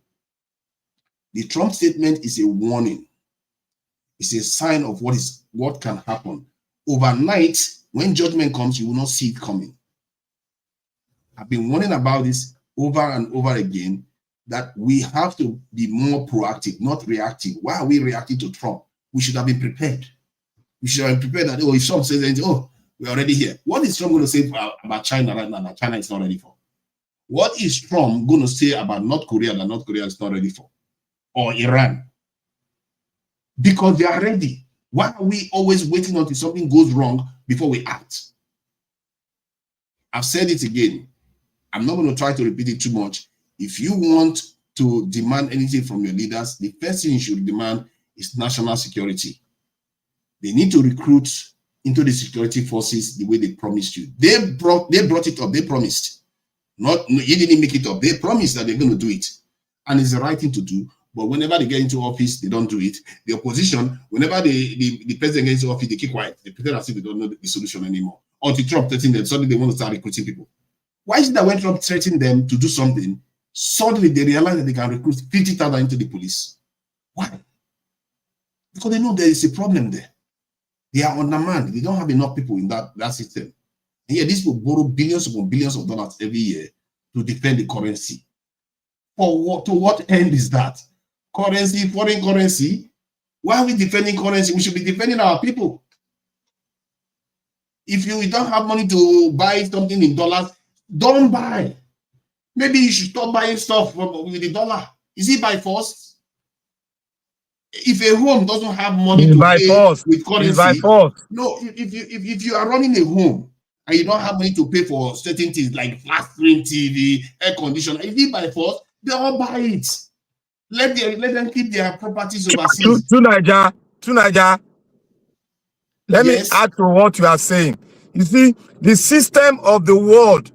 The Trump statement is a warning. It's a sign of what can happen. Overnight, when judgment comes, you will not see it coming. I've been warning about this over and over again, that we have to be more proactive, not reactive. Why are we reacting to Trump? We should have been prepared. We should have been prepared that, if Trump says anything, we're already here. What is Trump going to say about China right now that China is not ready for? What is Trump going to say about North Korea that North Korea is not ready for? Or Iran? Because they are ready. Why are we always waiting until something goes wrong before we act? I've said it again. I'm not going to try to repeat it too much. If you want to demand anything from your leaders, the first thing you should demand is national security. They need to recruit into the security forces the way they promised you. They brought it up. They promised. You didn't make it up. They promised that they're going to do it. And it's the right thing to do. But whenever they get into office, they don't do it. The opposition, whenever the president gets into office, they keep quiet. They pretend as if they don't know the solution anymore. Until Trump threatened them, suddenly they want to start recruiting people. Why is it that when Trump threatened them to do something, suddenly they realize that they can recruit 50,000 into the police? Why? Because they know there is a problem there. They are undermanned. They don't have enough people in that system. And yet these people borrow billions upon billions of dollars every year to defend the currency. For what? To what end is that? Currency, foreign currency? Why are we defending currency? We should be defending our people. If you don't have money to buy something in dollars, don't buy. Maybe you should stop buying stuff with the dollar. Is it by force? If a home doesn't have money to pay with currency, no. If you are running a home and you don't have money to pay for certain things like flat screen TV, air conditioner, if it by force, they all buy it. Let them keep their properties overseas. To Niger. Let me add to what you are saying. You see, the system of the world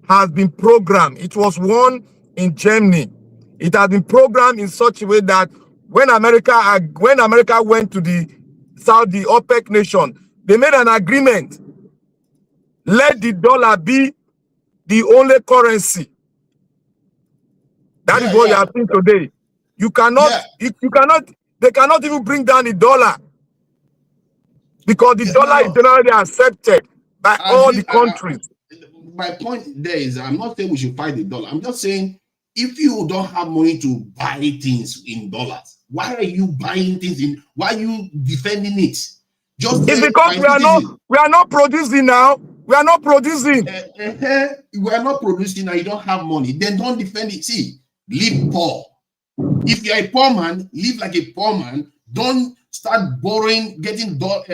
has been programmed. It was won in Germany. It has been programmed in such a way that when America went to the Saudi OPEC nation, they made an agreement. Let the dollar be the only currency. That is what you are seeing today. You cannot, they cannot even bring down the dollar because the dollar is generally accepted by all the countries. My point there is, I'm not saying we should fight the dollar. I'm just saying, if you don't have money to buy things in dollars, why are you buying things in? Why are you defending it? It's because we are not producing now. We are not producing. We are not producing and you don't have money. Then don't defend it. See, live poor. If you're a poor man, live like a poor man. Don't start borrowing, getting dollars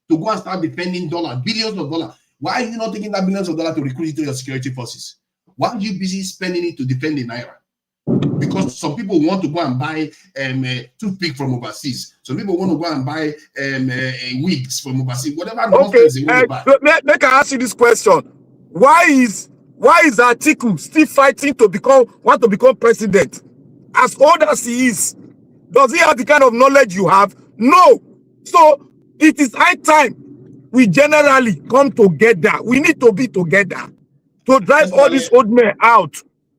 to go and start defending dollars, billions of dollars. Why are you not taking that billions of dollars to recruit into your security forces? Why are you busy spending it to defend the naira? Because some people want to go and buy toothpick from overseas. Some people want to go and buy wigs from overseas. Whatever nonsense they want to buy. Make I ask you this question: Why is Atiku still fighting to want to become president? As old as he is, does he have the kind of knowledge you have? No. So it is high time we generally come together. We need to be together to drive all these old men out.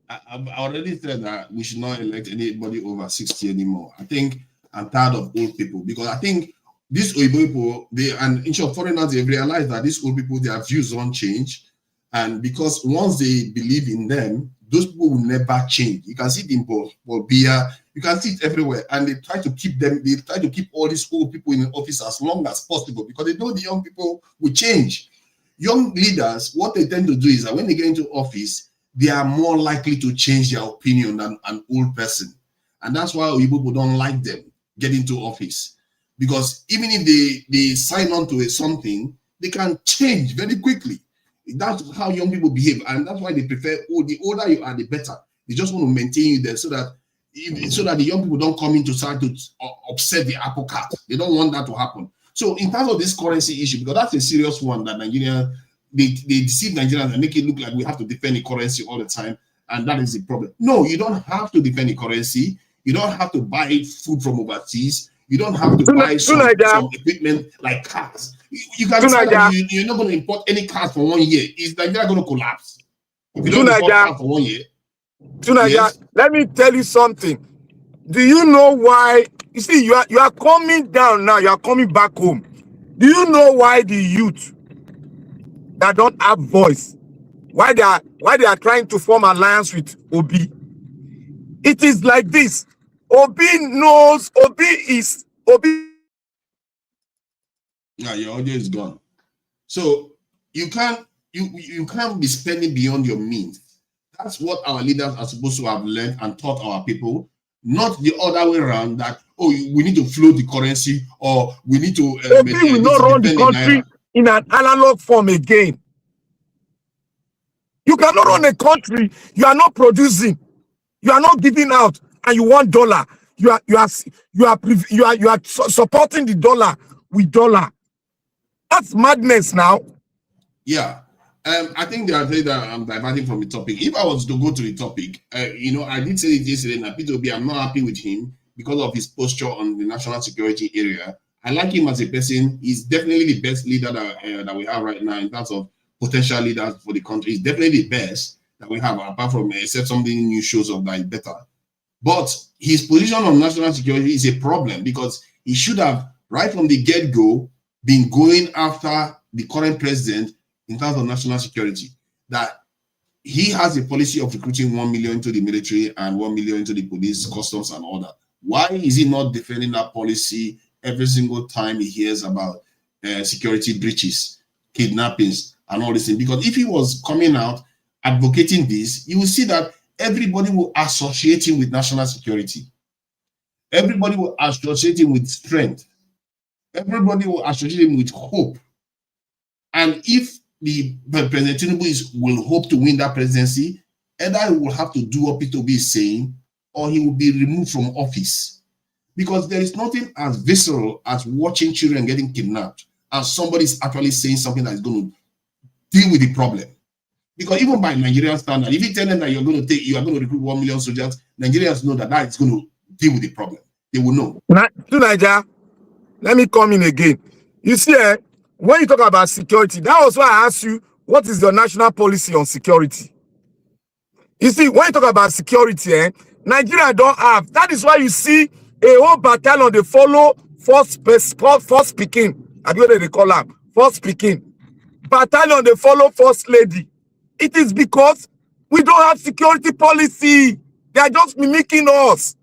I've already said that we should not elect anybody over 60 anymore. I think I'm tired of old people, because I think these old people, and in short, foreigners, they've realized that these old people, their views don't change. And because once they believe in them, those people will never change. You can see it in Bolivia, You can see it everywhere, and they try to keep them. They try to keep all these old people in the office as long as possible because they know the young people will change. Young leaders, what they tend to do is that when they get into office, they are more likely to change their opinion than an old person, and that's why people don't like them get into office, because even if they sign on to something, they can change very quickly. That's how young people behave, and that's why they prefer. Oh, the older you are, the better. They just want to maintain you there so that the young people don't come in to start to upset the apple cart. They don't want that to happen. So in terms of this currency issue, because that's a serious one that Nigeria, they deceive Nigerians and make it look like we have to defend the currency all the time, and that is the problem. No, you don't have to defend the currency. You don't have to buy food from overseas. You don't have to buy some equipment like cars. You can say that you're not going to import any cars for 1 year. Is Nigeria going to collapse? If you don't import cars for 1 year. Yes. Let me tell you something. Do you know why? You see, you are coming down now. You are coming back home. Do you know why the youth that don't have voice, why they are trying to form alliance with Obi? It is like this. Obi knows. Obi. Yeah, your audio is gone. So you can't be spending beyond your means. That's what our leaders are supposed to have learned and taught our people, not the other way around. That we need to float the currency, or we need to. Obi will not run the country in an analog form again. You cannot run a country. You are not producing. You are not giving out, and you want dollar. You are supporting the dollar with dollar. That's madness now. Yeah. I think they are saying that I'm diverting from the topic. If I was to go to the topic, I did say it yesterday that Peter Obi, I'm not happy with him because of his posture on the national security area. I like him as a person. He's definitely the best leader that we have right now in terms of potential leaders for the country. He's definitely the best that we have, apart from except something new shows up that is better. But his position on national security is a problem because he should have, right from the get-go, been going after the current president in terms of national security, that he has a policy of recruiting 1 million into the military and 1 million into the police, customs, and all that. Why is he not defending that policy every single time he hears about security breaches, kidnappings, and all this thing? Because if he was coming out advocating this, you will see that everybody will associate him with national security. Everybody will associate him with strength. Everybody will associate him with hope. And if the President Tinubu will hope to win that presidency, either he will have to do what Peter Obi is saying, or he will be removed from office. Because there is nothing as visceral as watching children getting kidnapped and somebody is actually saying something that is going to deal with the problem. Because even by Nigerian standard, if you tell them that you are going to recruit 1 million soldiers, Nigerians know that is going to deal with the problem. They will know. To Nigeria, let me come in again. You see, when you talk about security, that was why I asked you, what is your national policy on security? You see, when you talk about security, Nigeria don't have. That is why you see a whole battalion, they follow first speaking. I don't know what they call them. First speaking. Battalion, they follow first lady. It is because we don't have security policy. They are just mimicking us.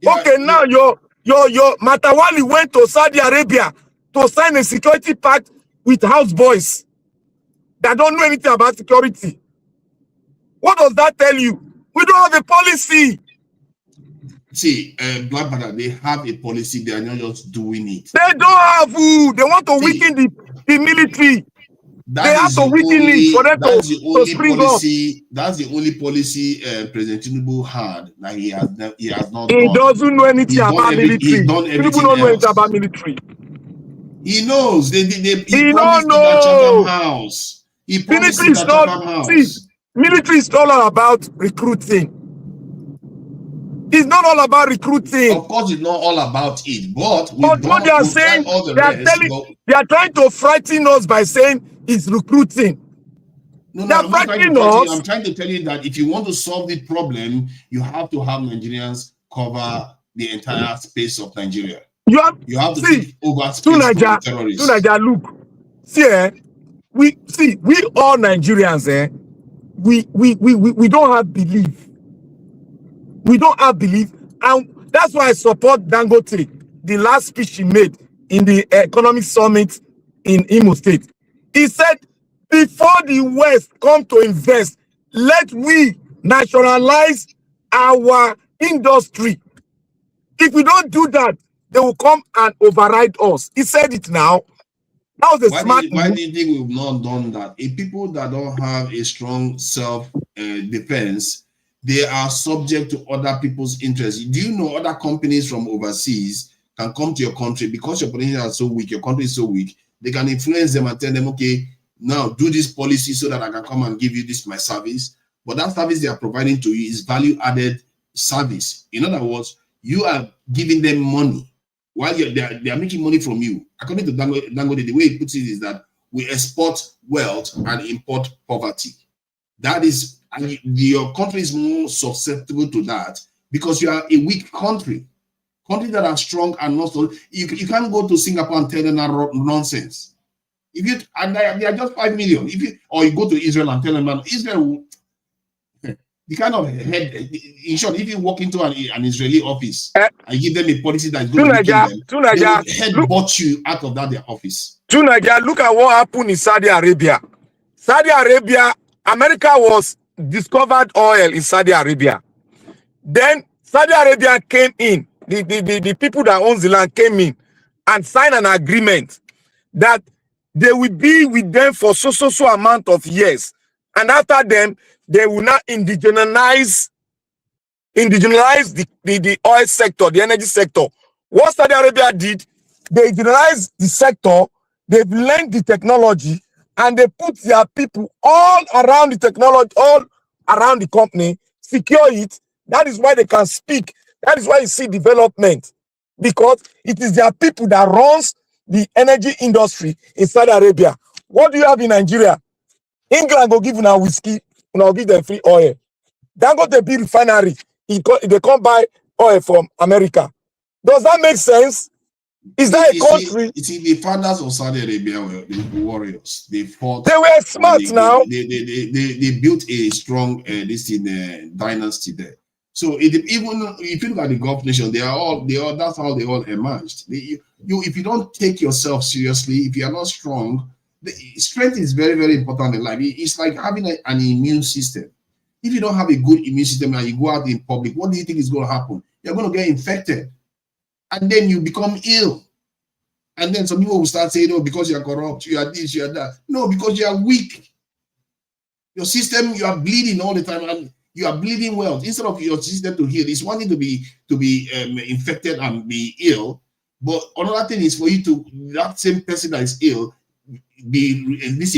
Yeah, okay, now your Matawali went to Saudi Arabia to sign a security pact with houseboys that don't know anything about security. What does that tell you? We don't have a policy. See, Black Panther, they have a policy. They are not just doing it. They don't have. They want to weaken the military. They have to weaken it for them to spring policy, up. That's the only policy President Tinubu had that he has not done. He doesn't know anything about military. He's done everything Tinubu don't know anything about military. He knows. He promised it at Chatham House. He promised it at Chatham House. See, military is all about recruiting. It's not all about recruiting. Of course, it's not all about it, but what they are saying, they are trying to frighten us by saying it's recruiting. No, I'm trying to tell you that if you want to solve the problem, you have to have Nigerians cover the entire space of Nigeria. You have to take over space from the terrorists. Look, we all Nigerians, we don't have belief. We don't have belief, and that's why I support Dangote, the last speech he made in the economic summit in Imo State. He said, before the West come to invest, let we nationalize our industry. If we don't do that, they will come and override us. He said it now. That was a smart Why move. do you think we've not done that? If people that don't have a strong self-defense, they are subject to other people's interests. Do you know other companies from overseas can come to your country because your politicians are so weak, your country is so weak, they can influence them and tell them, okay, now do this policy so that I can come and give you this my service. But that service they are providing to you is value-added service. In other words, you are giving them money while they are making money from you. According to Dangote, the way he puts it is that we export wealth and import poverty. That is, and your country is more susceptible to that because you are a weak country. Countries that are strong and not so, you can't go to Singapore and tell them that nonsense. If you and they are just 5 million. If you or you go to Israel and tell them that Israel, the kind of head, in short, if you walk into an Israeli office and give them a policy that's going to weaken them, they will headbutt you out of their office. To Nigeria, look at what happened in Saudi Arabia. Saudi Arabia, America was discovered oil in Saudi Arabia. Then Saudi Arabia came in, the people that owns the land came in and signed an agreement that they will be with them for so amount of years. And after them, they will not indigenize the oil sector, the energy sector. What Saudi Arabia did, they indigenized the sector, they've learned the technology, and they put their people all around the technology, all around the company, secure it. That is why they can speak. That is why you see development. Because it is their people that runs the energy industry in Saudi Arabia. What do you have in Nigeria? England will give you now whiskey, and I'll give them free oil. Dangote big refinery, they come buy oil from America. Does that make sense? Is that a country? You see, the founders of Saudi Arabia were the warriors. They fought. They were smart now. They built a strong dynasty there. So even if you look at the Gulf nation, that's how they all emerged. If you don't take yourself seriously, if you are not strong, strength is very, very important in life. It's like having an immune system. If you don't have a good immune system and you go out in public, what do you think is going to happen? You're going to get infected. And then you become ill. And then some people will start saying, oh, because you are corrupt, you are this, you are that. No, because you are weak. Your system, you are bleeding all the time, and you are bleeding well. Instead of your system to heal, it's one thing to be infected and be ill. But another thing is for you to, that same person that is ill, be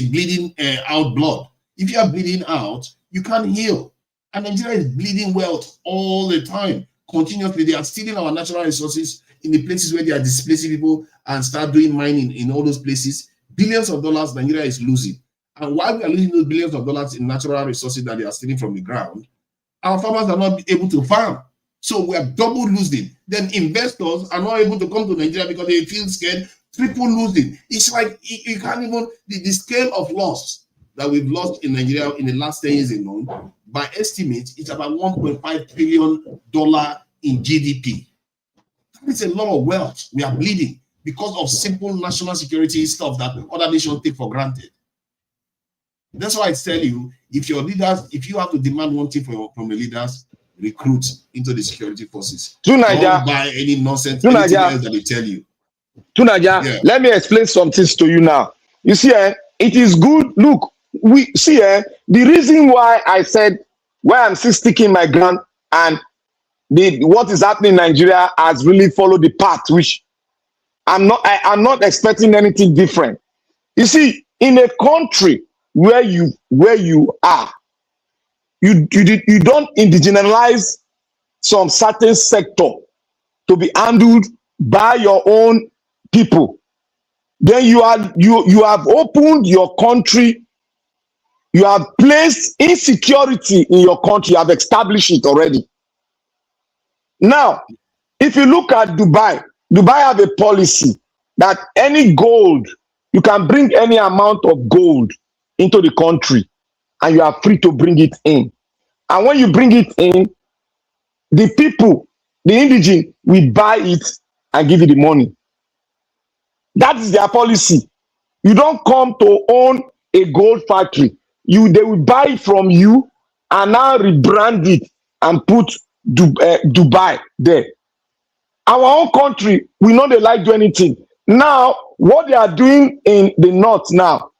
bleeding out blood. If you are bleeding out, you can't heal. And Nigeria is bleeding wealth all the time. Continuously, they are stealing our natural resources in the places where they are displacing people and start doing mining in all those places. Billions of dollars Nigeria is losing. And while we are losing those billions of dollars in natural resources that they are stealing from the ground, our farmers are not able to farm. So we are double losing. Then investors are not able to come to Nigeria because they feel scared, triple losing. It's like you can't even, the scale of loss that we've lost in Nigeria in the last 10 years alone, by estimate, it's about $1.5 trillion in GDP. That is a lot of wealth. We are bleeding because of simple national security stuff that other nations take for granted. That's why I tell you, if your leaders, if you have to demand one thing from the leaders, recruit into the security forces. Don't buy any nonsense, anything else that they tell you. Tunaja, let me explain some things to you now. You see, it is good. Look, we see the reason why I said why I'm still sticking my ground and what is happening in Nigeria has really followed the path which I'm not expecting anything different. You see, in a country where you are, you don't indigenize some certain sector to be handled by your own people. Then you have opened your country. You have placed insecurity in your country. You have established it already. Now, if you look at Dubai have a policy that any gold, you can bring any amount of gold into the country and you are free to bring it in. And when you bring it in, the people, the indigenous, will buy it and give you the money. That is their policy. You don't come to own a gold factory. They will buy it from you and now rebrand it and put Dubai there. Our own country, we know they like do anything. Now, what they are doing in the north now,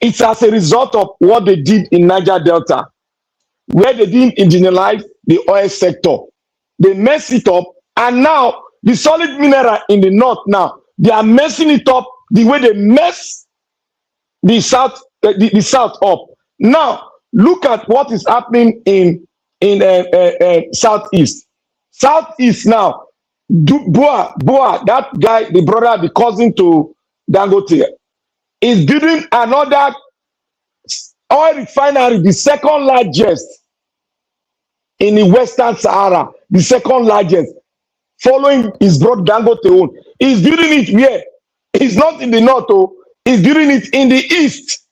it's as a result of what they did in Niger Delta, where they didn't indigenous the oil sector. They messed it up, and now the solid mineral in the north now, they are messing it up the way they mess the south up. Now, look at what is happening in southeast. Southeast now, Boa, that guy, the brother, the cousin to Dangote, is building another oil refinery, the second largest in the Western Sahara, the second largest, following his brother Dangote own. He's building it where? It's not in the north, oh, he's building it in the east.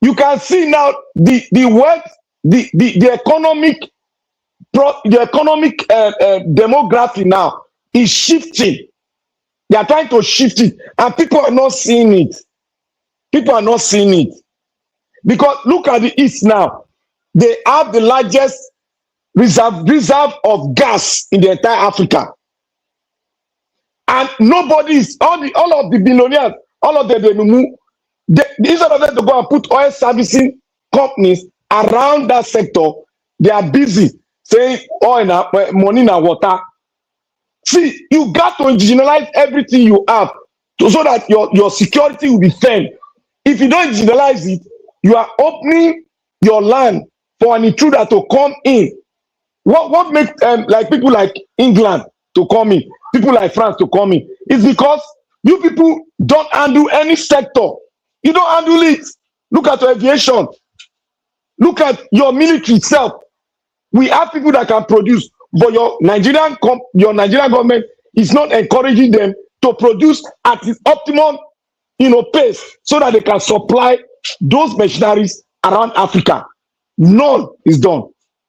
You can see now the wealth, the economic demography now is shifting. They are trying to shift it, and people are not seeing it. People are not seeing it. Because look at the east now. They have the largest reserve of gas in the entire Africa. And nobody is, all of the billionaires, all of them, instead of them to go and put oil servicing companies around that sector, they are busy saying oil, money, and water. See, you got to indigenous everything you have so that your security will be firm. If you don't indigenous it, you are opening your land for an intruder to come in. What makes like people like England to come in, people like France to come in? It's because you people don't handle any sector. You don't handle it. Look at your aviation. Look at your military itself. We have people that can produce, but your Nigerian government is not encouraging them to produce at its optimum, pace, so that they can supply those machineries around Africa. None is done,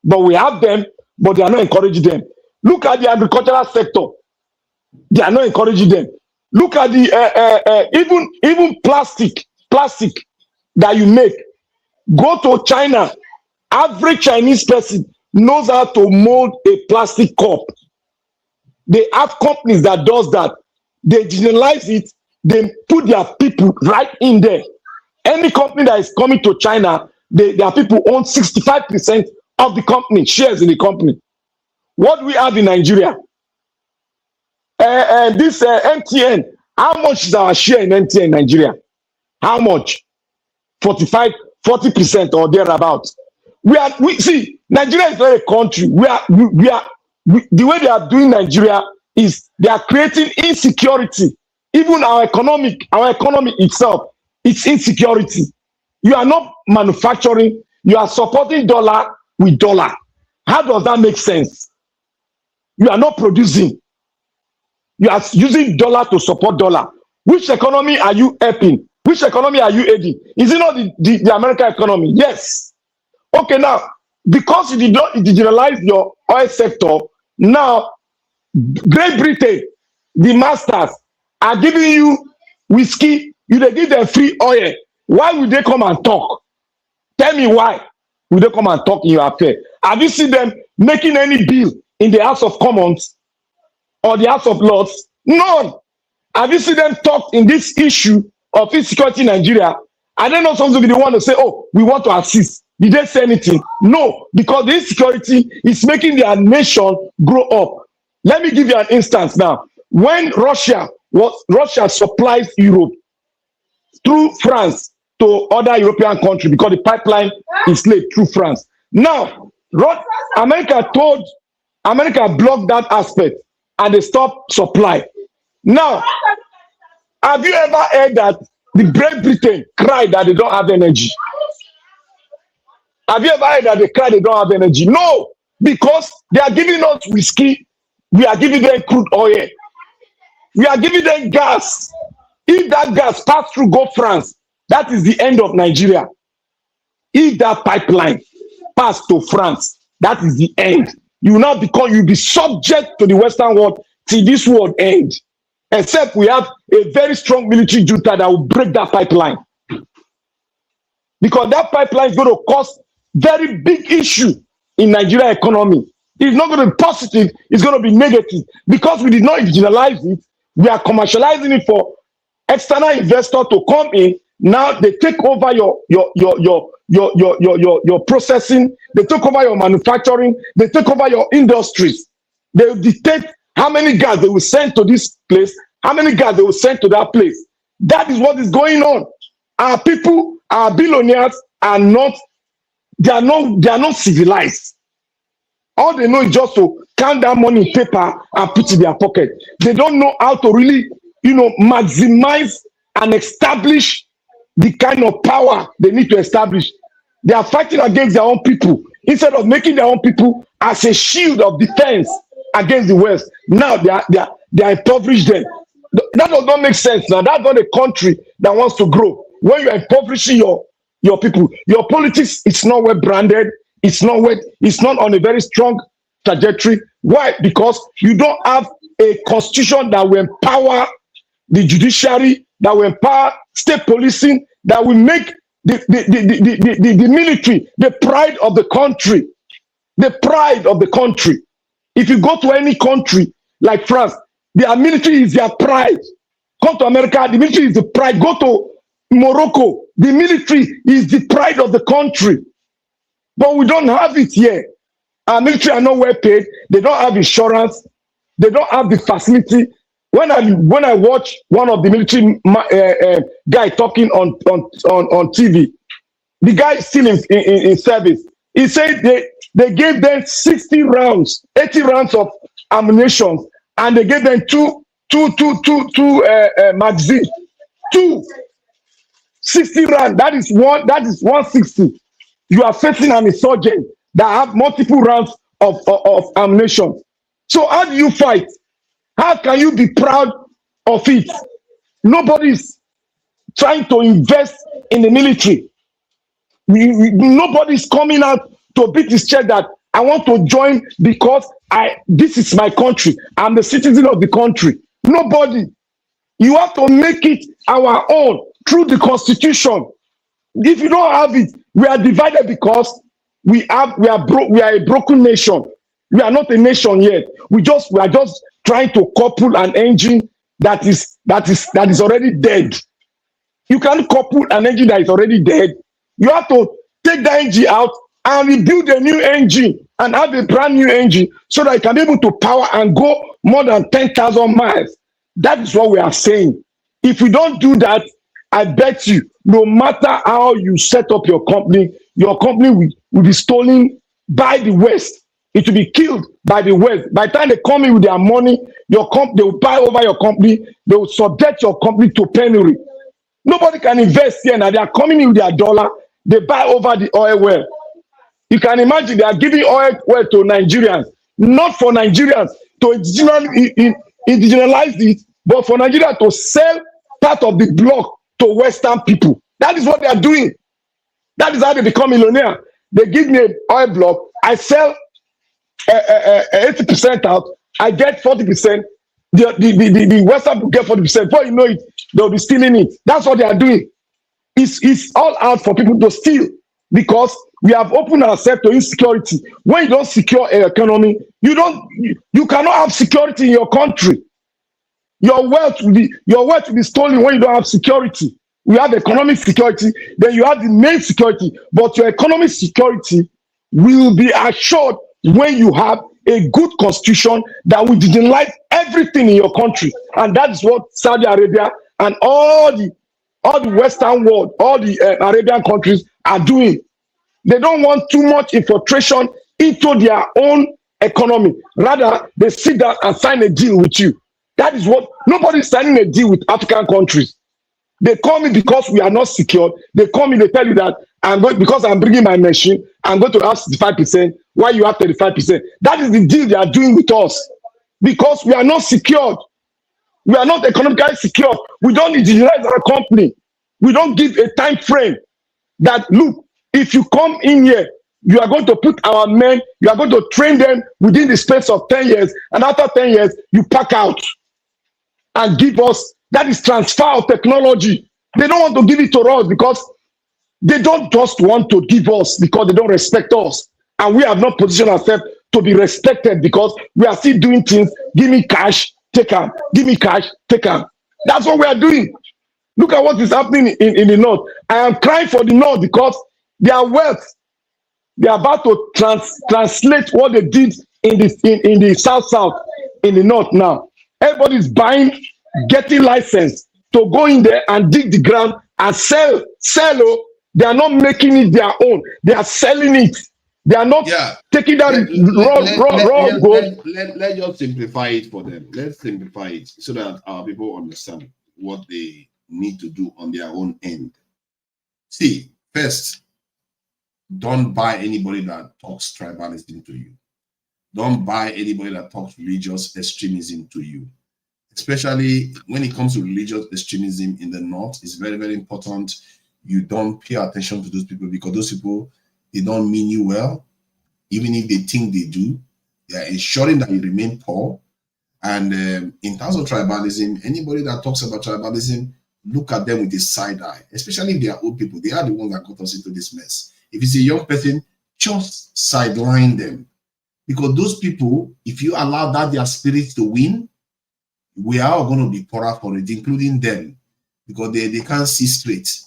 but we have them, but they are not encouraging them. Look at the agricultural sector; they are not encouraging them. Look at the even plastic that you make. Go to China. Average Chinese person knows how to mold a plastic cup. They have companies that does that. They digitalize it. They put their people right in there. Any company that is coming to China, their people own 65% of the company, shares in the company. What do we have in Nigeria? This MTN, how much is our share in MTN in Nigeria? How much? 40% or thereabouts. We see Nigeria is not a country. The way they are doing Nigeria is they are creating insecurity. Even our economy itself, it's insecurity. You are not manufacturing, you are supporting dollar with dollar. How does that make sense? You are not producing. You are using dollar to support dollar. Which economy are you helping? Which economy are you aiding? Is it not the American economy? Yes. Okay, now, because you did not digitalize your oil sector, now Great Britain, the masters, are giving you whiskey, they give them free oil. Why would they come and talk? Tell me why would they come and talk in your affair? Have you seen them making any bill in the House of Commons or the House of Lords? None. Have you seen them talk in this issue of insecurity in Nigeria? Are they not supposed to be the one to say, oh, we want to assist? Did they say anything? No, because the insecurity is making their nation grow up. Let me give you an instance now. When Russia supplies Europe through France to other European countries because the pipeline is laid through France. Now, America blocked that aspect and they stopped supply. Now, have you ever heard that the Great Britain cried that they don't have energy? Have you ever heard that they cry they don't have energy? No, because they are giving us whiskey, we are giving them crude oil, we are giving them gas. If that gas pass through go France, that is the end of Nigeria. If that pipeline pass to France, that is the end. you will now become, you'll be subject to the Western world till this world end. Except we have a very strong military junta that will break that pipeline. Because that pipeline is going to cause very big issue in Nigeria economy. It's not going to be positive, it's going to be negative. Because we did not individualize it, we are commercializing it for external investors to come in. Now they take over your processing, they take over your manufacturing, they take over your industries. They will dictate how many guys they will send to this place, how many guys they will send to that place. That is what is going on. Our people, our billionaires are not, they are not civilized. All they know is just to count that money in paper and put it in their pocket. They don't know how to really, maximize and establish the kind of power they need to establish. They are fighting against their own people instead of making their own people as a shield of defense against the West. Now they are impoverished them. That does not make sense. Now that's not a country that wants to grow. When you are impoverishing your people, your politics is not well branded. It's not on a very strong trajectory. Why? Because you don't have a constitution that will empower the judiciary, that will empower state policing, that will make the military the pride of the country. The pride of the country. If you go to any country like France, their military is their pride. Come to America, the military is the pride. Go to Morocco, the military is the pride of the country. But we don't have it here. Our military are not well paid. They don't have insurance. They don't have the facility. When I watch one of the military guy talking on TV, the guy is still in service. He said they gave them 60 rounds, 80 rounds of ammunition, and they gave them two magazines. 60 rounds. That is 160. You are facing an insurgent that have multiple rounds of ammunition. So how do you fight? How can you be proud of it? Nobody's trying to invest in the military. Nobody's coming out to beat his chest that I want to join because this is my country. I'm the citizen of the country. Nobody. You have to make it our own through the constitution. If you don't have it, we are divided because we are a broken nation. We are not a nation yet. We are just trying to couple an engine that is already dead. You can't couple an engine that is already dead. You have to take the engine out and rebuild a new engine and have a brand new engine so that it can be able to power and go more than 10,000 miles. That is what we are saying. If we don't do that, I bet you, no matter how you set up your company will be stolen by the West. It will be killed by the West. By the time they come in with their money, they will buy over your company. They will subject your company to penury. Nobody can invest here now. They are coming in with their dollar. They buy over the oil well. You can imagine they are giving oil well to Nigerians, not for Nigerians to indigenalize it, but for Nigeria to sell part of the block to Western people. That is what they are doing. That is how they become millionaire. They give me an oil block. I sell 80% out. I get 40%. The Western people get 40%. Before you know it, they'll be stealing it. That's what they are doing. It's all out for people to steal because we have opened ourselves to insecurity. When you don't secure an economy, you cannot have security in your country. Your wealth will be stolen when you don't have security. We have economic security, then you have the main security, but your economic security will be assured when you have a good constitution that will digitalize everything in your country. And that is what Saudi Arabia and all the Western world, all the Arabian countries are doing. They don't want too much infiltration into their own economy. Rather, they sit down and sign a deal with you. That is what, nobody's signing a deal with African countries. They call me because we are not secured. They call me, they tell you that because I'm bringing my machine, I'm going to have 65%, while you have 35%. That is the deal they are doing with us. Because we are not secured. We are not economically secure. We don't digitalize our company. We don't give a time frame that, look, if you come in here you are going to put our men, you are going to train them within the space of 10 years, and after 10 years, you pack out and give us. That is transfer of technology. They don't want to give it to us because they don't just want to give us because they don't respect us. And we have not positioned ourselves to be respected because we are still doing things. Give me cash, take them. Give me cash, take them. That's what we are doing. Look at what is happening in the north. I am crying for the north because their wealth, they are about to translate what they did in the south, in the north now. Everybody's buying, getting license to go in there and dig the ground and sell. Oh, they are not making it their own. They are selling it. They are not taking that raw gold. Let's just simplify it for them. Let's simplify it so that our people understand what they need to do on their own end. See, first, don't buy anybody that talks tribalism to you. Don't buy anybody that talks religious extremism to you. Especially when it comes to religious extremism in the north, it's very, very important you don't pay attention to those people because those people, they don't mean you well. Even if they think they do, they are ensuring that you remain poor. And in terms of tribalism, anybody that talks about tribalism, look at them with a side eye, especially if they are old people. They are the ones that got us into this mess. If it's a young person, just sideline them. Because those people, if you allow that their spirit to win, we are all going to be poorer for it, including them, because they can't see straight.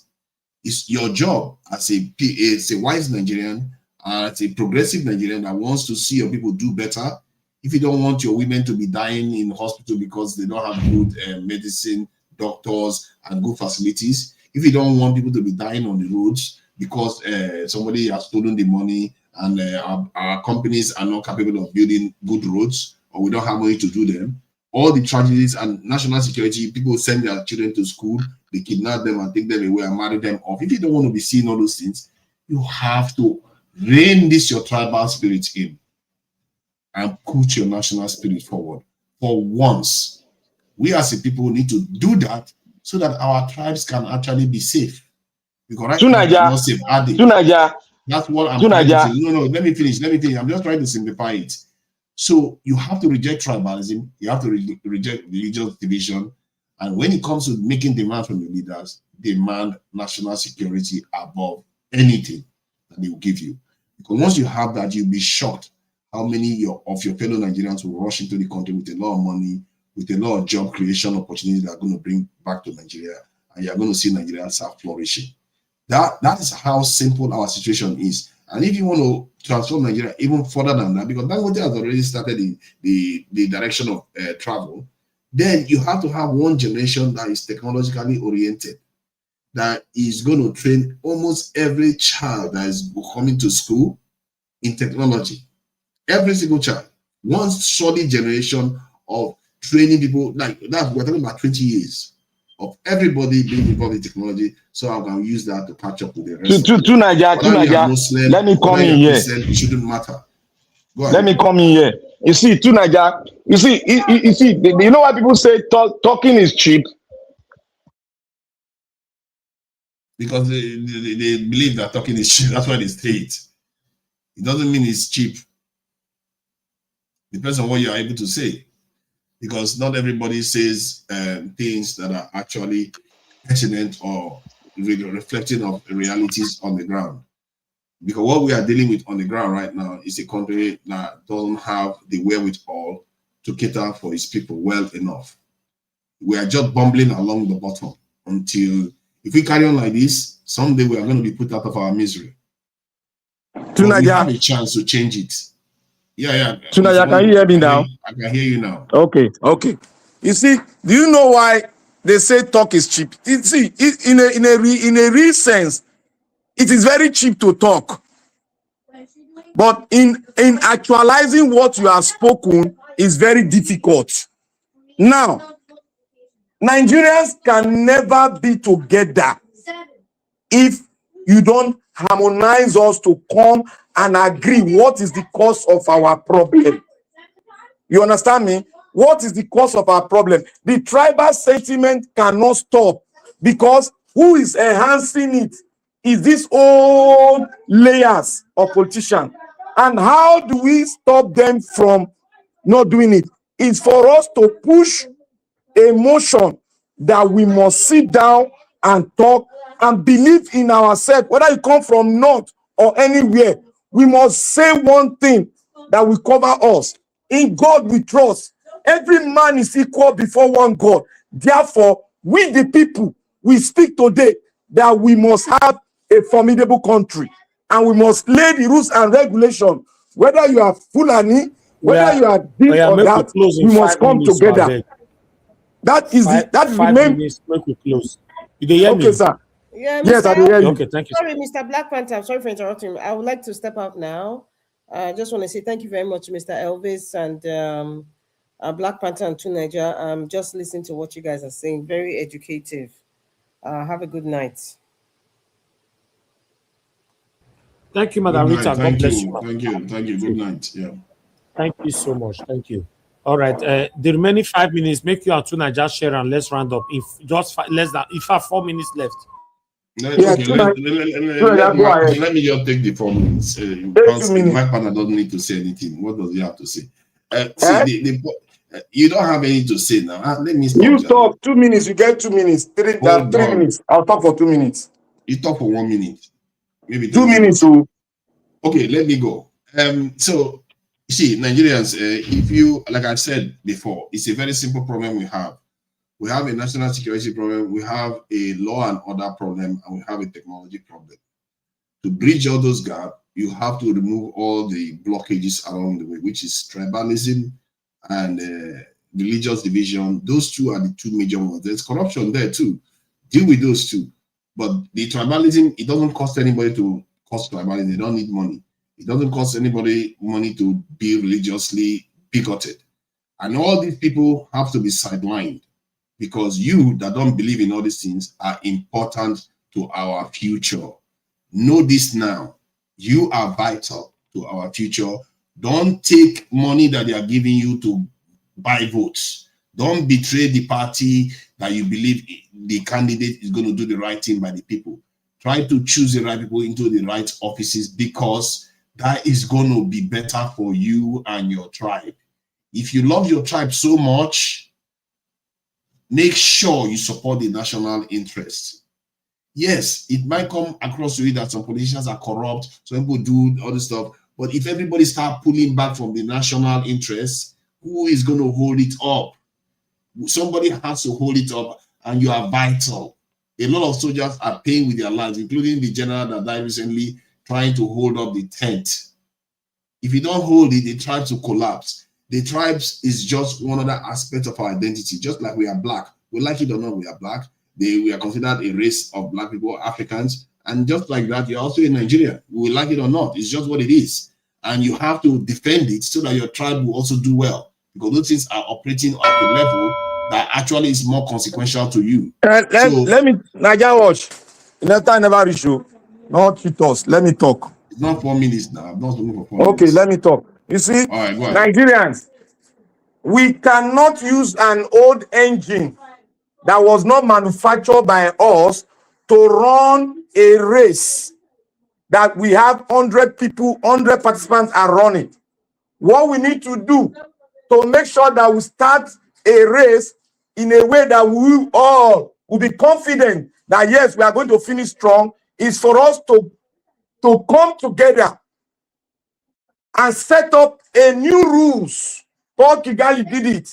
It's your job as a wise Nigerian, as a progressive Nigerian that wants to see your people do better. If you don't want your women to be dying in hospital because they don't have good medicine, doctors, and good facilities, if you don't want people to be dying on the roads because somebody has stolen the money and our companies are not capable of building good roads, or we don't have money to do them, all the tragedies and national security, people send their children to school, they kidnap them and take them away and marry them off. If you don't want to be seeing all those things, you have to rein this your tribal spirit in and put your national spirit forward. For once, we as a people need to do that so that our tribes can actually be safe. Because right now they're not safe, are they? That's what I'm trying to say. No, let me finish. I'm just trying to simplify it. So you have to reject tribalism, you have to reject religious division, and when it comes to making demands from the leaders, demand national security above anything that they will give you. Because once you have that, you'll be shocked how many of your fellow Nigerians will rush into the country with a lot of money, with a lot of job creation opportunities that are going to bring back to Nigeria, and you're going to see Nigeria start flourishing. That is how simple our situation is. And if you want to transform Nigeria even further than that, because Dangote has already started the direction of travel, then you have to have one generation that is technologically oriented, that is going to train almost every child that is coming to school in technology. Every single child. One solid generation of training people, like that, we're talking about 20 years of everybody being involved in technology, so I can use that to catch up with the rest. Naija, let me come in here. It shouldn't matter. Let me come in here. You see, Naija, you see, you know why people say talking is cheap? Because they believe that talking is cheap. That's why they say it. It doesn't mean it's cheap. Depends on what you are able to say. Because not everybody says things that are actually pertinent or reflecting of realities on the ground. Because what we are dealing with on the ground right now is a country that doesn't have the wherewithal to cater for its people well enough. We are just bumbling along the bottom until, if we carry on like this, someday we are going to be put out of our misery. We have a chance to change it. Yeah. Tunaja, can you hear me now? I can hear you now. Okay. You see, do you know why they say talk is cheap? You see, in a real sense, it is very cheap to talk. But in actualizing what you have spoken is very difficult. Now, Nigerians can never be together if you don't harmonize us to come and agree what is the cause of our problem. You understand me? What is the cause of our problem? The tribal sentiment cannot stop because who is enhancing it is these old layers of politicians. And how do we stop them from not doing it? It's for us to push a motion that we must sit down and talk and believe in ourselves, whether you come from north or anywhere. We must say one thing that will cover us. In God we trust. Every man is equal before one God. Therefore, we the people, we speak today that we must have a formidable country, and we must lay the rules and regulations. Whether you are Fulani, whether you are this or Make we that, close in we must 5 come minutes, together. That is the five main. minutes, make we close. You dey hear Okay, me? sir. Yeah, Yes, I Mr. hear you. Okay, thank you. Sorry, Mr. Black Panther. I'm sorry for interrupting. I would like to step out now. I just want to say thank you very much, Mr. Elvis and Black Panther and Two Nigeria. I'm just listening to what you guys are saying. Very educative. Have a good night. Thank you, Good Madam night. Rita. God Thank bless you, you. ma'am. Thank you. Thank you. Good night. Yeah. Thank you so much. Thank you. All right. The remaining 5 minutes, make you and Tuna just share and let's round up. If just less than, if I have 4 minutes left. Okay, go ahead. let me just take the 4 minutes. My partner doesn't need to say anything. What does he have to say? You don't have anything to say now. Let me stop. You talk 2 minutes, you get 2 minutes. Three minutes. I'll talk for 2 minutes. You talk for 1 minute. Maybe 2 minutes. So. Okay, let me go. So you see, Nigerians, if you, like I said before, it's a very simple problem we have. We have a national security problem, we have a law and order problem, and we have a technology problem. To bridge all those gaps, you have to remove all the blockages along the way, which is tribalism and religious division. Those two are the two major ones. There's corruption there too. Deal with those two. But the tribalism, it doesn't cost anybody to cause tribalism. They don't need money. It doesn't cost anybody money to be religiously bigoted. And all these people have to be sidelined, because you that don't believe in all these things are important to our future. Know this now. You are vital to our future. Don't take money that they are giving you to buy votes. Don't betray the party that you believe the candidate is going to do the right thing by the people. Try to choose the right people into the right offices, because that is going to be better for you and your tribe. If you love your tribe so much, make sure you support the national interest. Yes, it might come across to you that some politicians are corrupt, some people do all this stuff, but if everybody start pulling back from the national interest, who is going to hold it up? Somebody has to hold it up, and you are vital. A lot of soldiers are paying with their lives, including the general that died recently, trying to hold up the tent. If you don't hold it, the tribes will collapse. The tribes is just one other aspect of our identity, just like we are black. We like it or not, we are black. We are considered a race of black people, Africans. And just like that, you're also in Nigeria. We like it or not. It's just what it is. And you have to defend it so that your tribe will also do well, because those things are operating at a level that actually is more consequential to you. Let me, Nigeria watch. Never reach you. Not cheat us. Let me talk. It's not 4 minutes now. I'm not looking for 4 minutes. Okay, let me talk. You see, all right, go ahead. Nigerians, we cannot use an old engine that was not manufactured by us to run a race that we have 100 people, 100 participants are running. What we need to do to make sure that we start a race in a way that we all will be confident that yes, we are going to finish strong, is for us to come together and set up a new rules. Paul Kigali did it.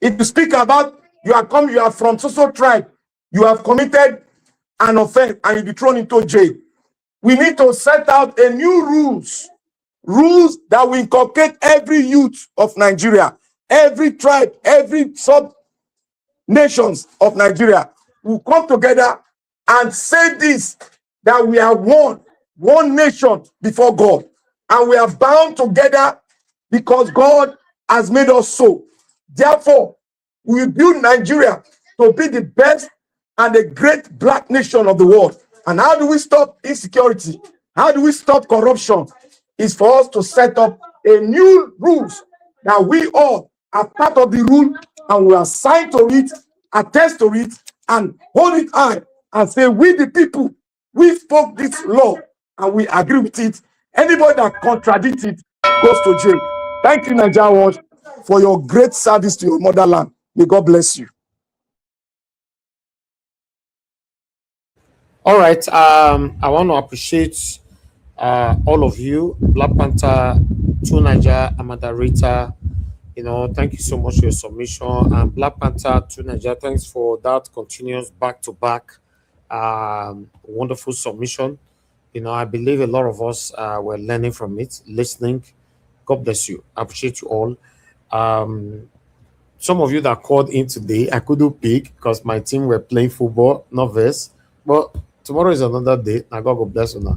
If you speak about you are from so tribe, you have committed an offense and you'll be thrown into jail. We need to set out a new rules that will inculcate every youth of Nigeria, every tribe, every sub-nations of Nigeria will come together and say this, that we are one nation before God, and we are bound together because God has made us so. Therefore, we build Nigeria to be the best and the great black nation of the world. And how do we stop insecurity? How do we stop corruption? It's for us to set up a new rules that we all are part of the rule, and we are signed to it, attest to it, and hold it high and say, we the people We spoke this law and we agree with it. Anybody that contradicts it goes to jail. Thank you, Nigerians, for your great service to your motherland. May God bless you. All right. I want to appreciate all of you, Black Panther, Two Niger, Amanda Rita. Thank you so much for your submission. And Black Panther, Two Niger, thanks for that continuous back-to-back wonderful submission. I believe a lot of us were learning from it, listening. God bless you. I appreciate you all. Some of you that called in today, I couldn't pick because my team were playing football, not this. But tomorrow is another day. Now God will bless you now.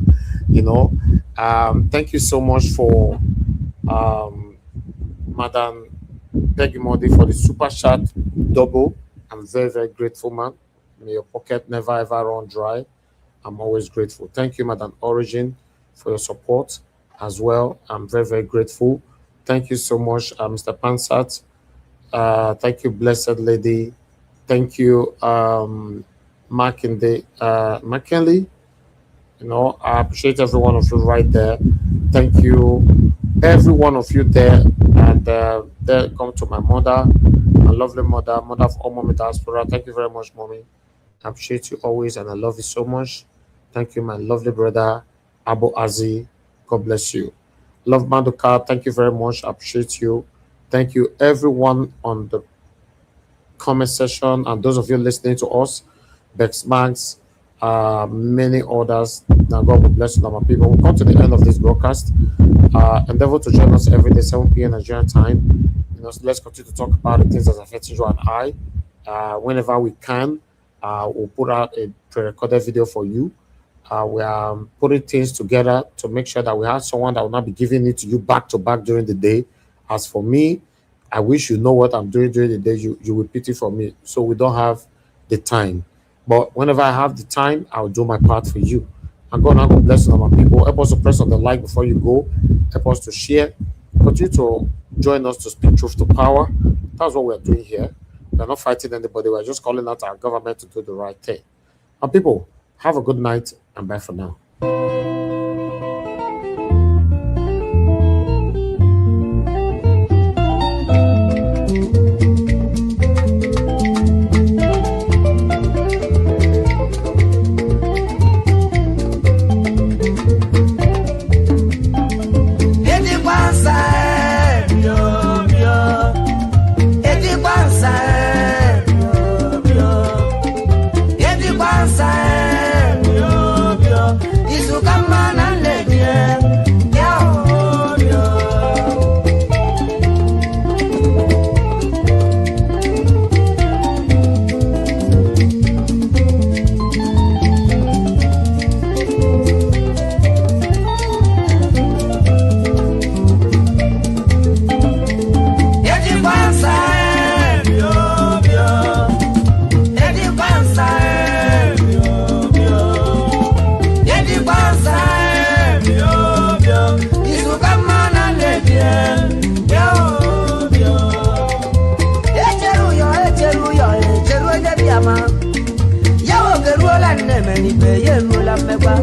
Thank you so much for Madam Peggy Modi for the super chat double. I'm very, very grateful, man. May your pocket never ever run dry. I'm always grateful. Thank you, Madam Origin, for your support as well. I'm very, very grateful. Thank you so much, Mr. Pansat. Thank you, Blessed Lady. Thank you, McKinley. I appreciate every one of you right there. Thank you, every one of you there. And there come to my mother, my lovely mother of all Mommy Diaspora. Thank you very much, Mommy. I appreciate you always, and I love you so much. Thank you, my lovely brother, Abu Azi. God bless you. Love Maduka. Thank you very much. I appreciate you. Thank you, everyone on the comment section, and those of you listening to us, Bex Max, many others. Now God will bless you, my people. We'll come to the end of this broadcast. Endeavor to join us every day, 7 p.m. Nigerian time. Let's continue to talk about the things that affect you and I. Whenever we can, we'll put out a pre-recorded video for you. We are putting things together to make sure that we have someone that will not be giving it to you back to back during the day. As for me, I wish you know what I'm doing during the day. You will pity for me. So we don't have the time. But whenever I have the time, I'll do my part for you. And God will bless you, my people. Help us to press on the like before you go. Help us to share. Continue to join us to speak truth to power. That's what we're doing here. We're not fighting anybody. We're just calling out our government to do the right thing. And people, have a good night and bye for now. Yawo geruola nne meni be ye ruola mmegba